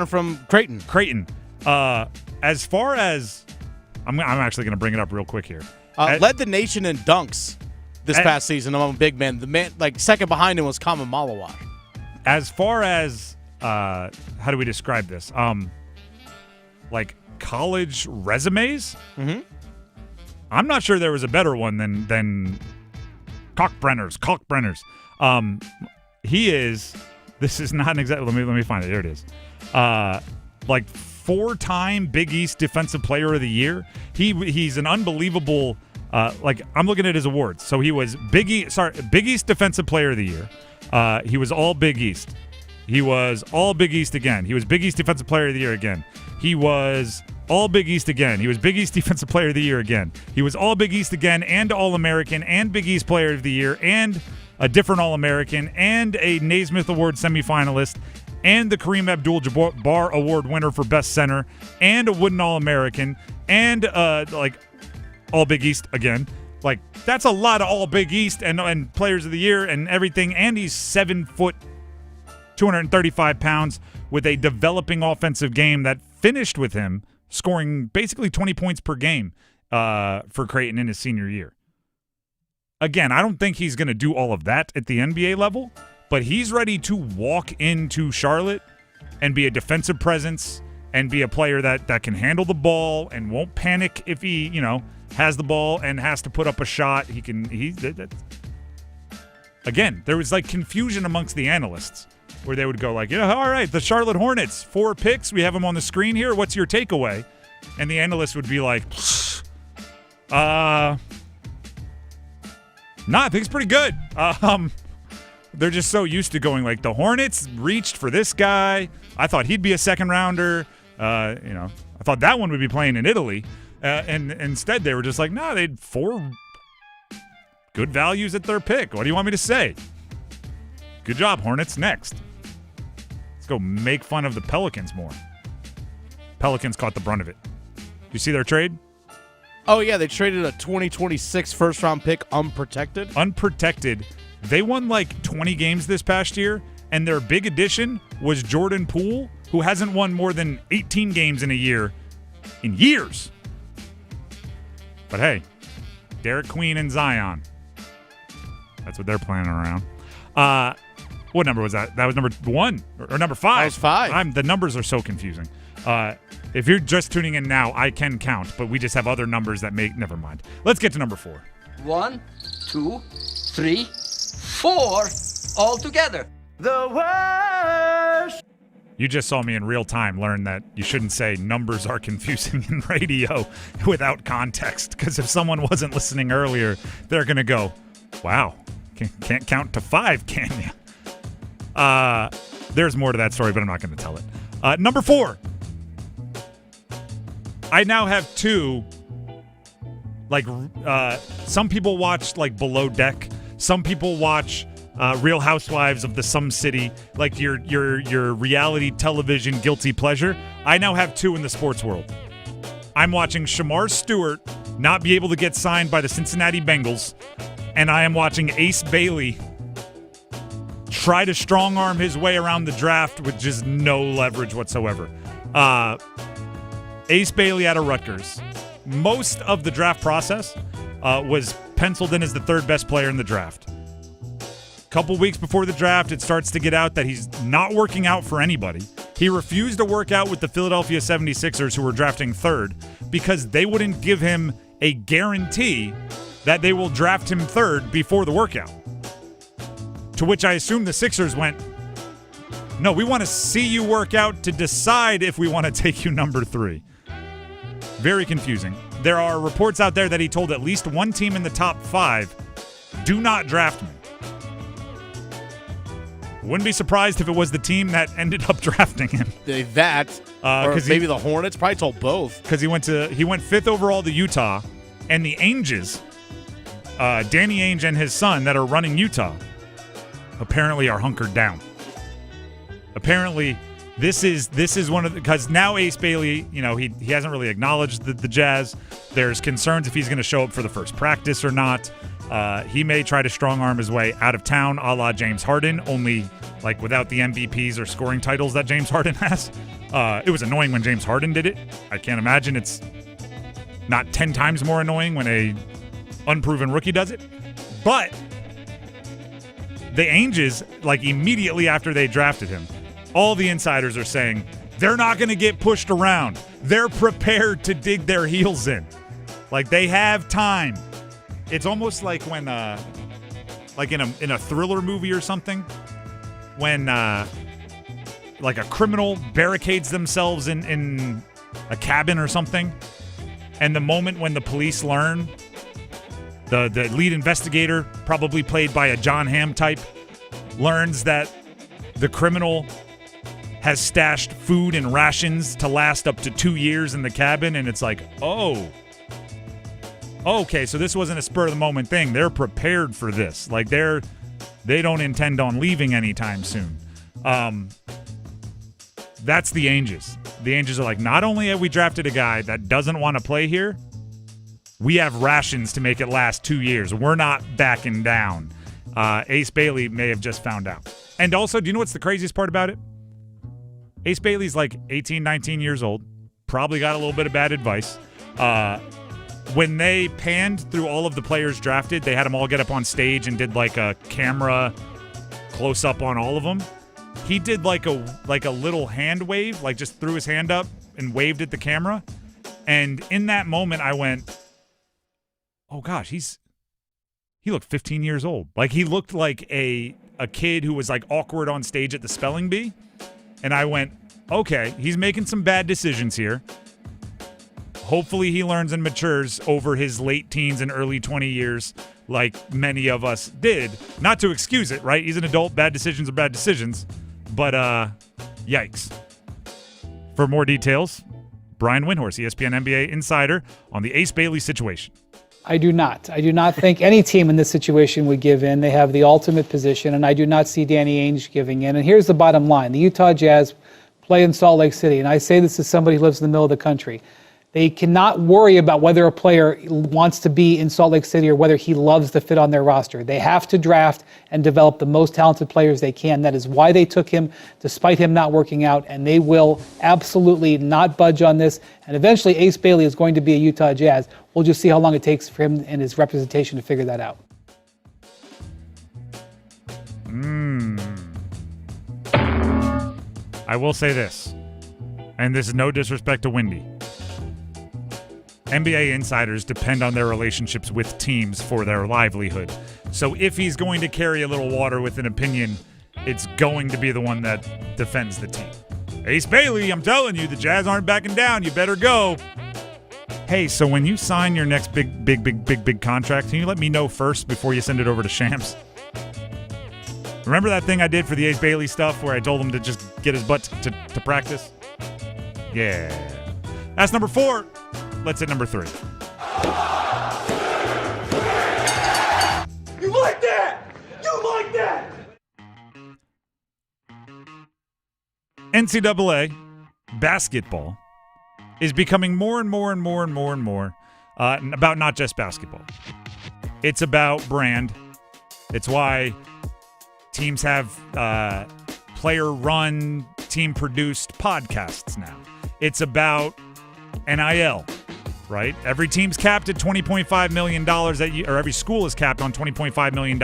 from Creighton. As far as I'm actually going to bring it up real quick here. Led the nation in dunks this past season among big men. The man, like, second behind him was Kama Malawa. As far as how do we describe this? Like college resumes. Mm-hmm. I'm not sure there was a better one than Kalkbrenner's. He is. This is not exactly. Let me find it. Here it is. Like 4-time Big East Defensive Player of the Year. He's an unbelievable. Like, I'm looking at his awards. So he was Big East Defensive Player of the Year. He was all Big East. He was all Big East again. He was Big East Defensive Player of the Year again. He was all Big East again. He was Big East Defensive Player of the Year again. He was all Big East again and All-American and Big East Player of the Year and a different All-American and a Naismith Award semifinalist and the Kareem Abdul-Jabbar Award winner for Best Center and a Wooden All-American and like all Big East again. Like, that's a lot of all Big East and Players of the Year and everything. And he's 7 foot, 235 pounds with a developing offensive game that finished with him scoring basically 20 points per game for Creighton in his senior year. Again, I don't think he's going to do all of that at the NBA level, but he's ready to walk into Charlotte and be a defensive presence and be a player that can handle the ball and won't panic if he, has the ball and has to put up a shot. Again, there was like confusion amongst the analysts where they would go like, all right, the Charlotte Hornets, 4 picks. We have them on the screen here. What's your takeaway? And the analyst would be like, I think it's pretty good. They're just so used to going like, the Hornets reached for this guy. I thought he'd be a second rounder. I thought that one would be playing in Italy. And instead they were just like, no, they had 4 good values at their pick. What do you want me to say? Good job, Hornets. Next. Let's go make fun of the Pelicans more. Pelicans caught the brunt of it. You see their trade? Oh, yeah, they traded a 2026 first-round pick unprotected. Unprotected. They won like 20 games this past year, and their big addition was Jordan Poole, who hasn't won more than 18 games in a year in years. But hey, Derek Queen and Zion. That's what they're planning around. What number was that? That was number 1 or number 5? That was 5. The numbers are so confusing. If you're just tuning in now, I can count, but we just have other numbers that make. Never mind. Let's get to number 4. 1, 2, 3, 4, all together. The worst. You just saw me in real time learn that you shouldn't say numbers are confusing in radio without context, because if someone wasn't listening earlier, they're going to go, wow, can't count to 5, can you? There's more to that story, but I'm not going to tell it. Number 4. I now have 2. Like, some people watch like Below Deck. Some people watch Real Housewives of the Some City, like your reality television guilty pleasure. I now have two in the sports world. I'm watching Shamar Stewart not be able to get signed by the Cincinnati Bengals, and I am watching Ace Bailey try to strong-arm his way around the draft with just no leverage whatsoever. Ace Bailey out of Rutgers. Most of the draft process was penciled in as the third best player in the draft. Couple weeks before the draft, it starts to get out that he's not working out for anybody. He refused to work out with the Philadelphia 76ers, who were drafting third, because they wouldn't give him a guarantee that they will draft him third before the workout. To which I assume the Sixers went, no, we want to see you work out to decide if we want to take you number 3. Very confusing. There are reports out there that he told at least one team in the top 5, do not draft me. Wouldn't be surprised if it was the team that ended up drafting him. Or maybe the Hornets. Probably told both. Because he went 5th overall to Utah, and the Ainges, Danny Ainge and his son that are running Utah, apparently are hunkered down. Apparently, this is one of the, because now Ace Bailey, he hasn't really acknowledged the Jazz. There's concerns if he's going to show up for the first practice or not. He may try to strong-arm his way out of town, a la James Harden, only like without the MVPs or scoring titles that James Harden has. It was annoying when James Harden did it. I can't imagine it's not 10 times more annoying when a unproven rookie does it. But the Ainges, like immediately after they drafted him, all the insiders are saying they're not going to get pushed around. They're prepared to dig their heels in. Like they have time. It's almost like when, like in a thriller movie or something, when like a criminal barricades themselves in a cabin or something, and the moment when the police learn, the lead investigator, probably played by a John Hamm type, learns that the criminal has stashed food and rations to last up to 2 years in the cabin, and it's like, oh. Okay, so this wasn't a spur-of-the-moment thing. They're prepared for this. Like, they don't intend on leaving anytime soon. That's the Ainges. The Ainges are like, not only have we drafted a guy that doesn't want to play here, we have rations to make it last 2 years. We're not backing down. Ace Bailey may have just found out. And also, do you know what's the craziest part about it? Ace Bailey's like 18, 19 years old. Probably got a little bit of bad advice. When they panned through all of the players drafted, they had them all get up on stage and did like a camera close-up on all of them. He did like a little hand wave, like just threw his hand up and waved at the camera. And in that moment, I went, oh gosh, he looked 15 years old. Like he looked like a kid who was like awkward on stage at the spelling bee. And I went, okay, he's making some bad decisions here. Hopefully he learns and matures over his late teens and early 20 years like many of us did. Not to excuse it, right? He's an adult. Bad decisions are bad decisions. But yikes. For more details, Brian Windhorst, ESPN NBA insider, on the Ace Bailey situation. I do not. I do not think any team in this situation would give in. They have the ultimate position, and I do not see Danny Ainge giving in. And here's the bottom line. The Utah Jazz play in Salt Lake City, and I say this as somebody who lives in the middle of the country. They cannot worry about whether a player wants to be in Salt Lake City or whether he loves to fit on their roster. They have to draft and develop the most talented players they can. That is why they took him, despite him not working out, and they will absolutely not budge on this. And eventually Ace Bailey is going to be a Utah Jazz. We'll just see how long it takes for him and his representation to figure that out. I will say this, and this is no disrespect to Wendy. NBA insiders depend on their relationships with teams for their livelihood. So if he's going to carry a little water with an opinion, it's going to be the one that defends the team. Ace Bailey, I'm telling you, the Jazz aren't backing down. You better go. Hey, so when you sign your next big contract, can you let me know first before you send it over to Shams? Remember that thing I did for the Ace Bailey stuff where I told him to just get his butt to practice? Yeah. That's number 4. Let's hit number 3. You like that? You like that? NCAA basketball is becoming more and more and more and more and more about not just basketball. It's about brand. It's why teams have player-run, team-produced podcasts now. It's about NIL, right? Every team's capped at $20.5 million or every school is capped on $20.5 million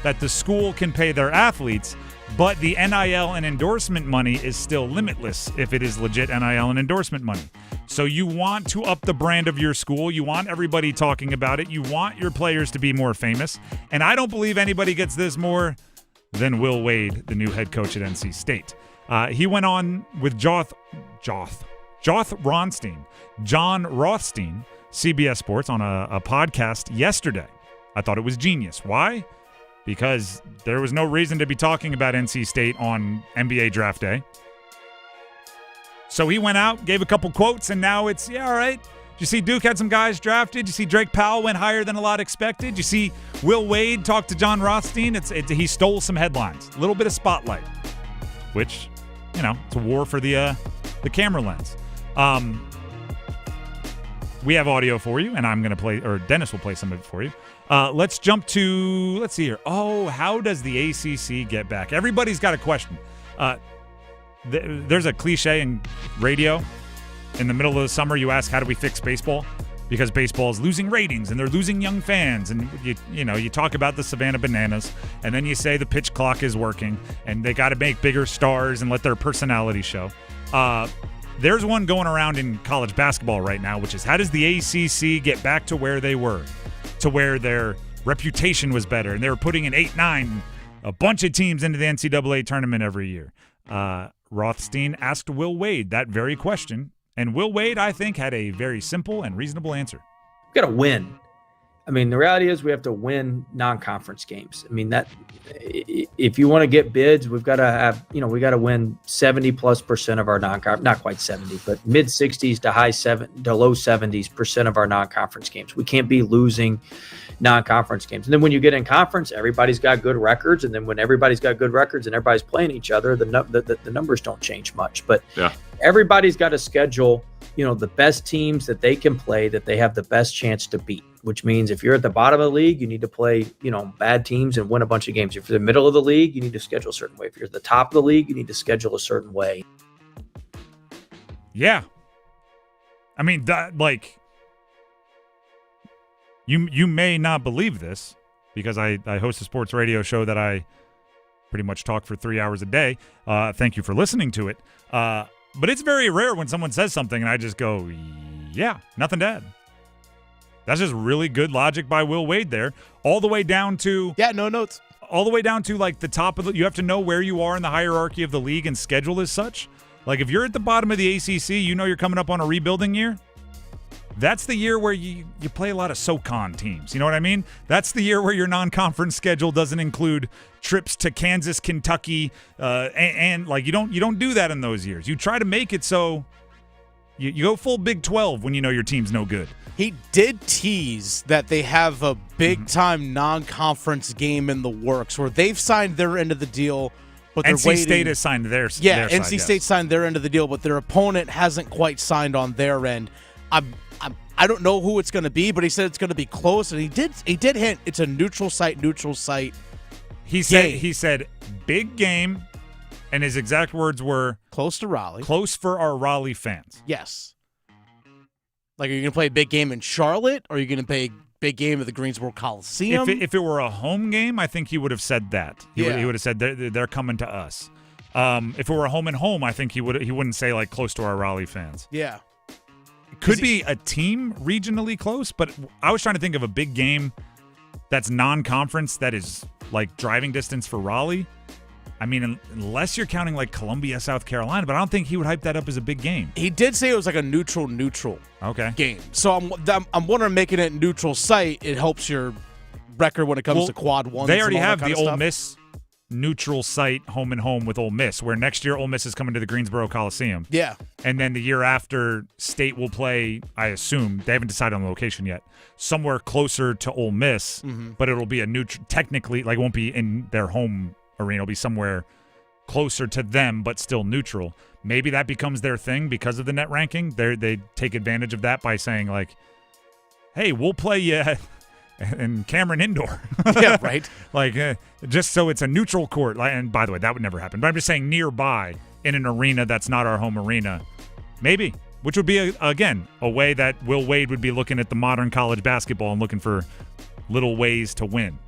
that the school can pay their athletes, but the NIL and endorsement money is still limitless if it is legit NIL and endorsement money. So you want to up the brand of your school. You want everybody talking about it. You want your players to be more famous. And I don't believe anybody gets this more than Will Wade, the new head coach at NC State. He went on with John Rothstein, CBS Sports, on a podcast yesterday. I thought it was genius. Why? Because there was no reason to be talking about NC State on NBA Draft Day. So he went out, gave a couple quotes, and now it's, all right. Did you see Duke had some guys drafted? Did you see Drake Powell went higher than a lot expected? Did you see Will Wade talk to John Rothstein? He stole some headlines. A little bit of spotlight, which, it's a war for the camera lens. We have audio for you, and I'm going to play, or Dennis will play some of it for you. Let's jump to, let's see here. Oh, how does the ACC get back? Everybody's got a question. There's a cliche in radio. In the middle of the summer, you ask, how do we fix baseball? Because baseball is losing ratings, and they're losing young fans. And, you talk about the Savannah Bananas, and then you say the pitch clock is working, and they got to make bigger stars and let their personality show. There's one going around in college basketball right now, which is how does the ACC get back to where they were, to where their reputation was better, and they were putting an 8-9, a bunch of teams into the NCAA tournament every year. Rothstein asked Will Wade that very question, and Will Wade, I think, had a very simple and reasonable answer. We've got to win. I mean, the reality is we have to win non-conference games. I mean, that if you want to get bids, we've got to have, we got to win 70+% of our non-conference, not quite 70, but mid 60s to low 70s% of our non-conference games. We can't be losing non-conference games. And then when you get in conference, everybody's got good records. And then when everybody's got good records and everybody's playing each other, the numbers don't change much. But everybody's got to schedule, the best teams that they can play, that they have the best chance to beat, which means if you're at the bottom of the league, you need to play, bad teams and win a bunch of games. If you're in the middle of the league, you need to schedule a certain way. If you're at the top of the league, you need to schedule a certain way. Yeah. I mean, you may not believe this because I host a sports radio show that I pretty much talk for 3 hours a day. Thank you for listening to it. But it's very rare when someone says something and I just go, yeah, nothing to add. That's just really good logic by Will Wade there, all the way down to no notes, all the way down to like the top of you have to know where you are in the hierarchy of the league and schedule as such. Like if you're at the bottom of the ACC, you're coming up on a rebuilding year. That's the year where you play a lot of SoCon teams. You know what I mean? That's the year where your non-conference schedule doesn't include trips to Kansas, Kentucky, and like you don't do that in those years. You try to make it so you go full Big 12 when you know your team's no good. He did tease that they have a big-time non-conference game in the works where they've signed their end of the deal, but they're waiting. NC State has signed their Yeah, their NC side, State signed their end of the deal, but their opponent hasn't quite signed on their end. I don't know who it's going to be, but he said it's going to be close, and he did hint it's a neutral site. He said big game, and his exact words were close to Raleigh. Close for our Raleigh fans. Yes. Like, are you going to play a big game in Charlotte, or are you going to play a big game at the Greensboro Coliseum? If it were a home game, I think he would have said that. He would have said they're coming to us. If it were a home and home, I think he wouldn't say like close to our Raleigh fans. Yeah. It could be a team regionally close, but I was trying to think of a big game that's non-conference that is like driving distance for Raleigh. I mean, unless you're counting like Columbia, South Carolina, but I don't think he would hype that up as a big game. He did say it was like a neutral game. So I'm wondering, making it neutral site, it helps your record when it comes to quad ones. They already have the Ole Miss neutral site home and home with Ole Miss, where next year Ole Miss is coming to the Greensboro Coliseum. Yeah. And then the year after, State will play, I assume, they haven't decided on the location yet, somewhere closer to Ole Miss, but it'll be a neutral, technically, like it won't be in their home arena. It'll be somewhere closer to them but still neutral. Maybe that becomes their thing because of the net ranking. They take advantage of that by saying, like, hey, we'll play you in Cameron Indoor. Yeah, right. Like, just so it's a neutral court. And by the way, that would never happen. But I'm just saying nearby in an arena that's not our home arena. Maybe. Which would be, again, a way that Will Wade would be looking at the modern college basketball and looking for little ways to win.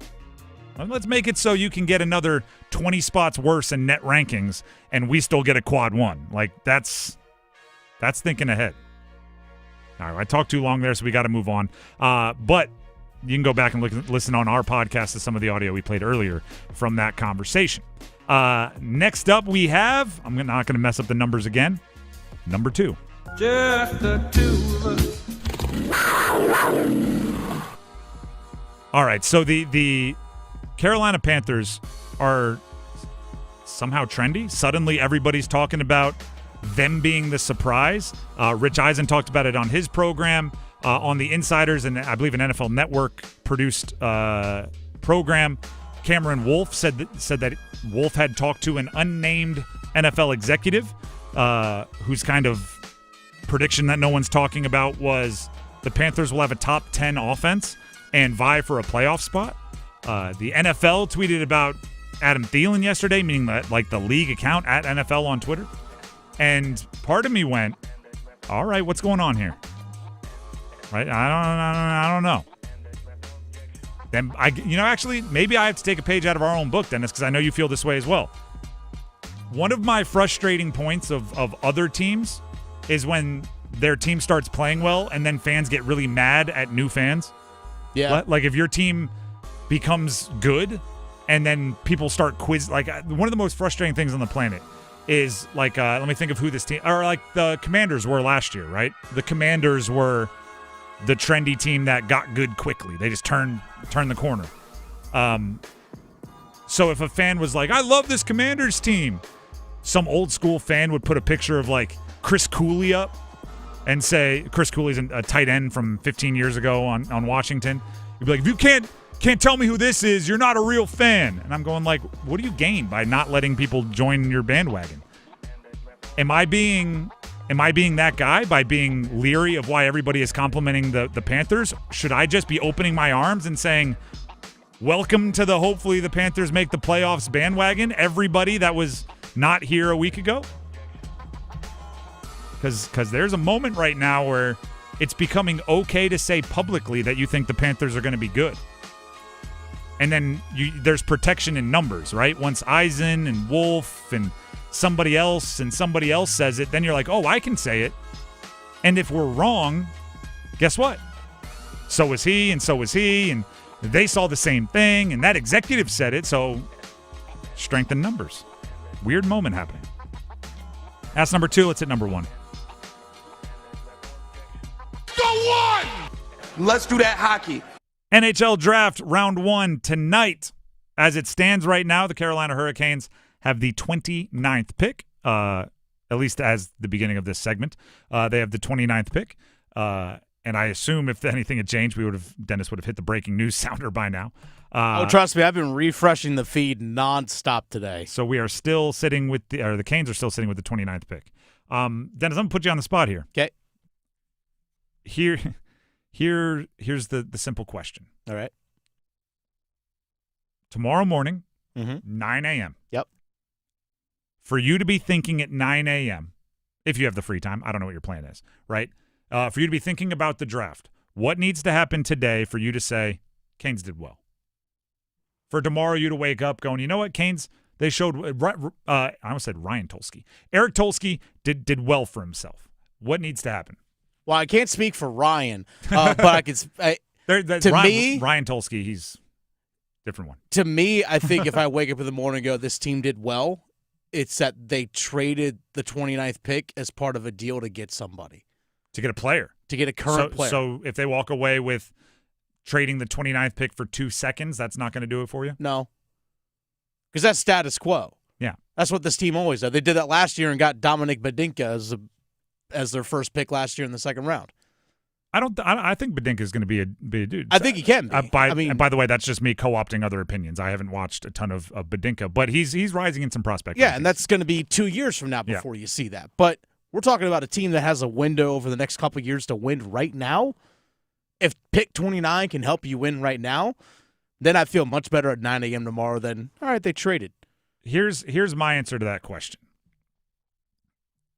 Let's make it so you can get another 20 spots worse in net rankings, and we still get a quad one. Like, that's thinking ahead. All right, I talked too long there, so we got to move on. But you can go back and listen on our podcast to some of the audio we played earlier from that conversation. Next up, we have, I'm not going to mess up the numbers again, number 2. Just the two of us. All right, so the Carolina Panthers are somehow trendy. Suddenly, everybody's talking about them being the surprise. Rich Eisen talked about it on his program, on the Insiders, and I believe an NFL Network produced program. Cameron Wolfe said that Wolfe had talked to an unnamed NFL executive whose kind of prediction that no one's talking about was the Panthers will have a top 10 offense and vie for a playoff spot. The NFL tweeted about Adam Thielen yesterday, meaning that, like, the league account at NFL on Twitter. And part of me went, all right, what's going on here? Right? I don't know. Then actually, maybe I have to take a page out of our own book, Dennis, because I know you feel this way as well. One of my frustrating points of other teams is when their team starts playing well and then fans get really mad at new fans. Yeah. Like if your team becomes good and then people start like one of the most frustrating things on the planet is like, let me think of who this team, or like the Commanders were last year, right? The Commanders were the trendy team that got good quickly. They just turned the corner. So if a fan was like, I love this Commanders team, some old school fan would put a picture of like Chris Cooley up and say, Chris Cooley's a tight end from 15 years ago on Washington. You'd be like, if you can't tell me who this is, you're not a real fan. And I'm going like, what do you gain by not letting people join your bandwagon? Am I being that guy by being leery of why everybody is complimenting the Panthers? Should I just be opening my arms and saying, welcome to the hopefully the Panthers make the playoffs bandwagon, everybody that was not here a week ago? Because there's a moment right now where it's becoming okay to say publicly that you think the Panthers are going to be good. And then there's protection in numbers, right? Once Eisen and Wolf and somebody else says it, then you're like, oh, I can say it. And if we're wrong, guess what? So was he, and so was he, and they saw the same thing, and that executive said it, so strength in numbers. Weird moment happening. That's number 2. Let's hit number 1. Let's do that hockey. NHL Draft Round 1 tonight. As it stands right now, the Carolina Hurricanes have the 29th pick, at least as the beginning of this segment. They have the 29th pick, and I assume if anything had changed, Dennis would have hit the breaking news sounder by now. Trust me, I've been refreshing the feed nonstop today. So we are still sitting with the Canes are still sitting with the 29th pick. Dennis, I'm going to put you on the spot here. Okay. Here's the simple question. All right. Tomorrow morning, 9 a.m. Yep. For you to be thinking at 9 a.m., if you have the free time, I don't know what your plan is, right? For you to be thinking about the draft, what needs to happen today for you to say, Canes did well? For tomorrow, you to wake up going, you know what, Canes, they showed, I almost said Ryan Tulsky. Eric Tulsky did well for himself. What needs to happen? Well, I can't speak for Ryan, but I can. Ryan Tulsky, he's a different one. To me, I think if I wake up in the morning and go, this team did well, it's that they traded the 29th pick as part of a deal to get somebody. To get a player. To get a current player. So if they walk away with trading the 29th pick for 2 seconds, that's not going to do it for you? No. Because that's status quo. Yeah. That's what this team always does. They did that last year and got Dominic Badinka as their first pick last year in the second round. I think Badinka is going to be a dude. I think he can be. By the way, that's just me co-opting other opinions. I haven't watched a ton of Badinka, but he's rising in some prospect. Yeah, and that's going to be 2 years from now before you see that. But we're talking about a team that has a window over the next couple of years to win right now. If pick 29 can help you win right now, then I feel much better at 9 a.m. tomorrow than, all right, they traded. Here's my answer to that question.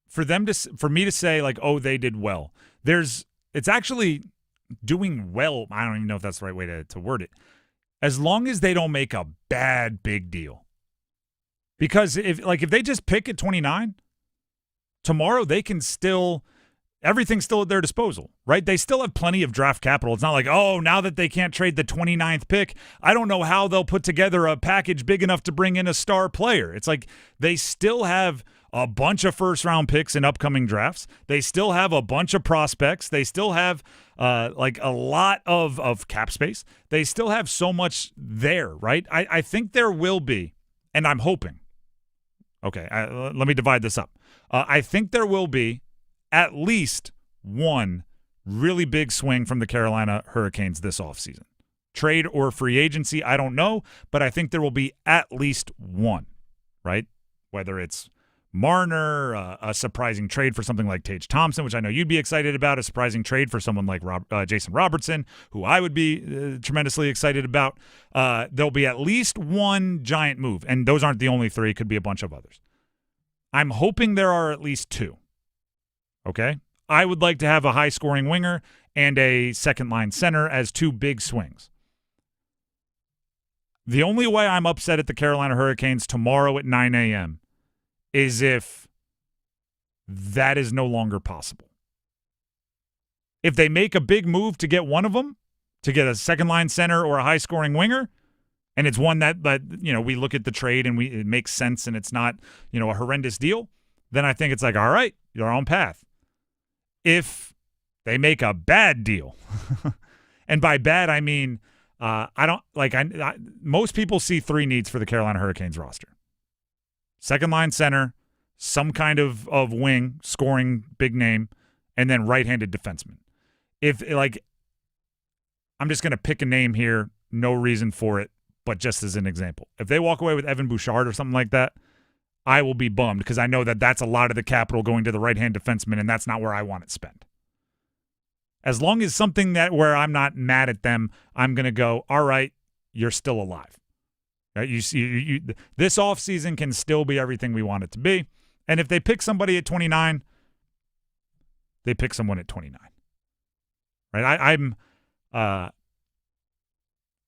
For me to say, like, oh, they did well, it's actually doing well. I don't even know if that's the right way to word it. As long as they don't make a bad big deal. Because if they just pick at 29, tomorrow they can everything's still at their disposal, right? They still have plenty of draft capital. It's not like, oh, now that they can't trade the 29th pick, I don't know how they'll put together a package big enough to bring in a star player. It's like they still have a bunch of first-round picks in upcoming drafts. They still have a bunch of prospects. They still have a lot of cap space. They still have so much there, right? I think there will be, and I'm hoping. Okay, let me divide this up. I think there will be at least one really big swing from the Carolina Hurricanes this offseason. Trade or free agency, I don't know, but I think there will be at least one, right? Whether it's Marner, a surprising trade for something like Tage Thompson, which I know you'd be excited about, a surprising trade for someone like Jason Robertson, who I would be tremendously excited about. There'll be at least one giant move, and those aren't the only three. It could be a bunch of others. I'm hoping there are at least two, okay? I would like to have a high-scoring winger and a second-line center as two big swings. The only way I'm upset at the Carolina Hurricanes tomorrow at 9 a.m. is if that is no longer possible. If they make a big move to get one of them, to get a second-line center or a high-scoring winger, and it's one that we look at the trade and it makes sense and it's not a horrendous deal, then I think it's like, all right, you're on path. If they make a bad deal, and by bad I mean most people see three needs for the Carolina Hurricanes roster. Second line center, some kind of wing, scoring, big name, and then right-handed defenseman. I'm just going to pick a name here, no reason for it, but just as an example. If they walk away with Evan Bouchard or something like that, I will be bummed because I know that that's a lot of the capital going to the right-hand defenseman, and that's not where I want it spent. As long as something where I'm not mad at them, I'm going to go, all right, you're still alive. Right? This offseason can still be everything we want it to be. And if they pick somebody at 29, they pick someone at 29. Right? I'm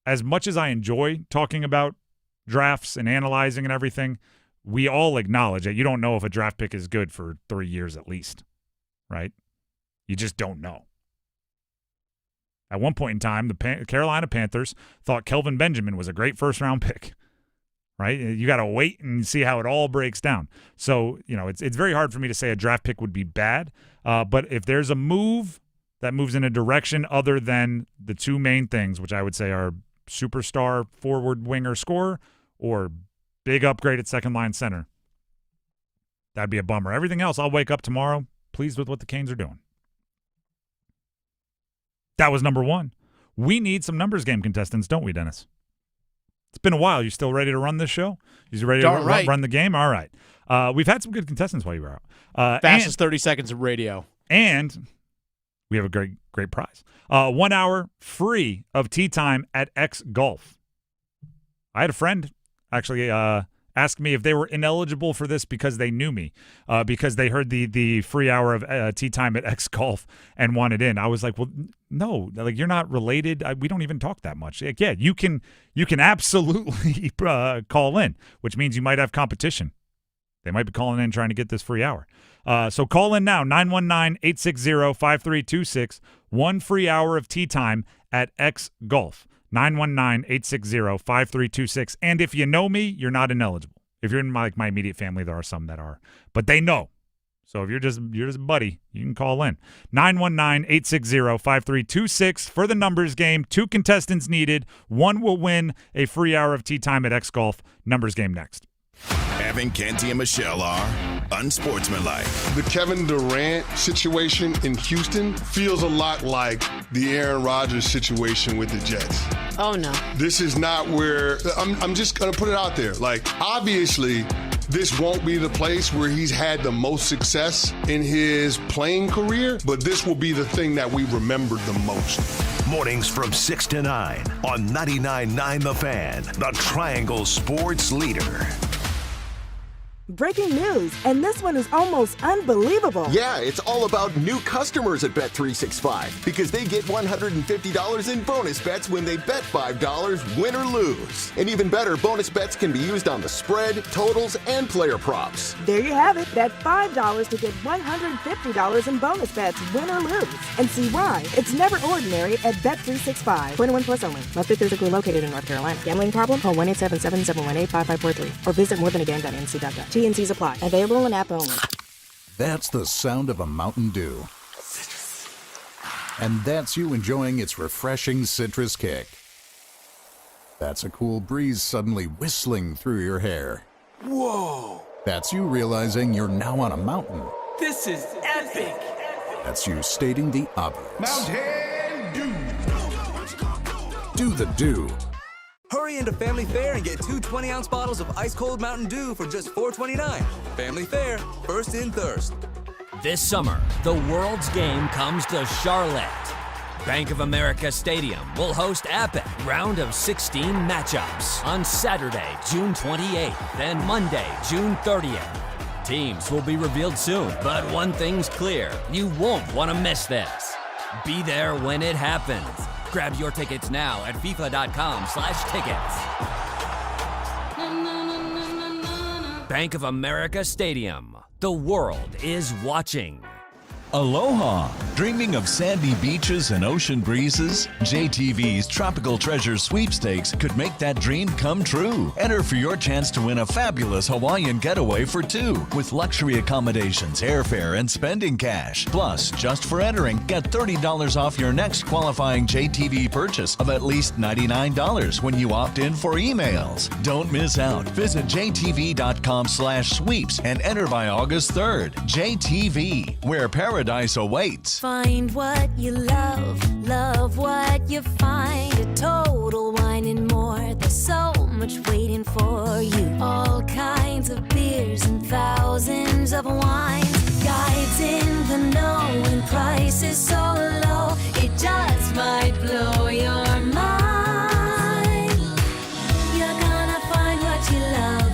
as much as I enjoy talking about drafts and analyzing and everything, we all acknowledge that you don't know if a draft pick is good for 3 years at least. Right? You just don't know. At one point in time, the Carolina Panthers thought Kelvin Benjamin was a great first-round pick. Right? You got to wait and see how it all breaks down. So, it's very hard for me to say a draft pick would be bad. But if there's a move that moves in a direction other than the two main things, which I would say are superstar forward winger scorer or big upgrade at second line center, that'd be a bummer. Everything else, I'll wake up tomorrow pleased with what the Canes are doing. That was number one. We need some numbers game contestants, don't we, Dennis? It's been a while. You still ready to run this show? You ready to run the game? All right. We've had some good contestants while you were out. Fastest 30 seconds of radio. And we have a great prize. 1 hour free of tee time at X Golf. I had a friend actually ask me if they were ineligible for this because they knew me, because they heard the free hour of tee time at X Golf and wanted in. I was like, well, no, like you're not related. We don't even talk that much. Like, yeah, you can absolutely call in, which means you might have competition. They might be calling in trying to get this free hour. So call in now, 919-860-5326. 1 free hour of tee time at X Golf. 919-860-5326. And if you know me, you're not ineligible. If you're in my immediate family, there are some that are. But they know. So if you're just a buddy, you can call in. 919-860-5326 for the numbers game. 2 contestants needed. 1 will win a free hour of tee time at X Golf. Numbers game next. Evan, Canty, and Michelle are unsportsmanlike. The Kevin Durant situation in Houston feels a lot like the Aaron Rodgers situation with the Jets. Oh, no. This is not where I'm just going to put it out there. Like, obviously, this won't be the place where he's had the most success in his playing career, but this will be the thing that we remember the most. Mornings from 6 to 9 on 99.9 The Fan, the Triangle Sports Leader. Breaking news, and this one is almost unbelievable. Yeah, it's all about new customers at Bet365 because they get $150 in bonus bets when they bet $5, win or lose. And even better, bonus bets can be used on the spread, totals, and player props. There you have it. Bet $5 to get $150 in bonus bets, win or lose. And see why. It's never ordinary at Bet365. 21 plus only. Must be physically located in North Carolina. Gambling problem? Call 1-877-718-5543 or visit morethanagame.nc.gov. T&Cs apply. Available in app only. That's the sound of a Mountain Dew. And that's you enjoying its refreshing citrus kick. That's a cool breeze suddenly whistling through your hair. Whoa! That's you realizing you're now on a mountain. This is epic! That's you stating the obvious. Mountain Dew! Do the Dew. Hurry into Family Fare and get 2 20-ounce bottles of ice-cold Mountain Dew for just $4.29. Family Fare, first in thirst. This summer, the world's game comes to Charlotte. Bank of America Stadium will host epic round of 16 matchups on Saturday, June 28th and Monday, June 30th. Teams will be revealed soon, but one thing's clear, you won't want to miss this. Be there when it happens. Grab your tickets now at FIFA.com/tickets. Bank of America Stadium. The world is watching. Aloha! Dreaming of sandy beaches and ocean breezes? JTV's Tropical Treasure Sweepstakes could make that dream come true. Enter for your chance to win a fabulous Hawaiian getaway for two with luxury accommodations, airfare, and spending cash. Plus, just for entering, get $30 off your next qualifying JTV purchase of at least $99 when you opt in for emails. Don't miss out. Visit jtv.com/sweeps and enter by August 3rd. JTV, where paradise awaits. Find what you love, love what you find. A Total Wine and More. There's so much waiting for you. All kinds of beers and thousands of wines. Guides in the know and prices so low. It just might blow your mind. You're gonna find what you love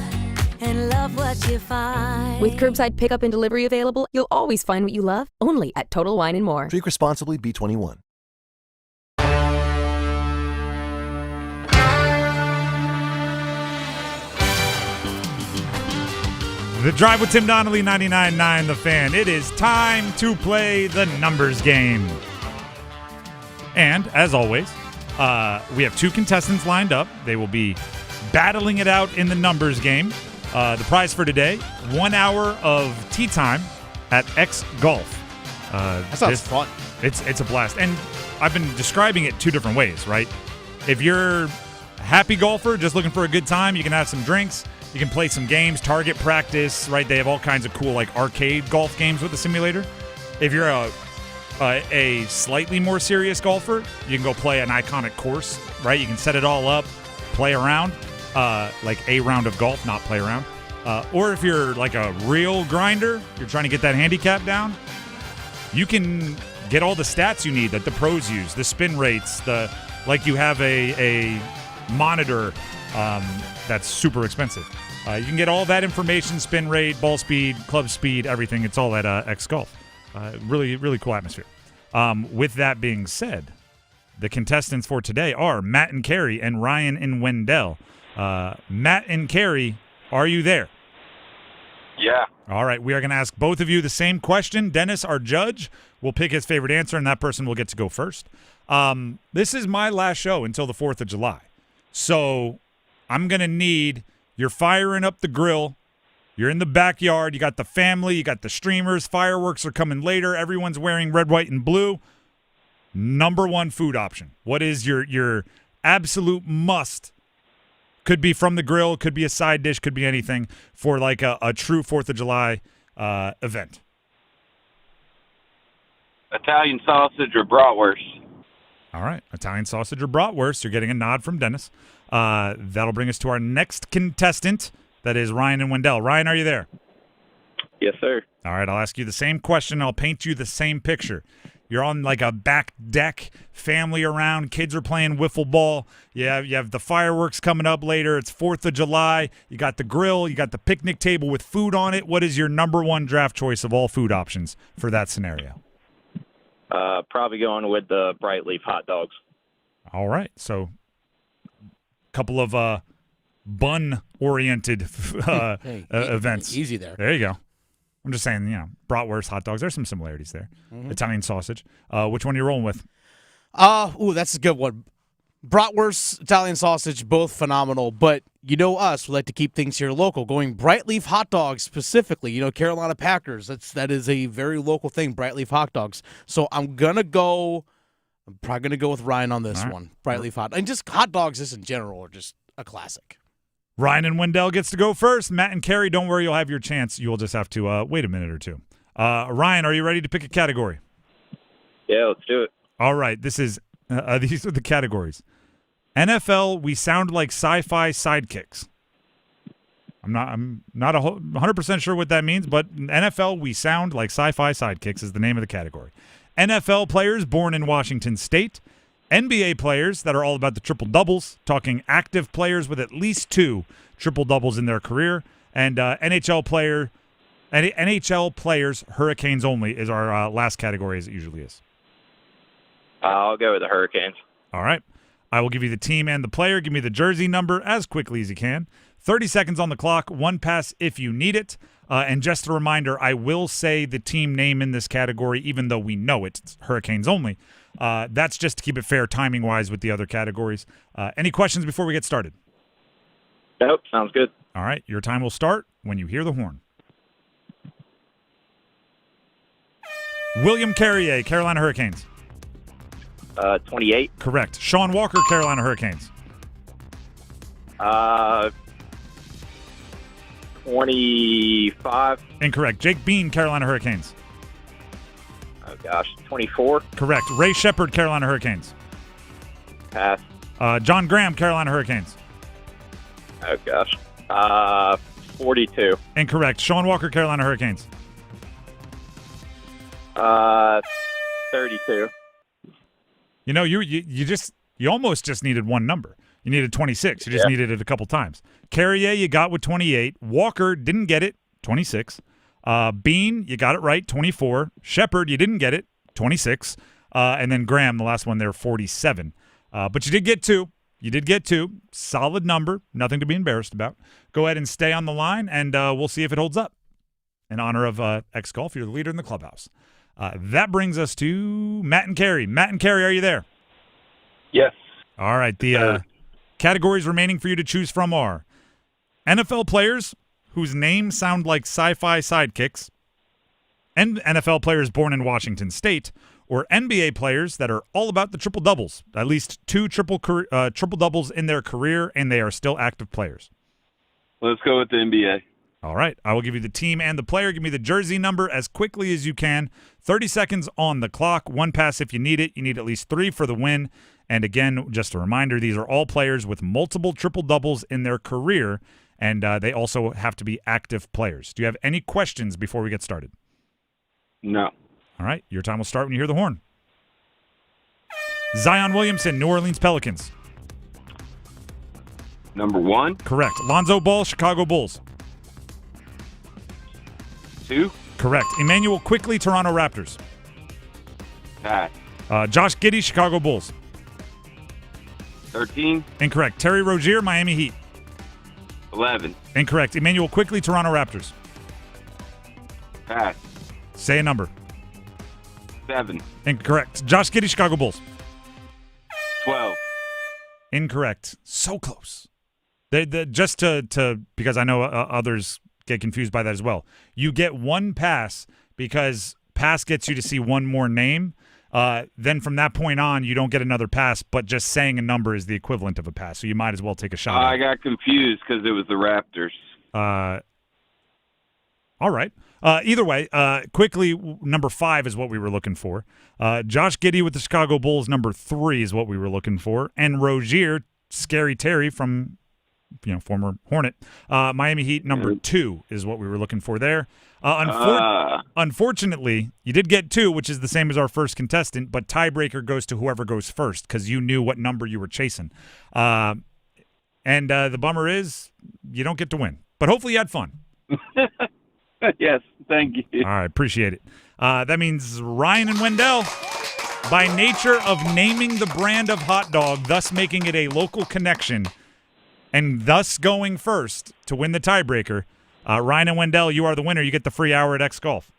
and love what you find. With curbside pickup and delivery available, you'll always find what you love, only at Total Wine and More. Drink responsibly, B21. The Drive with Tim Donnelly, 99.9 The Fan. It is time to play the numbers game. And, as always, we have 2 contestants lined up. They will be battling it out in the numbers game. The prize for today, 1 hour of tea time at X Golf. That sounds fun. It's a blast. And I've been describing it 2 different ways, right? If you're a happy golfer, just looking for a good time, you can have some drinks. You can play some games, target practice, right? They have all kinds of cool, like, arcade golf games with the simulator. If you're a slightly more serious golfer, you can go play an iconic course, right? You can set it all up, play around. Like a round of golf, not play around. Or if you're like a real grinder, you're trying to get that handicap down, you can get all the stats you need that the pros use, the spin rates, like you have a monitor that's super expensive. You can get all that information, spin rate, ball speed, club speed, everything. It's all at X Golf. Really, really cool atmosphere. With that being said, the contestants for today are Matt and Carrie and Ryan and Wendell. Matt and Carrie, are you there? Yeah. All right, we are going to ask both of you the same question. Dennis, our judge, will pick his favorite answer, and that person will get to go first. This is my last show until the 4th of July. So I'm going to need, you're firing up the grill. You're in the backyard. You got the family. You got the streamers. Fireworks are coming later. Everyone's wearing red, white, and blue. Number 1 food option. What is your absolute must Could be from the grill, could be a side dish, could be anything for like a true 4th of July event. Italian sausage or bratwurst? All right, Italian sausage or bratwurst. You're getting a nod from Dennis. That'll bring us to our next contestant. That is Ryan and Wendell. Ryan, are you there? Yes, sir. All right, I'll ask you the same question. I'll paint you the same picture. You're on like a back deck, family around, kids are playing wiffle ball. You have the fireworks coming up later. It's 4th of July. You got the grill. You got the picnic table with food on it. What is your number one draft choice of all food options for that scenario? Probably going with the bright leaf hot dogs. All right, so a couple of bun-oriented events. Easy there. There you go. I'm just saying, bratwurst, hot dogs. There's some similarities there. Mm-hmm. Italian sausage. Which one are you rolling with? That's a good one. Bratwurst, Italian sausage, both phenomenal. But you know us, we like to keep things here local. Going bright leaf hot dogs specifically. Carolina Packers. That is a very local thing. Bright leaf hot dogs. So I'm probably gonna go with Ryan on this one. Bright leaf hot, and just hot dogs just in general are just a classic. Ryan and Wendell gets to go first. Matt and Carrie, don't worry, you'll have your chance. You'll just have to wait a minute or two. Ryan, are you ready to pick a category? Yeah, let's do it. All right, this is these are the categories. NFL, we sound like sci-fi sidekicks. I'm not 100% sure what that means, but NFL, we sound like sci-fi sidekicks is the name of the category. NFL players born in Washington State. NBA players that are all about the triple-doubles, talking active players with at least 2 triple-doubles in their career. And NHL players, Hurricanes only, is our last category as it usually is. I'll go with the Hurricanes. All right. I will give you the team and the player. Give me the jersey number as quickly as you can. 30 seconds on the clock, 1 pass if you need it. And just a reminder, I will say the team name in this category, even though we know it. It's Hurricanes only. That's just to keep it fair timing-wise with the other categories. Any questions before we get started? Nope, sounds good. All right, your time will start when you hear the horn. William Carrier, Carolina Hurricanes. 28. Correct. Sean Walker, Carolina Hurricanes. 25. Incorrect. Jake Bean, Carolina Hurricanes. Oh, gosh. 24. Correct. Ray Shepard, Carolina Hurricanes. Pass. John Graham, Carolina Hurricanes. Oh, gosh. 42. Incorrect. Sean Walker, Carolina Hurricanes. 32. You almost just needed one number. You needed 26. You just needed it a couple times. Carrier, you got with 28. Walker didn't get it, 26. Bean, you got it right, 24. Shepard, you didn't get it, 26. And then Graham, the last one there, 47. But you did get 2. You did get 2. Solid number. Nothing to be embarrassed about. Go ahead and stay on the line, and we'll see if it holds up. In honor of X-Golf, you're the leader in the clubhouse. That brings us to Matt and Carrie. Matt and Carrie, are you there? Yes. All right. The categories remaining for you to choose from are NFL players whose names sound like sci-fi sidekicks, and NFL players born in Washington State, or NBA players that are all about the triple-doubles, at least 2 triple-doubles in their career, and they are still active players. Let's go with the NBA. All right. I will give you the team and the player. Give me the jersey number as quickly as you can. 30 seconds on the clock. 1 pass if you need it. You need at least 3 for the win. And again, just a reminder, these are all players with multiple triple-doubles in their career, and they also have to be active players. Do you have any questions before we get started? No. All right. Your time will start when you hear the horn. Zion Williamson, New Orleans Pelicans. Number 1. Correct. Lonzo Ball, Chicago Bulls. 2. Correct. Emmanuel Quickley, Toronto Raptors. Pass. Josh Giddey, Chicago Bulls. 13. Incorrect. Terry Rozier, Miami Heat. 11. Incorrect. Emmanuel Quickley, Toronto Raptors. Pass. Say a number. 7. Incorrect. Josh Giddey, Chicago Bulls. 12. Incorrect. So close. Just to because I know others get confused by that as well. You get 1 pass because pass gets you to see one more name. then from that point on, you don't get another pass, but just saying a number is the equivalent of a pass, so you might as well take a shot. I got confused because it was the Raptors. All right. Either way, quickly, number 5 is what we were looking for. Josh Giddey with the Chicago Bulls, number 3 is what we were looking for. And Rozier, Scary Terry from, former Hornet, Miami Heat, number 2 is what we were looking for there. Unfortunately, you did get 2, which is the same as our first contestant, but tiebreaker goes to whoever goes first because you knew what number you were chasing. And the bummer is you don't get to win. But hopefully you had fun. Yes, thank you. All right, appreciate it. That means Ryan and Wendell, by nature of naming the brand of hot dog, thus making it a local connection, and thus going first to win the tiebreaker, Ryan and Wendell, you are the winner. You get the free hour at X Golf.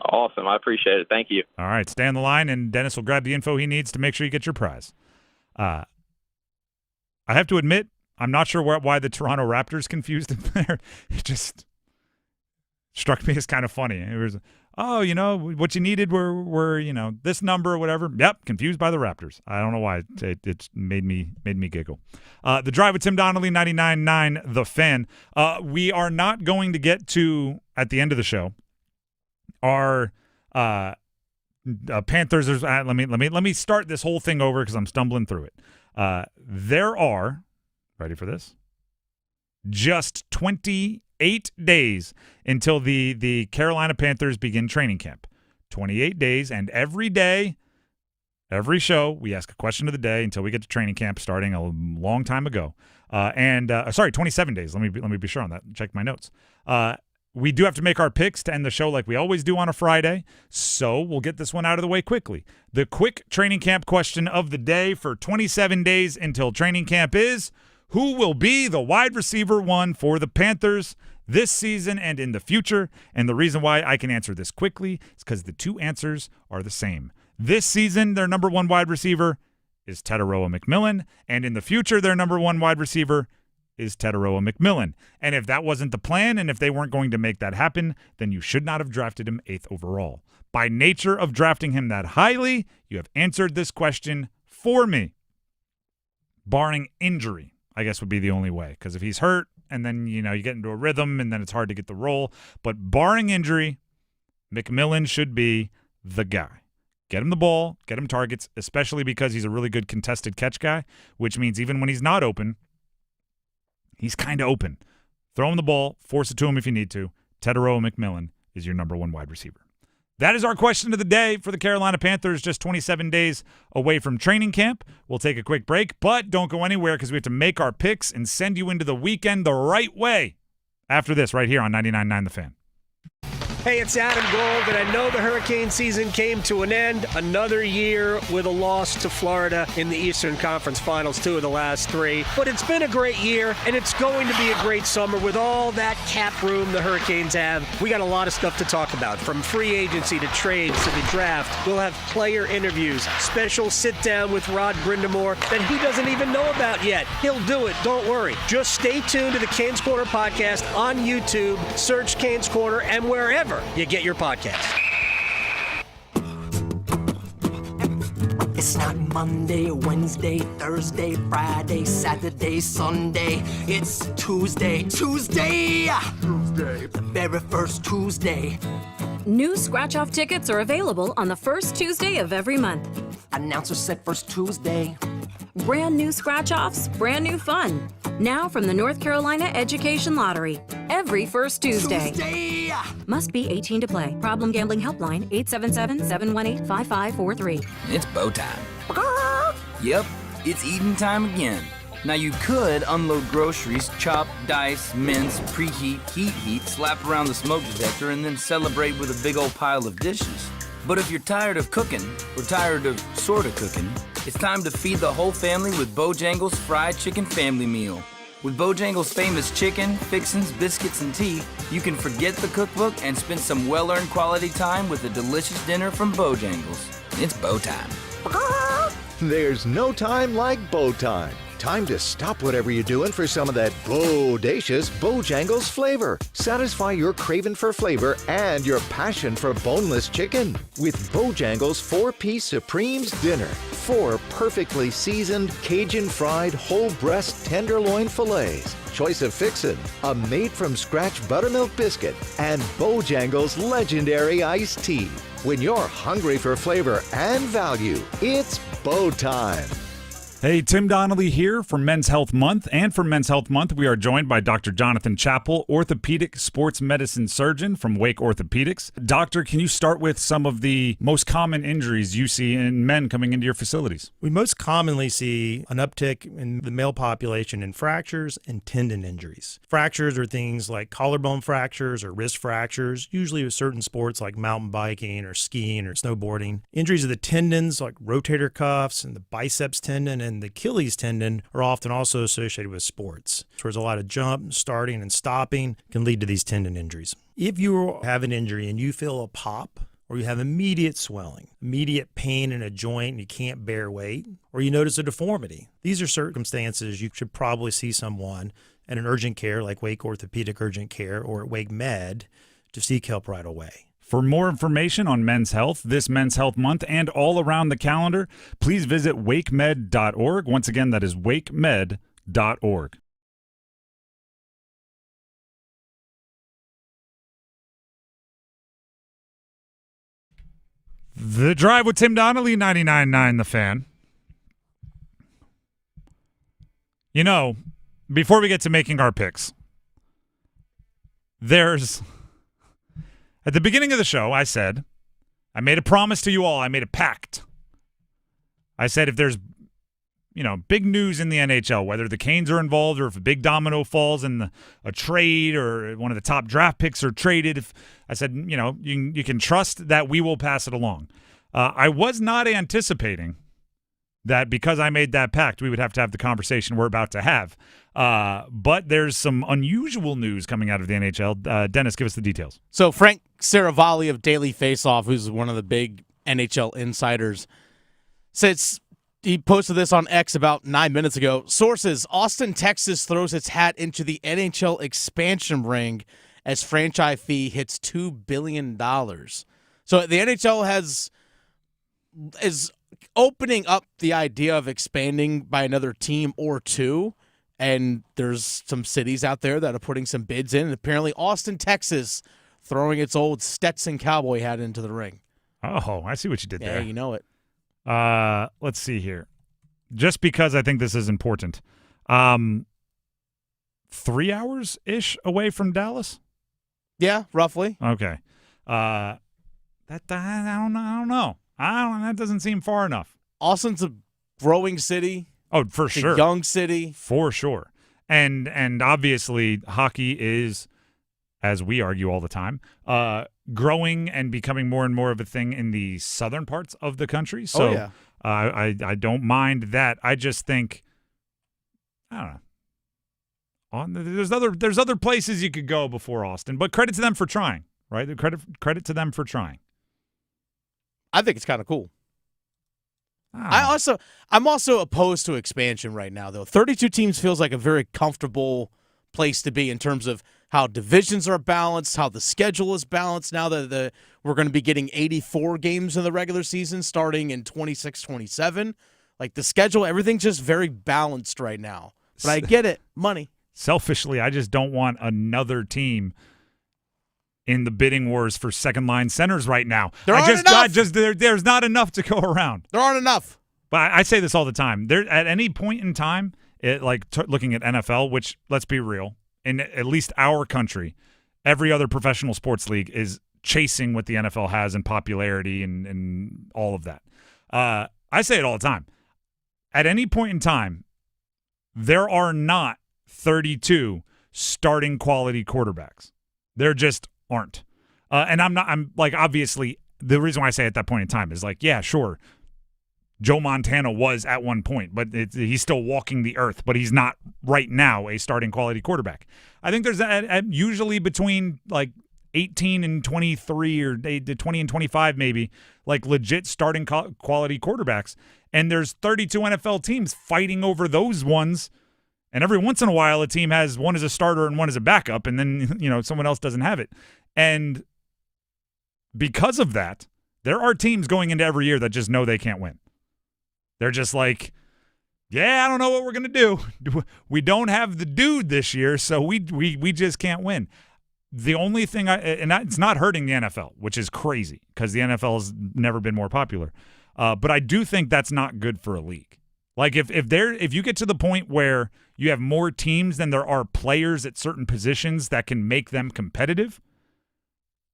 Awesome. I appreciate it. Thank you. All right, stay on the line, and Dennis will grab the info he needs to make sure you get your prize. I have to admit, I'm not sure why the Toronto Raptors confused him there. It just struck me as kind of funny. It was, what you needed were this number or whatever. Yep, confused by the Raptors. I don't know why. It made me giggle. The Drive with Tim Donnelly, 99.9 The Fan. We are not going to get to, at the end of the show, our Panthers. Let me start this whole thing over because I'm stumbling through it. There are, ready for this, just 28 days until the Carolina Panthers begin training camp. 28 days, and every day, every show, we ask a question of the day until we get to training camp starting a long time ago. 27 days. Let me be sure on that. Check my notes. We do have to make our picks to end the show like we always do on a Friday, so we'll get this one out of the way quickly. The quick training camp question of the day for 27 days until training camp is, who will be the wide receiver 1 for the Panthers this season and in the future? And the reason why I can answer this quickly is because the two answers are the same. This season, their number 1 wide receiver is Tataroa McMillan, and in the future, their number 1 wide receiver is Tataroa McMillan. And if that wasn't the plan, and if they weren't going to make that happen, then you should not have drafted him 8th overall. By nature of drafting him that highly, you have answered this question for me. Barring injury, I guess would be the only way. Because if he's hurt, and then, you get into a rhythm, and then it's hard to get the role. But barring injury, McMillan should be the guy. Get him the ball, get him targets, especially because he's a really good contested catch guy, which means even when he's not open, he's kind of open. Throw him the ball, force it to him if you need to. Tataroa McMillan is your number 1 wide receiver. That is our question of the day for the Carolina Panthers, just 27 days away from training camp. We'll take a quick break, but don't go anywhere because we have to make our picks and send you into the weekend the right way after this right here on 99.9 The Fan. Hey, it's Adam Gold, and I know the hurricane season came to an end. Another year with a loss to Florida in the Eastern Conference Finals, 2 of the last 3. But it's been a great year, and it's going to be a great summer with all that cap room the Hurricanes have. We got a lot of stuff to talk about, from free agency to trades to the draft. We'll have player interviews, special sit-down with Rod Brindamore that he doesn't even know about yet. He'll do it, don't worry. Just stay tuned to the Canes Corner podcast on YouTube. Search Canes Corner and wherever you get your podcast. It's not Monday, Wednesday, Thursday, Friday, Saturday, Sunday. It's Tuesday. The very first Tuesday. New scratch-off tickets are available on the first Tuesday of every month. Announcer said first Tuesday. Brand new scratch-offs, brand new fun. Now from the North Carolina Education Lottery. Every first Tuesday. Must be 18 to play. Problem Gambling Helpline, 877-718-5543. It's bow time. Yep, it's eating time again. Now you could unload groceries, chop, dice, mince, preheat, heat, slap around the smoke detector, and then celebrate with a big old pile of dishes. But if you're tired of cooking, or tired of sorta cooking, it's time to feed the whole family with Bojangles Fried Chicken Family Meal. With Bojangles' famous chicken, fixins, biscuits, and tea, you can forget the cookbook and spend some well-earned quality time with a delicious dinner from Bojangles. It's bow time. There's no time like Bow Time. Time to stop whatever you're doing for some of that bodacious Bojangles flavor. Satisfy your craving for flavor and your passion for boneless chicken with Bojangles 4-piece Supremes Dinner. 4 perfectly seasoned Cajun-fried whole breast tenderloin fillets. Choice of fixin', a made-from-scratch buttermilk biscuit, and Bojangles legendary iced tea. When you're hungry for flavor and value, it's Bow Time. Hey, Tim Donnelly here for Men's Health Month. And for Men's Health Month, we are joined by Dr. Jonathan Chappell, orthopedic sports medicine surgeon from Wake Orthopedics. Doctor, can you start with some of the most common injuries you see in men coming into your facilities? We most commonly see an uptick in the male population in fractures and tendon injuries. Fractures are things like collarbone fractures or wrist fractures, usually with certain sports like mountain biking or skiing or snowboarding. Injuries of the tendons like rotator cuffs and the biceps tendon and the Achilles tendon are often also associated with sports. So there's a lot of jump, starting, and stopping can lead to these tendon injuries. If you have an injury and you feel a pop, or you have immediate swelling, immediate pain in a joint and you can't bear weight, or you notice a deformity, these are circumstances you should probably see someone at an urgent care like Wake Orthopedic Urgent Care or at Wake Med to seek help right away. For more information on men's health, this Men's Health Month, and all around the calendar, please visit wakemed.org. Once again, that is wakemed.org. The Drive with Tim Donnelly, 99.9 The Fan. You know, before we get to making our picks, at the beginning of the show, I said, I made a promise to you all. I made a pact. I said if there's, big news in the NHL, whether the Canes are involved or if a big domino falls in a trade or one of the top draft picks are traded, I said, you can trust that we will pass it along. I was not anticipating that because I made that pact, we would have to have the conversation we're about to have. But there's some unusual news coming out of the NHL. Dennis, give us the details. So Frank Saravalli of Daily Faceoff, who's one of the big NHL insiders, says he posted this on X about 9 minutes ago. Sources: Austin, Texas throws its hat into the NHL expansion ring as franchise fee hits $2 billion. So the NHL is opening up the idea of expanding by another team or two, and there's some cities out there that are putting some bids in, and apparently Austin, Texas, throwing its old Stetson cowboy hat into the ring. Oh, I see what you did there. Yeah, you know it. Let's see here. Just because I think this is important. 3 hours-ish away from Dallas? Yeah, roughly. Okay. I don't know. That doesn't seem far enough. Austin's a growing city. Oh, for sure. A young city. For sure. And obviously hockey is, as we argue all the time, growing and becoming more and more of a thing in the southern parts of the country. So I don't mind that. I just think, I don't know. There's other places you could go before Austin, but credit to them for trying, right? Credit to them for trying. I think it's kind of cool. I'm also opposed to expansion right now, though. 32 teams feels like a very comfortable place to be in terms of how divisions are balanced, how the schedule is balanced now that we're going to be getting 84 games in the regular season starting in 26-27. Like the schedule, everything's just very balanced right now. But I get it. Money. Selfishly, I just don't want another team in the bidding wars for second-line centers right now. There's not enough to go around. There aren't enough. But I say this all the time. At any point in time, looking at NFL, which, let's be real, in at least our country, every other professional sports league is chasing what the NFL has in popularity and all of that. I say it all the time. At any point in time, there are not 32 starting quality quarterbacks. There just aren't. And I'm obviously, the reason why I say at that point in time is yeah, sure, Joe Montana was at one point, but he's still walking the earth, but he's not right now a starting quality quarterback. I think there's usually between 18 and 23 or 20 and 25 maybe, like legit starting quality quarterbacks. And there's 32 NFL teams fighting over those ones. And every once in a while, a team has one as a starter and one as a backup, and then, someone else doesn't have it. And because of that, there are teams going into every year that just know they can't win. They're just like, yeah, I don't know what we're going to do. We don't have the dude this year, so we just can't win. The only thing it's not hurting the NFL, which is crazy because the NFL has never been more popular. But I do think that's not good for a league. Like if you get to the point where you have more teams than there are players at certain positions that can make them competitive,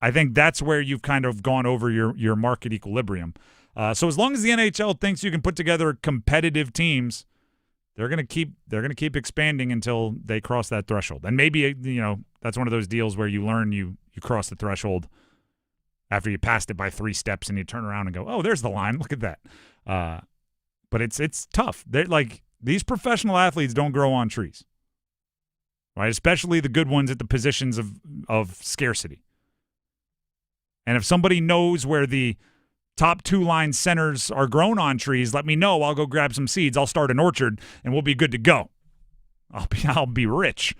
I think that's where you've kind of gone over your market equilibrium. So as long as the NHL thinks you can put together competitive teams, they're gonna keep expanding until they cross that threshold. And maybe that's one of those deals where you learn you cross the threshold after you passed it by 3 steps and you turn around and go, oh, there's the line. Look at that. But it's tough. They're like, these professional athletes don't grow on trees, right? Especially the good ones at the positions of scarcity. And if somebody knows where the top 2-line centers are grown on trees, let me know. I'll go grab some seeds. I'll start an orchard, and we'll be good to go. I'll be rich.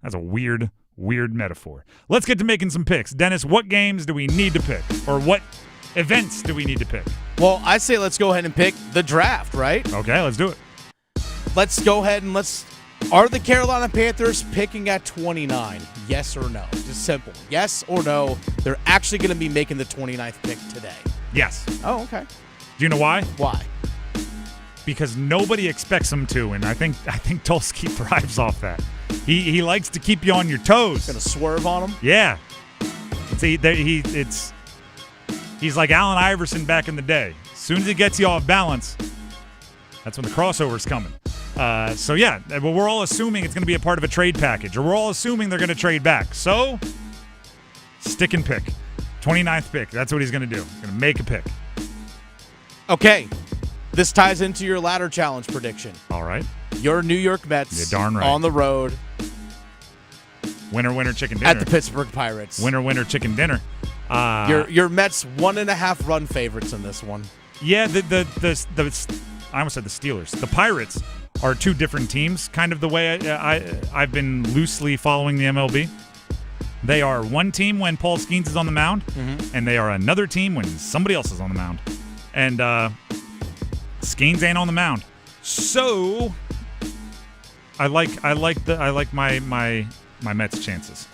That's a weird metaphor. Let's get to making some picks. Dennis, what games do we need to pick? Or what events do we need to pick? Well, I say let's go ahead and pick the draft, right? Okay, let's do it. Let's go ahead and are the Carolina Panthers picking at 29? Yes or no? Just simple. Yes or no, they're actually going to be making the 29th pick today. Yes. Oh, okay. Do you know why? Why? Because nobody expects him to, and I think Tulsky thrives off that. He likes to keep you on your toes. Going to swerve on him? Yeah. He's like Allen Iverson back in the day. As soon as he gets you off balance, that's when the crossover's coming. So yeah, we're all assuming it's going to be a part of a trade package, or we're all assuming they're going to trade back. So, stick and pick. 29th pick. That's what he's going to do. He's going to make a pick. Okay. This ties into your ladder challenge prediction. All right. Your New York Mets You're darn right. on the road. Winner, winner, chicken dinner. At the Pittsburgh Pirates. Winner, winner, chicken dinner. Your Mets 1.5 run favorites in this one. Yeah, I almost said the Steelers. The Pirates are 2 different teams, kind of the way I've been loosely following the MLB. They are one team when Paul Skeens is on the mound, and they are another team when somebody else is on the mound. And Skeens ain't on the mound. So I like my Mets chances.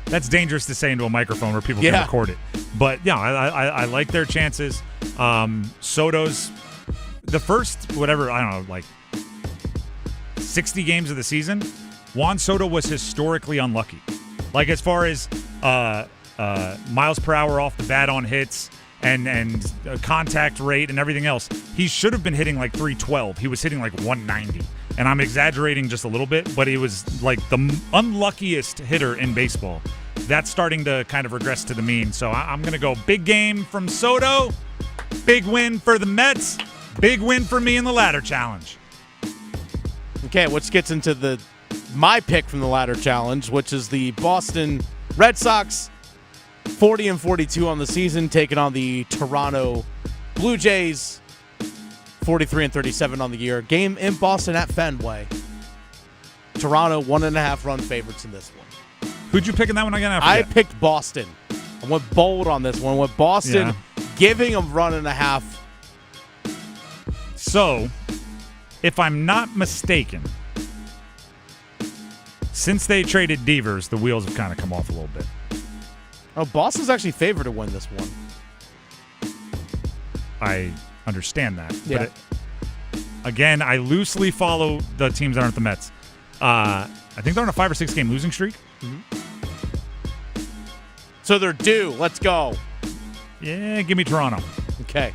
That's dangerous to say into a microphone where people can record it. But yeah, I like their chances. Soto's the first, whatever, I don't know, like 60 games of the season, Juan Soto was historically unlucky. Like as far as miles per hour off the bat on hits and contact rate and everything else, he should have been hitting like 312. He was hitting like 190. And I'm exaggerating just a little bit, but he was like the unluckiest hitter in baseball. That's starting to kind of regress to the mean. So I'm going to go big game from Soto, big win for the Mets, big win for me in the ladder challenge. Okay, which gets into my pick from the ladder challenge, which is the Boston Red Sox, 40-42 on the season, taking on the Toronto Blue Jays, 43-37 on the year. Game in Boston at Fenway. Toronto 1.5 run favorites in this one. Who'd you pick in that one again? I picked Boston. I went bold on this one. With Boston giving them 1.5. So, if I'm not mistaken, since they traded Devers, the wheels have kind of come off a little bit. Oh, Boston's actually favored to win this one. I understand that. Yeah. But again, I loosely follow the teams that aren't the Mets. I think they're on a 5 or 6 game losing streak. So they're due. Let's go. Yeah, give me Toronto. Okay.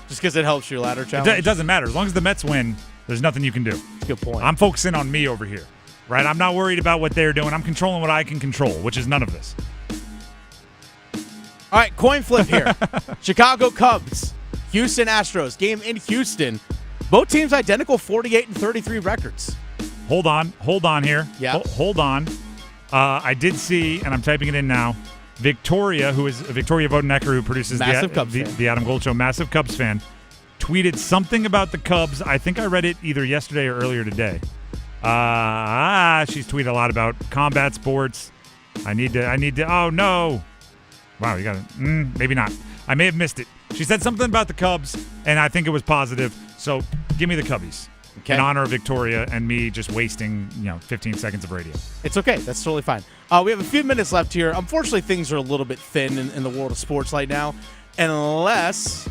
Just because it helps your ladder challenge? It doesn't matter. As long as the Mets win, there's nothing you can do. That's a good point. I'm focusing on me over here, right? I'm not worried about what they're doing. I'm controlling what I can control, which is none of this. All right, coin flip here. Chicago Cubs, Houston Astros. Game in Houston. Both teams identical 48-33 records. Hold on here. Yeah. Hold on. I did see, and I'm typing it in now, Victoria Vodenecker, who produces the Adam Gold Show, massive Cubs fan, tweeted something about the Cubs. I think I read it either yesterday or earlier today. She's tweeted a lot about combat sports. I need to, oh no. Wow, you got it. Maybe not. I may have missed it. She said something about the Cubs, and I think it was positive. So give me the Cubbies. Okay. In honor of Victoria and me just wasting 15 seconds of radio. It's okay. That's totally fine. We have a few minutes left here. Unfortunately, things are a little bit thin in the world of sports right now, unless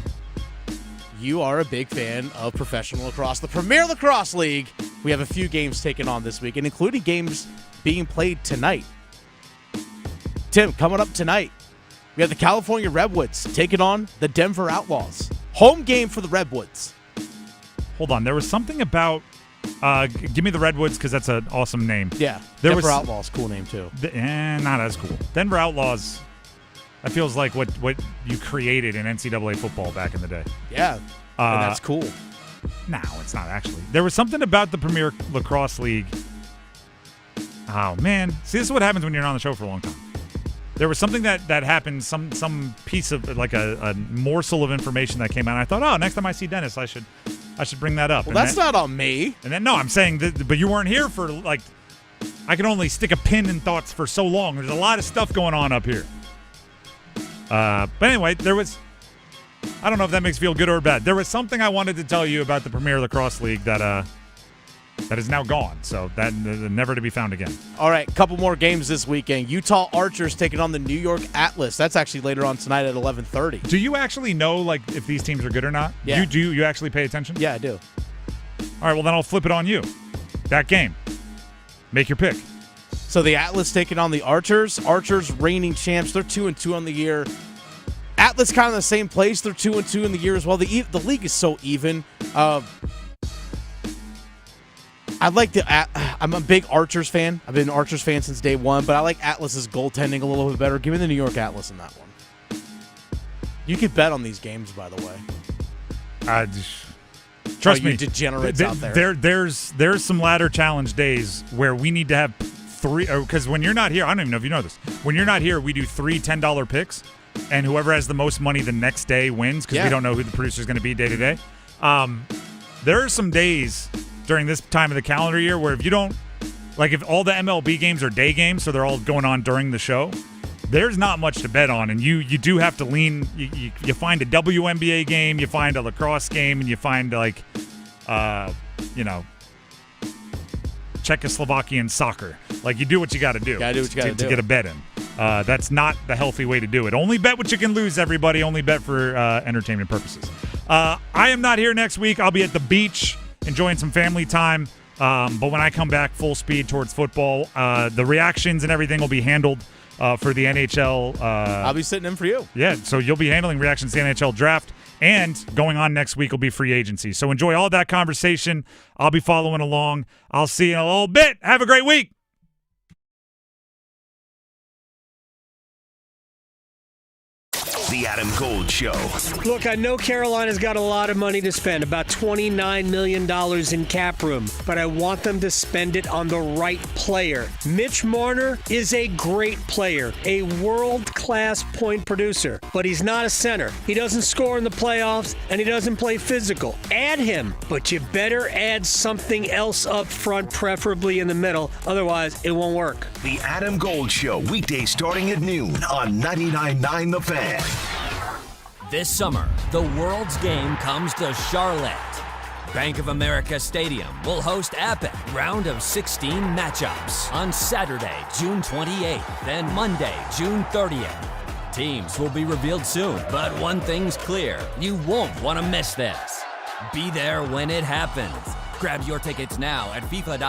you are a big fan of professional lacrosse. The Premier Lacrosse League, we have a few games taken on this week, and including games being played tonight. Tim, coming up tonight, we have the California Redwoods taking on the Denver Outlaws. Home game for the Redwoods. Hold on. There was something about give me the Redwoods because that's an awesome name. Yeah. Denver Outlaws, cool name too. Not as cool. Denver Outlaws, that feels like what you created in NCAA football back in the day. Yeah. And that's cool. No, it's not actually. There was something about the Premier Lacrosse League. Oh, man. See, this is what happens when you're not on the show for a long time. There was something that happened, some piece of, like a morsel of information that came out. And I thought, oh, next time I see Dennis, I should bring that up. Well, that's not on me. And then, no, I'm saying, but you weren't here for, I can only stick a pin in thoughts for so long. There's a lot of stuff going on up here. But anyway, there was, I don't know if that makes you feel good or bad. There was something I wanted to tell you about the Premier Lacrosse League that is now gone. So that never to be found again. All right, couple more games this weekend. Utah Archers taking on the New York Atlas. That's actually later on tonight at 11:30. Do you actually know if these teams are good or not? Yeah. You actually pay attention? Yeah, I do. All right, well then I'll flip it on you. That game. Make your pick. So the Atlas taking on the Archers. Archers reigning champs. They're 2-2 on the year. Atlas kind of the same place. They're 2-2 in the year as well. The league is so even. I'm a big Archers fan. I've been an Archers fan since day one, but I like Atlas's goaltending a little bit better. Give me the New York Atlas in that one. You could bet on these games, by the way. Trust me, you degenerates out there. There's some ladder challenge days where we need to have three, because when you're not here, I don't even know if you know this. When you're not here, we do 3 $10 picks, and whoever has the most money the next day wins because we don't know who the producer is going to be day to day. There are some days during this time of the calendar year where if you don't, if all the MLB games are day games, so they're all going on during the show, there's not much to bet on, and you do have to lean. You find a WNBA game, you find a lacrosse game, and you find Czechoslovakian soccer. You do what you got to do. To get a bet in. That's not the healthy way to do it. Only bet what you can lose, everybody. Only bet for entertainment purposes. I am not here next week. I'll be at the beach enjoying some family time. But when I come back full speed towards football, the reactions and everything will be handled for the NHL. I'll be sitting in for you. Yeah, so you'll be handling reactions to the NHL Draft. And going on next week will be free agency. So enjoy all that conversation. I'll be following along. I'll see you in a little bit. Have a great week. The Adam Gold Show. Look, I know Carolina's got a lot of money to spend, about $29 million in cap room, but I want them to spend it on the right player. Mitch Marner is a great player, a world-class point producer, but he's not a center. He doesn't score in the playoffs, and he doesn't play physical. Add him, but you better add something else up front, preferably in the middle. Otherwise, it won't work. The Adam Gold Show, weekdays starting at noon on 99.9 The Fan. This summer, the world's game comes to Charlotte. Bank of America Stadium will host epic round of 16 matchups on Saturday, June 28th, and Monday, June 30th. Teams will be revealed soon, but one thing's clear, you won't want to miss this. Be there when it happens. Grab your tickets now at FIFA.com.